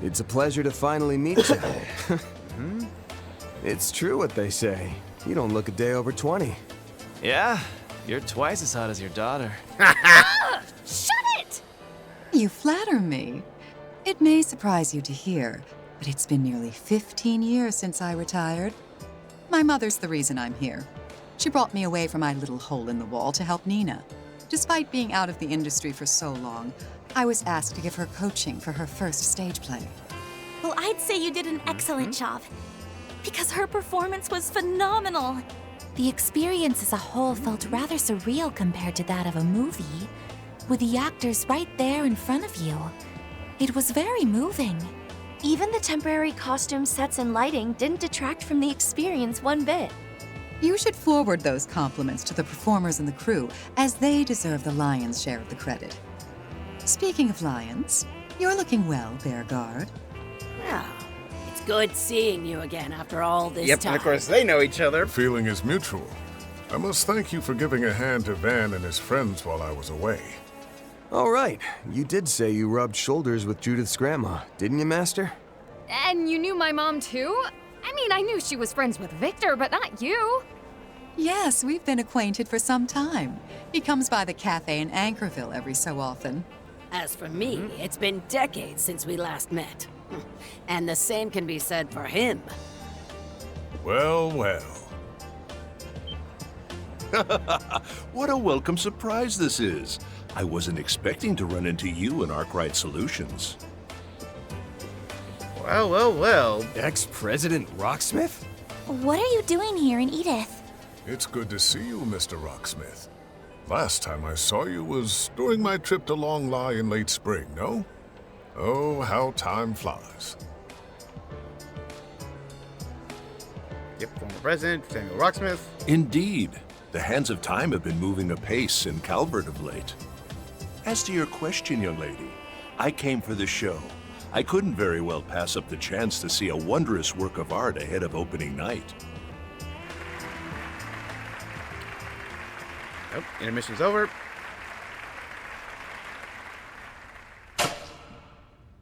Speaker 22: It's a pleasure to finally meet you. It's true what they say. You don't look a day over 20.
Speaker 14: Yeah, you're twice as hot as your daughter.
Speaker 21: Shut it!
Speaker 24: You flatter me. It may surprise you to hear, but it's been nearly 15 years since I retired. My mother's the reason I'm here. She brought me away from my little hole in the wall to help Nina. Despite being out of the industry for so long, I was asked to give her coaching for her first stage play.
Speaker 2: Well, I'd say you did an excellent job. Because her performance was phenomenal. The experience as a whole felt rather surreal compared to that of a movie, with the actors right there in front of you. It was very moving.
Speaker 13: Even the temporary costume sets and lighting didn't detract from the experience one bit.
Speaker 24: You should forward those compliments to the performers and the crew, as they deserve the lion's share of the credit. Speaking of lions, you're looking well, Bearguard.
Speaker 23: Well, it's good seeing you again after all this
Speaker 1: Yep,
Speaker 23: time.
Speaker 1: and of course they know each other.
Speaker 19: The feeling is mutual. I must thank you for giving a hand to Van and his friends while I was away.
Speaker 22: All right, you did say you rubbed shoulders with Judith's grandma, didn't you, Master?
Speaker 21: And you knew my mom too? I mean, I knew she was friends with Victor, but not you.
Speaker 24: Yes, we've been acquainted for some time. He comes by the cafe in Anchorville every so often.
Speaker 23: As for me, it's been decades since we last met. And the same can be said for him.
Speaker 19: Well, well.
Speaker 12: What a welcome surprise this is. I wasn't expecting to run into you in Arkwright Solutions.
Speaker 1: Well, well, well.
Speaker 22: Ex-President Rocksmith?
Speaker 2: What are you doing here in Edith?
Speaker 19: It's good to see you, Mr. Rocksmith. Last time I saw you was during my trip to Long Lie in late spring, no? Oh, how time flies.
Speaker 1: Yep, former president, Samuel Rocksmith.
Speaker 3: Indeed. The hands of time have been moving apace in Calvert of late. As to your question, young lady, I came for the show. I couldn't very well pass up the chance to see a wondrous work of art ahead of opening night.
Speaker 1: Oh, intermission's over.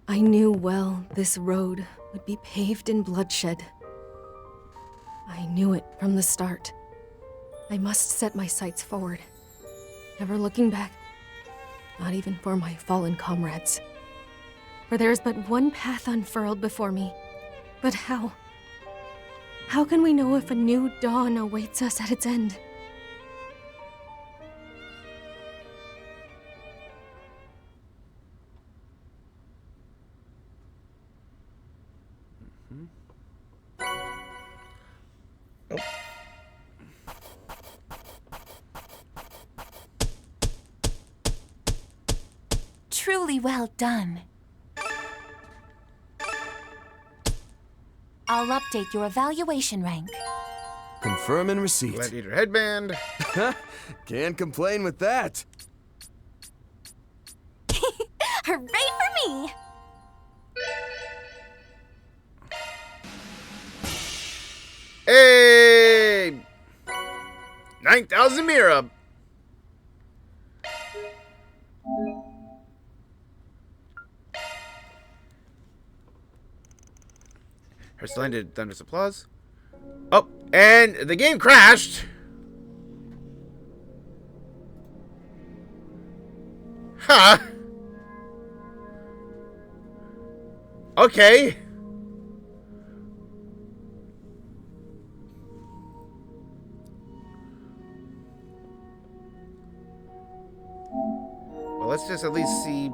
Speaker 16: I knew well this road would be paved in bloodshed. I knew it from the start. I must set my sights forward, never looking back, not even for my fallen comrades. For there is but one path unfurled before me. But how? How can we know if a new dawn awaits us at its end?
Speaker 11: Truly well done. I'll update your evaluation rank.
Speaker 14: Confirm and receipt.
Speaker 1: Gladiator headband.
Speaker 14: Can't complain with that.
Speaker 2: Hooray for me!
Speaker 1: Hey! 9,000 Mira. Her splendid thunderous applause. Oh, and the game crashed. Huh. Okay. Well, let's just at least see.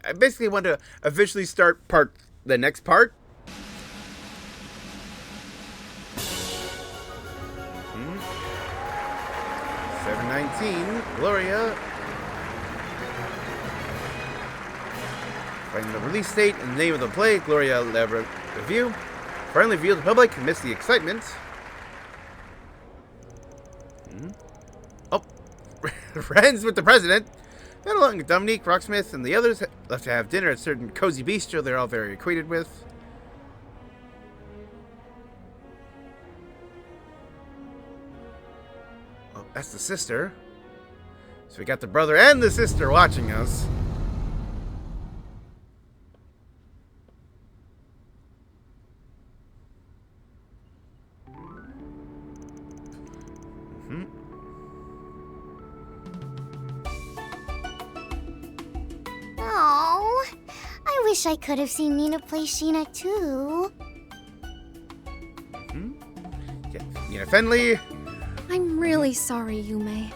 Speaker 1: I basically want to officially start the next part. 719, Gloria. Finding the release date and the name of the play, Gloria Lever Review. Finally revealed to the public, missed the excitement. Oh, friends with the president. Then along with Dominique, Rocksmith, and the others left to have dinner at a certain cozy bistro they're all very acquainted with. Well, that's the sister. So we got the brother and the sister watching us.
Speaker 15: Oh, I wish I could have seen Nina play Sheena too.
Speaker 1: Yeah, Nina Fenley.
Speaker 16: I'm really sorry, Yume.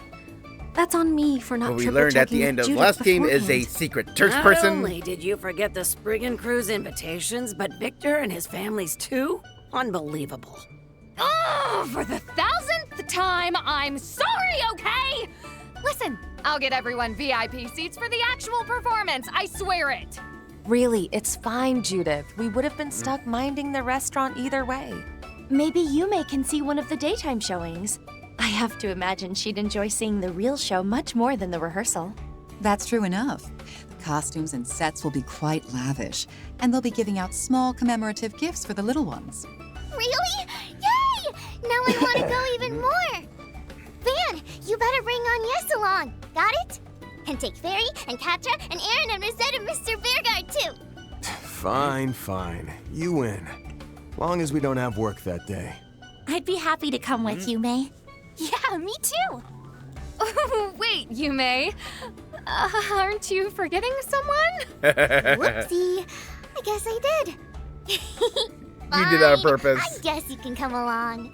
Speaker 16: That's on me for not
Speaker 1: What we
Speaker 16: triple
Speaker 1: learned at
Speaker 16: checking
Speaker 1: the
Speaker 16: with
Speaker 1: end of
Speaker 16: Judith
Speaker 1: last game is a
Speaker 16: beforehand.
Speaker 1: secret church
Speaker 23: Not
Speaker 1: person.
Speaker 23: only did you forget the Spriggan crew's invitations, but Victor and his family's too? Unbelievable.
Speaker 21: Oh, for the 1000th time, I'm sorry, okay? Listen, I'll get everyone VIP seats for the actual performance, I swear it.
Speaker 13: Really, it's fine, Judith. We would have been stuck minding the restaurant either way. Maybe Yume can see one of the daytime showings. I have to imagine she'd enjoy seeing the real show much more than the rehearsal.
Speaker 24: That's true enough. The costumes and sets will be quite lavish, and they'll be giving out small commemorative gifts for the little ones.
Speaker 15: Really? Yay! Now I want to go even more. Van, you better bring on Yes along. Got it? And take Fairy and Katja and Aaron and Rosette and Mr. Bearguard too.
Speaker 14: Fine, fine. You win. Long as we don't have work that day.
Speaker 2: I'd be happy to come with you, May.
Speaker 15: Yeah, me too.
Speaker 21: Oh, wait, Yume. Aren't you forgetting someone?
Speaker 15: Whoopsie. I guess I did.
Speaker 1: You did that on purpose.
Speaker 15: I guess you can come along.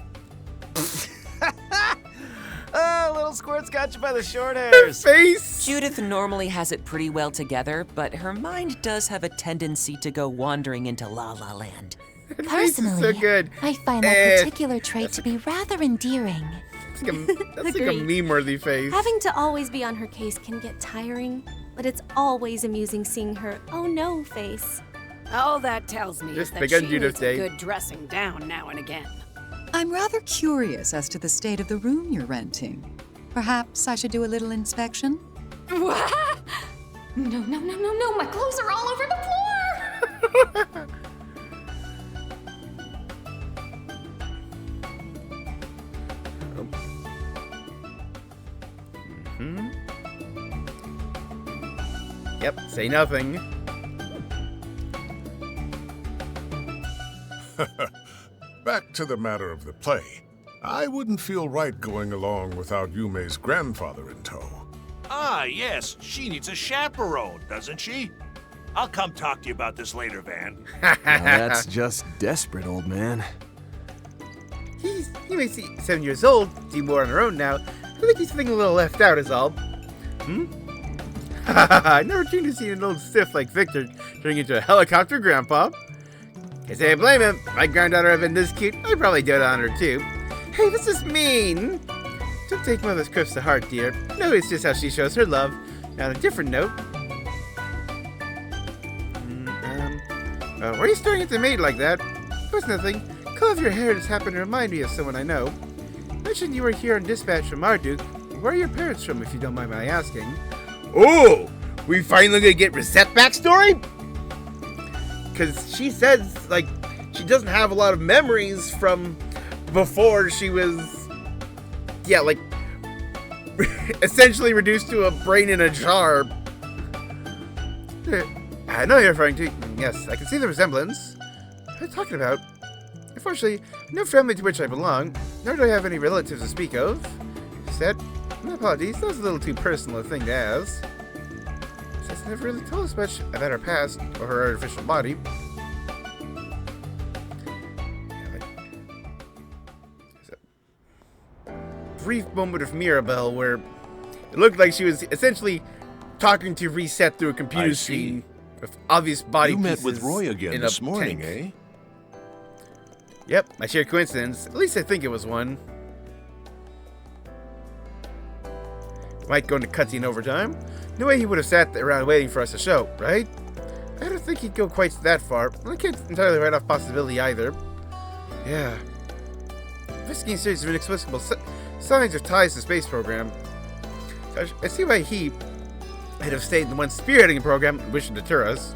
Speaker 14: little squirt's got you by the short hairs.
Speaker 1: Face!
Speaker 10: Judith normally has it pretty well together, but her mind does have a tendency to go wandering into La La Land.
Speaker 11: Personally,
Speaker 1: so good.
Speaker 11: I find that particular trait to be rather endearing.
Speaker 1: That's like a meme-worthy face.
Speaker 13: Having to always be on her case can get tiring, but it's always amusing seeing her oh no face.
Speaker 23: All that tells me is
Speaker 1: Just
Speaker 23: that
Speaker 1: begun
Speaker 23: she
Speaker 1: Judith
Speaker 23: needs
Speaker 1: Day.
Speaker 23: a good dressing down now and again.
Speaker 24: I'm rather curious as to the state of the room you're renting. Perhaps I should do a little inspection?
Speaker 21: No, my clothes are all over the floor!
Speaker 1: Yep, say nothing.
Speaker 19: Back to the matter of the play. I wouldn't feel right going along without Yume's grandfather in tow.
Speaker 3: Ah, yes. She needs a chaperone, doesn't she? I'll come talk to you about this later, Van.
Speaker 14: Now that's just desperate, old man.
Speaker 1: He may see 7 years old, do more on her own now. I think he's feeling a little left out is all. I never dreamed of seeing an old stiff like Victor turning into a helicopter grandpa. Can't say I blame him. My granddaughter had been this cute, I'd probably do it on her too. Hey, this is mean. Don't take Mother's quips to heart, dear. Notice just how she shows her love. Now, on a different note. Why are you staring at the maid like that? It was nothing. Color of your hair just happened to remind me of someone I know. Mentioned you were here on dispatch from Marduk. Where are your parents from, if you don't mind my asking? Oh, we finally gonna get Rosette backstory? Because she says, like, she doesn't have a lot of memories from before she was, yeah, like, essentially reduced to a brain in a jar. I know you're referring to. Yes, I can see the resemblance. What are you talking about? Unfortunately, no family to which I belong, nor do I have any relatives to speak of. Said, my apologies, that was a little too personal a thing to ask. She's never really told us much about her past or her artificial body. Brief moment of Mirabelle where it looked like she was essentially talking to Reset through a computer screen with obvious body
Speaker 3: You met
Speaker 1: pieces
Speaker 3: with Roy again
Speaker 1: in
Speaker 3: this
Speaker 1: a
Speaker 3: morning,
Speaker 1: tank.
Speaker 3: eh?
Speaker 1: Yep, a sheer coincidence. At least I think it was one. Might go into cutscene overtime. No way he would have sat around waiting for us to show, right? I don't think he'd go quite that far. I can't entirely write off possibility either. Yeah. Investigating series of inexplicable signs of ties to the space program. I see why he had have stayed in the one spearheading the program and wished to deter us.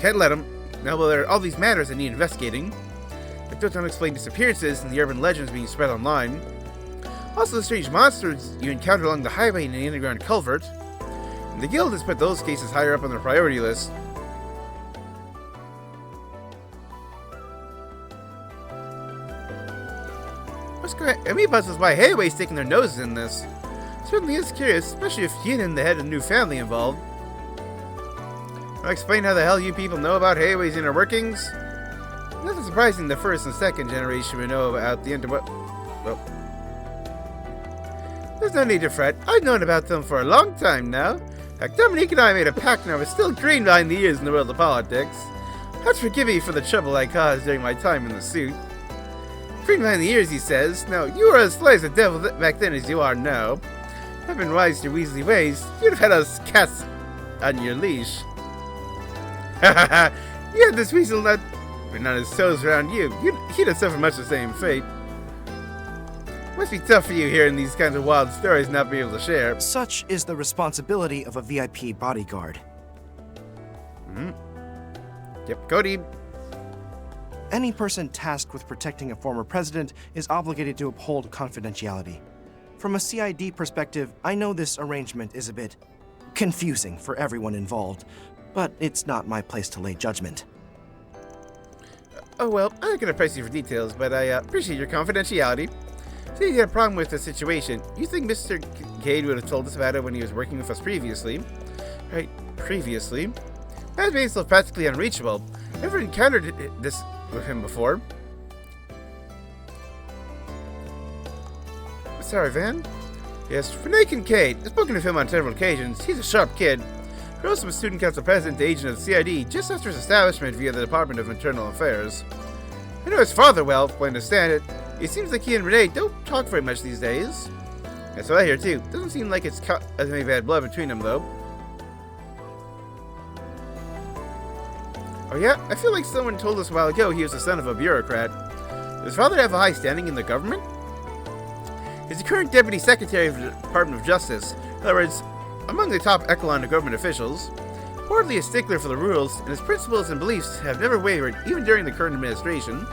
Speaker 1: Can't let him. Now, well, there are all these matters that need investigating. But don't unexplained disappearances and the urban legends being spread online. Also, the strange monsters you encounter along the highway and the underground culvert. And the guild has put those cases higher up on their priority list. What's going on? Me puzzles why Hayway's sticking their noses in this. Certainly is curious, especially if Yin and the head of a new family involved. I'll explain how the hell you people know about Hayway's inner workings. Nothing surprising the first and second generation would know about the well, there's no need to fret. I've known about them for a long time now. In fact, Dominique and I made a pact and I was still green behind the ears in the world of politics. I'd forgive me for the trouble I caused during my time in the suit. Green behind the ears, he says. Now, you were as sly as the devil back then as you are now. I've been wise to your Weasley ways. You'd have had us cats on your leash. Ha ha ha! You had this weasel nut, but not his toes around you. He'd have suffered much the same fate. Must be tough for you hearing these kinds of wild stories not be able to share.
Speaker 5: Such is the responsibility of a VIP bodyguard.
Speaker 1: Yep, Cody.
Speaker 5: Any person tasked with protecting a former president is obligated to uphold confidentiality. From a CID perspective, I know this arrangement is a bit confusing for everyone involved, but it's not my place to lay judgment.
Speaker 1: Oh well, I'm not gonna press you for details, but I appreciate your confidentiality. See, you had a problem with the situation. You think Mr. Cade would have told us about it when he was working with us previously? Right, previously? That made himself practically unreachable. Never encountered this with him before. Sorry, Van. Yes, Renee Kincaid. I've spoken to him on several occasions. He's a sharp kid. He also was student council president and agent of the CID just after his establishment via the Department of Internal Affairs. I know his father well, if I understand it. It seems like he and Renee don't talk very much these days. That's what I hear too. Doesn't seem like it's as any bad blood between them, though. Oh yeah? I feel like someone told us a while ago he was the son of a bureaucrat. Does his father have a high standing in the government? He's the current Deputy Secretary of the Department of Justice. In other words, among the top echelon of government officials. Hardly a stickler for the rules, and his principles and beliefs have never wavered, even during the current administration.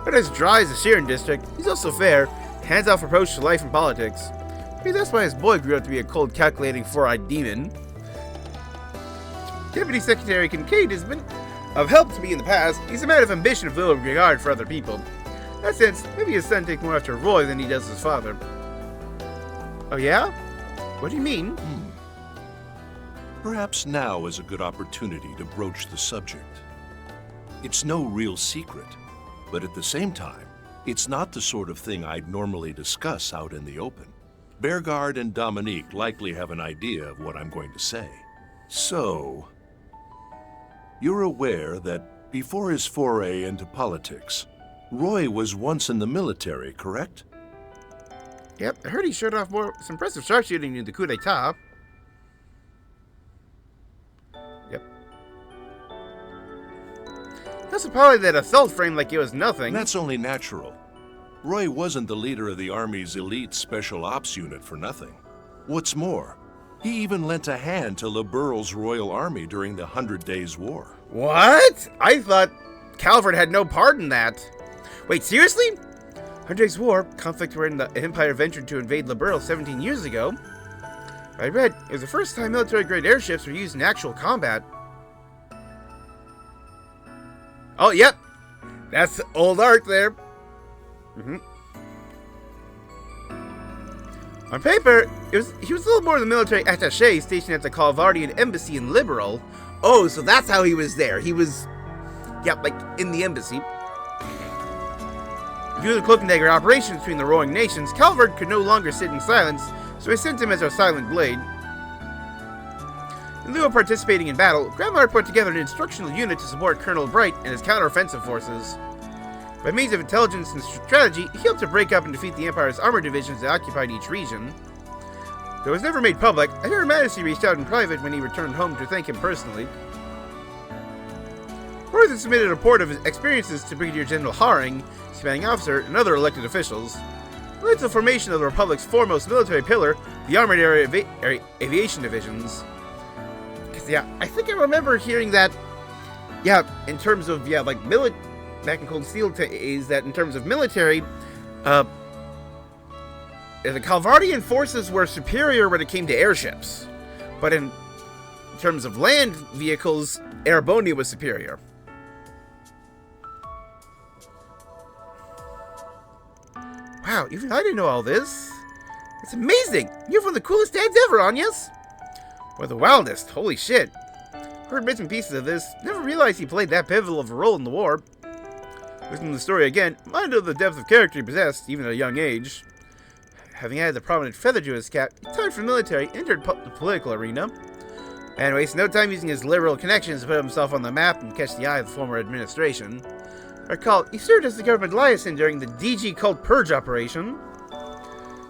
Speaker 1: But as dry as the Sheeran district, he's also fair, hands-off approach to life and politics. Maybe that's why his boy grew up to be a cold, calculating, four-eyed demon. Deputy Secretary Kincaid has been of help to me in the past. He's a man of ambition and full of regard for other people. In that sense, maybe his son takes more after Roy than he does his father. Oh yeah? What do you mean?
Speaker 3: Perhaps now is a good opportunity to broach the subject. It's no real secret, but at the same time, it's not the sort of thing I'd normally discuss out in the open. Beauregard and Dominique likely have an idea of what I'm going to say. So, you're aware that before his foray into politics, Roy was once in the military, correct?
Speaker 1: Yep, I heard he showed off some impressive sharpshooting in the coup d'etat. Yep. That's probably that assault frame like it was nothing.
Speaker 3: That's only natural. Roy wasn't the leader of the Army's elite Special Ops unit for nothing. What's more, he even lent a hand to LeBurle's Royal Army during the 100 Days War.
Speaker 1: What? I thought Calvert had no part in that. Wait, seriously? 100 Days War, conflict wherein the Empire ventured to invade LeBurle 17 years ago. I read it was the first time military-grade airships were used in actual combat. Oh, yep. That's old art there. On paper, he was a little more than a military attaché stationed at the Calvardian Embassy in Liberal. Oh, so that's how he was there. He was, like in the embassy. Due to the cloak and dagger operations between the warring nations, Calvert could no longer sit in silence, so he sent him as our silent blade. In lieu of participating in battle, Grandmother put together an instructional unit to support Colonel Bright and his counteroffensive forces. By means of intelligence and strategy, he helped to break up and defeat the Empire's armored divisions that occupied each region. Though it was never made public, I hear Her Majesty reached out in private when he returned home to thank him personally. Roy then submitted a report of his experiences to Brigadier General Haring, commanding officer, and other elected officials. It led to the formation of the Republic's foremost military pillar, the Armored Area Aviation Divisions. I think I remember hearing that, in terms of, back in Cold Steel days, that in terms of military, the Calvardian forces were superior when it came to airships. But in terms of land vehicles, Arabonia was superior. Wow, even I didn't know all this. It's amazing! You have one of the coolest dads ever, Anyas! Or the wildest, holy shit. Heard bits and pieces of this, never realized he played that pivotal of a role in the war. Listening to the story again, I know the depth of character he possessed, even at a young age. Having added the prominent feather to his cap, he retired from the military, entered the political arena, and wasted no time using his liberal connections to put himself on the map and catch the eye of the former administration. I recall, he served as the government liaison during the DG Cult Purge operation.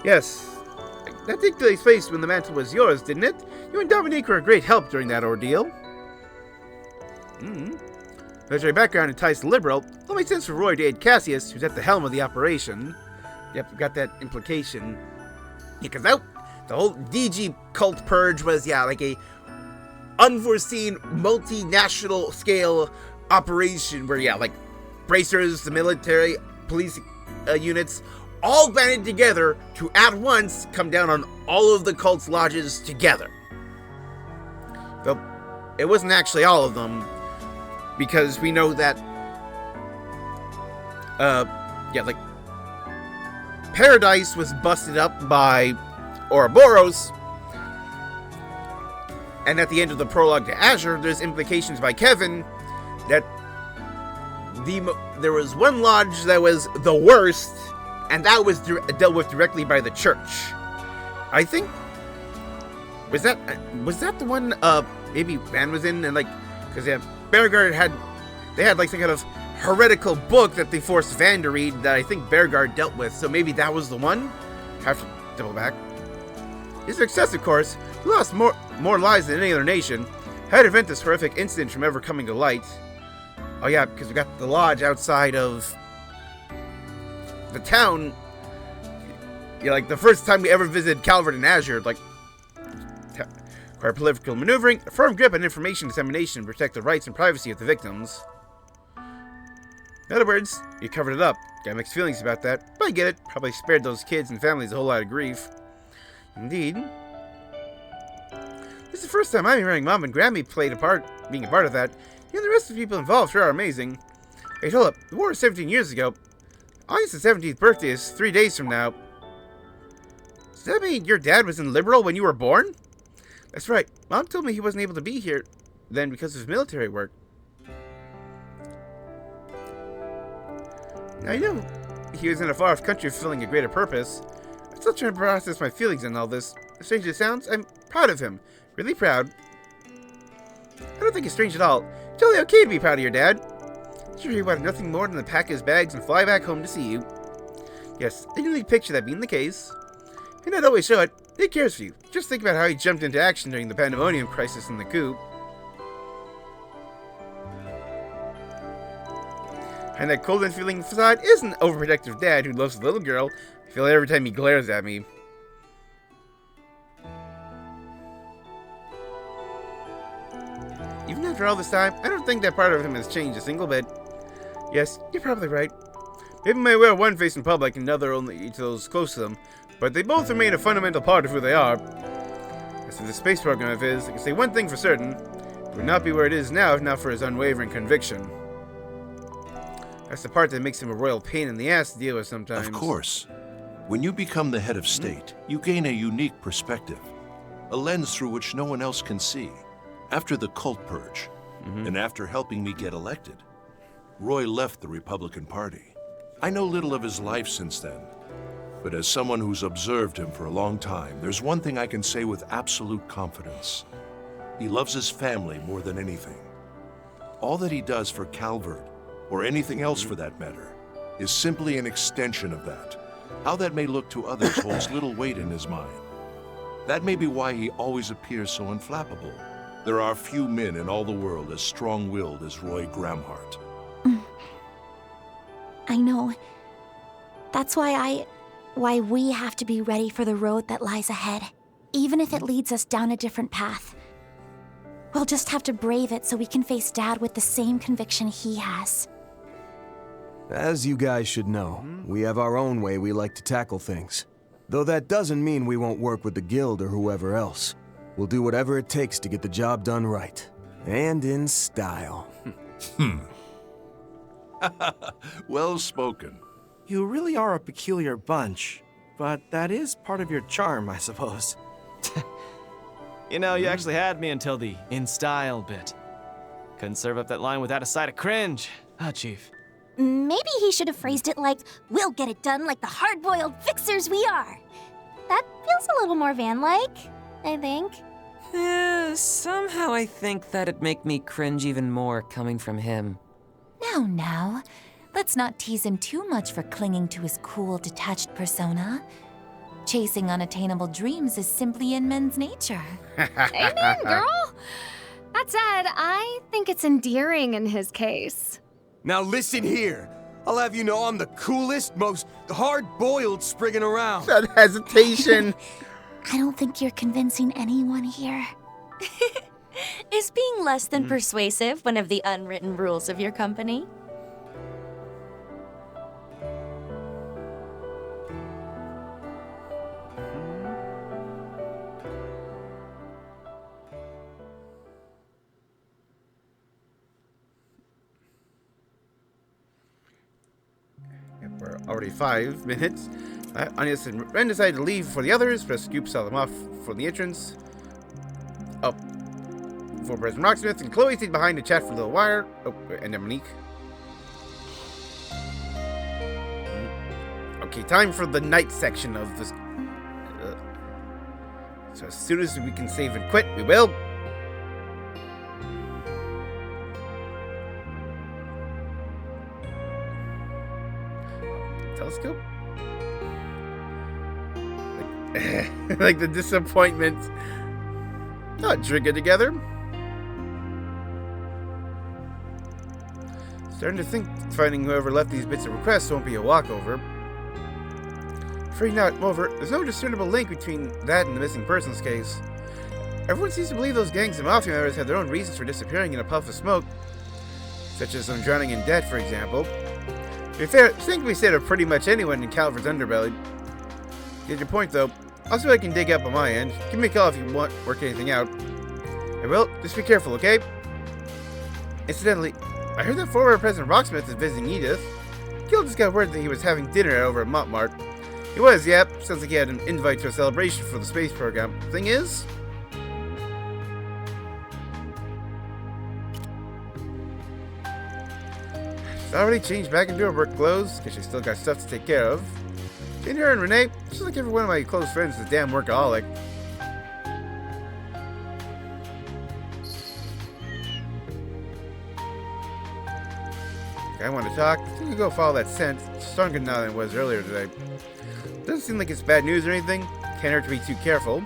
Speaker 1: Yes, that took place when the mantle was yours, didn't it? You and Dominique were a great help during that ordeal. Military background entice the Liberal. It'll make sense for Roy to aid Cassius, who's at the helm of the operation. Yep, got that implication. Because the whole DG Cult Purge was, like a unforeseen, multinational scale operation where, bracers, the military, police units, all banded together to at once come down on all of the cult's lodges together. Though it wasn't actually all of them, because we know that, Paradise was busted up by Ouroboros, and at the end of the prologue to Azure, there's implications by Kevin that there was one lodge that was the worst, and that was dealt with directly by the church. I think was that the one maybe Van was in, and like because Beauregard had like some kind of heretical book that they forced Van to read that I think Beauregard dealt with, so maybe that was the one. Have to double back. His success, of course, who lost more lives than any other nation, had to prevent this horrific incident from ever coming to light. Oh yeah, because we got the lodge outside of the town. Yeah, like the first time we ever visited Calvert and Azure, like required political maneuvering, a firm grip on information dissemination to protect the rights and privacy of the victims. In other words, you covered it up. Got mixed feelings about that, but I get it. Probably spared those kids and families a whole lot of grief. Indeed. This is the first time I'm hearing Mom and Grammy being a part of that. And the rest of the people involved sure are amazing. Hey, hold up. The war was 17 years ago. August's 17th birthday is 3 days from now. Does that mean your dad was in Liberal when you were born? That's right. Mom told me he wasn't able to be here then because of his military work. I know he was in a far-off country fulfilling a greater purpose. I'm still trying to process my feelings on all this. As strange as it sounds, I'm proud of him. Really proud. I don't think it's strange at all. It's totally okay to be proud of your dad. Sure, he wanted nothing more than to pack his bags and fly back home to see you. Yes, I can really picture that being the case. He not always show it. He cares for you. Just think about how he jumped into action during the pandemonium crisis and the coup. And that cold and feeling facade isn't an overprotective dad who loves the little girl. I feel it every time he glares at me. Even after all this time, I don't think that part of him has changed a single bit. Yes, you're probably right. Maybe may wear one face in public and another only to those close to them, but they both remain a fundamental part of who they are. As for the space program of his, I can say one thing for certain. It would not be where it is now if not for his unwavering conviction. That's the part that makes him a royal pain in the ass to deal with sometimes.
Speaker 3: Of course. When you become the head of state, you gain a unique perspective, a lens through which no one else can see. After the cult purge, and after helping me get elected, Roy left the Republican Party. I know little of his life since then, but as someone who's observed him for a long time, there's one thing I can say with absolute confidence. He loves his family more than anything. All that he does for Calvert, or anything else for that matter, is simply an extension of that. How that may look to others holds little weight in his mind. That may be why he always appears so unflappable. There are few men in all the world as strong-willed as Roy Gramhart.
Speaker 2: I know. That's why we have to be ready for the road that lies ahead, even if it leads us down a different path. We'll just have to brave it so we can face Dad with the same conviction he has.
Speaker 22: As you guys should know, we have our own way we like to tackle things. Though that doesn't mean we won't work with the Guild or whoever else. We'll do whatever it takes to get the job done right. And in style.
Speaker 3: Well spoken.
Speaker 5: You really are a peculiar bunch, but that is part of your charm, I suppose.
Speaker 14: You know, you actually had me until the in style bit. Couldn't serve up that line without a side of cringe. Ah, Chief.
Speaker 2: Maybe he should have phrased it like, we'll get it done like the hard-boiled fixers we are. That feels a little more Van-like, I think.
Speaker 10: Somehow I think that'd make me cringe even more coming from him.
Speaker 11: Now, let's not tease him too much for clinging to his cool, detached persona. Chasing unattainable dreams is simply in men's nature.
Speaker 21: Amen, girl! That said, I think it's endearing in his case.
Speaker 22: Now listen here. I'll have you know I'm the coolest, most hard-boiled sprigging around.
Speaker 1: That hesitation.
Speaker 2: I don't think you're convincing anyone here.
Speaker 11: Is being less than persuasive one of the unwritten rules of your company?
Speaker 1: We're already 5 minutes. Anya and Ren decided to leave for the others, but Scoop saw them off for the entrance. Oh. For President Rocksmith, and Chloe stayed behind to chat for a little while. Oh, and then Monique. Oh. Okay, time for the night section of this. So as soon as we can save and quit, we will. Telescope? Like the disappointment. Not drinking together. Starting to think finding whoever left these bits of requests won't be a walkover. Afraid not. Moreover, there's no discernible link between that and the missing persons case. Everyone seems to believe those gangs of mafia members have their own reasons for disappearing in a puff of smoke, such as them drowning in debt, for example. To be fair, I think we say to pretty much anyone in Calvert's underbelly. Get your point, though. I'll see what I can dig up on my end. Give me a call if you want to work anything out. I will. Just be careful, okay? Incidentally, I heard that former President Rocksmith is visiting Edith. Gil just got word that he was having dinner over at Montmartre. He was, yep. Sounds like he had an invite to a celebration for the space program. Thing is... she's already changed back into her work clothes, because she's still got stuff to take care of. Between her and Renee, she's like every one of my close friends is a damn workaholic. I want to talk. I think you go follow that scent. It's stronger now than it was earlier today. Doesn't seem like it's bad news or anything. Can't hurt to be too careful.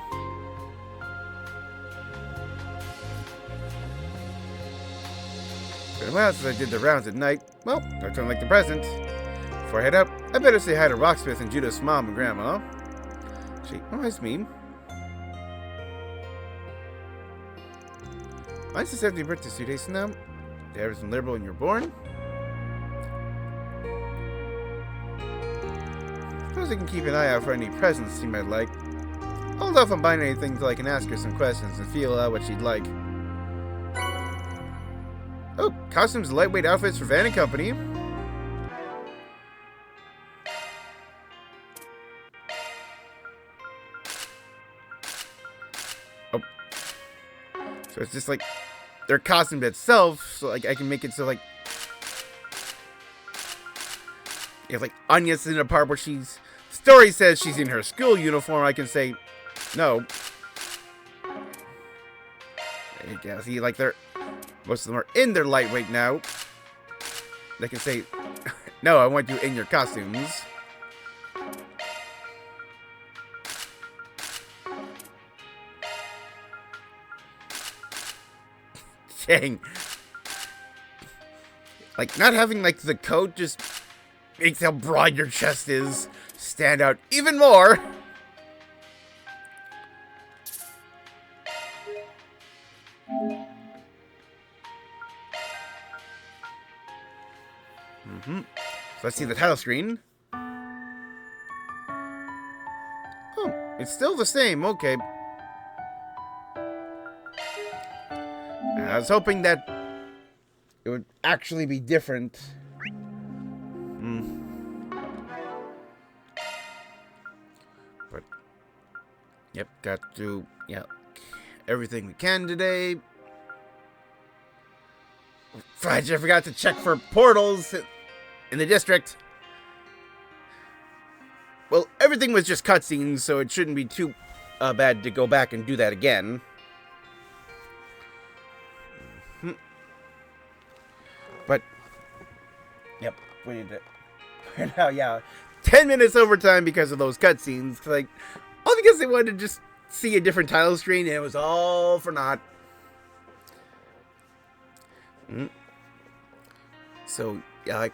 Speaker 1: Been a while since I did the rounds at night. Well, I don't like the present. Before I head up, I better say hi to Rocksmith and Judith's mom and grandma. Oh, that's me. Mine's the 70th birthday 2 days from now. The average and liberal when you're born. Suppose I can keep an eye out for any presents she might like. Hold off on buying anything until I can ask her some questions and feel out what she'd like. Oh, costumes and lightweight outfits for Van & Company. Oh. So it's just like their costume itself, so like I can make it so like if like Anya's in a part where she's story says she's in her school uniform, I can say no. There you go. See, like they're most of them are in their lightweight now. They can say no, I want you in your costumes. Dang. Like not having like the coat just makes how broad your chest is stand out even more. So let's see the title screen. Oh, it's still the same. Okay. I was hoping that it would actually be different. But, yep, got to, everything we can today. Fudge, I forgot to check for portals in the district. Well, everything was just cutscenes, so it shouldn't be too bad to go back and do that again. But, yep, we need to, now, 10 minutes overtime because of those cutscenes. Like, all because they wanted to just see a different title screen, and it was all for naught. So, yeah, like,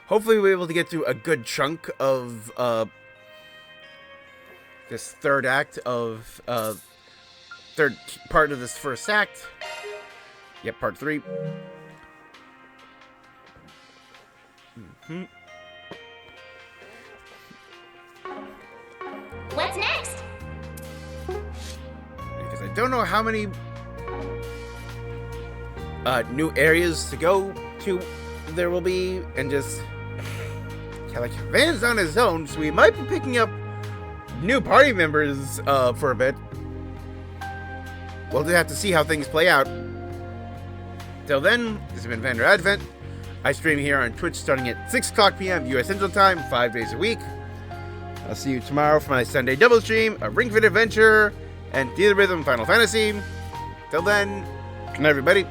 Speaker 1: hopefully we'll be able to get through a good chunk of, this third act of, third part of this first act. Yep, part 3.
Speaker 15: What's next?
Speaker 1: Because I don't know how many new areas to go to there will be, and just like Van's on his own, so we might be picking up new party members for a bit. We'll just have to see how things play out. Till then, this has been Vander Advent. I stream here on Twitch starting at 6 o'clock p.m. U.S. Central Time, 5 days a week. I'll see you tomorrow for my Sunday double stream of Ring Fit Adventure and Theater Rhythm Final Fantasy. Till then, good night, everybody.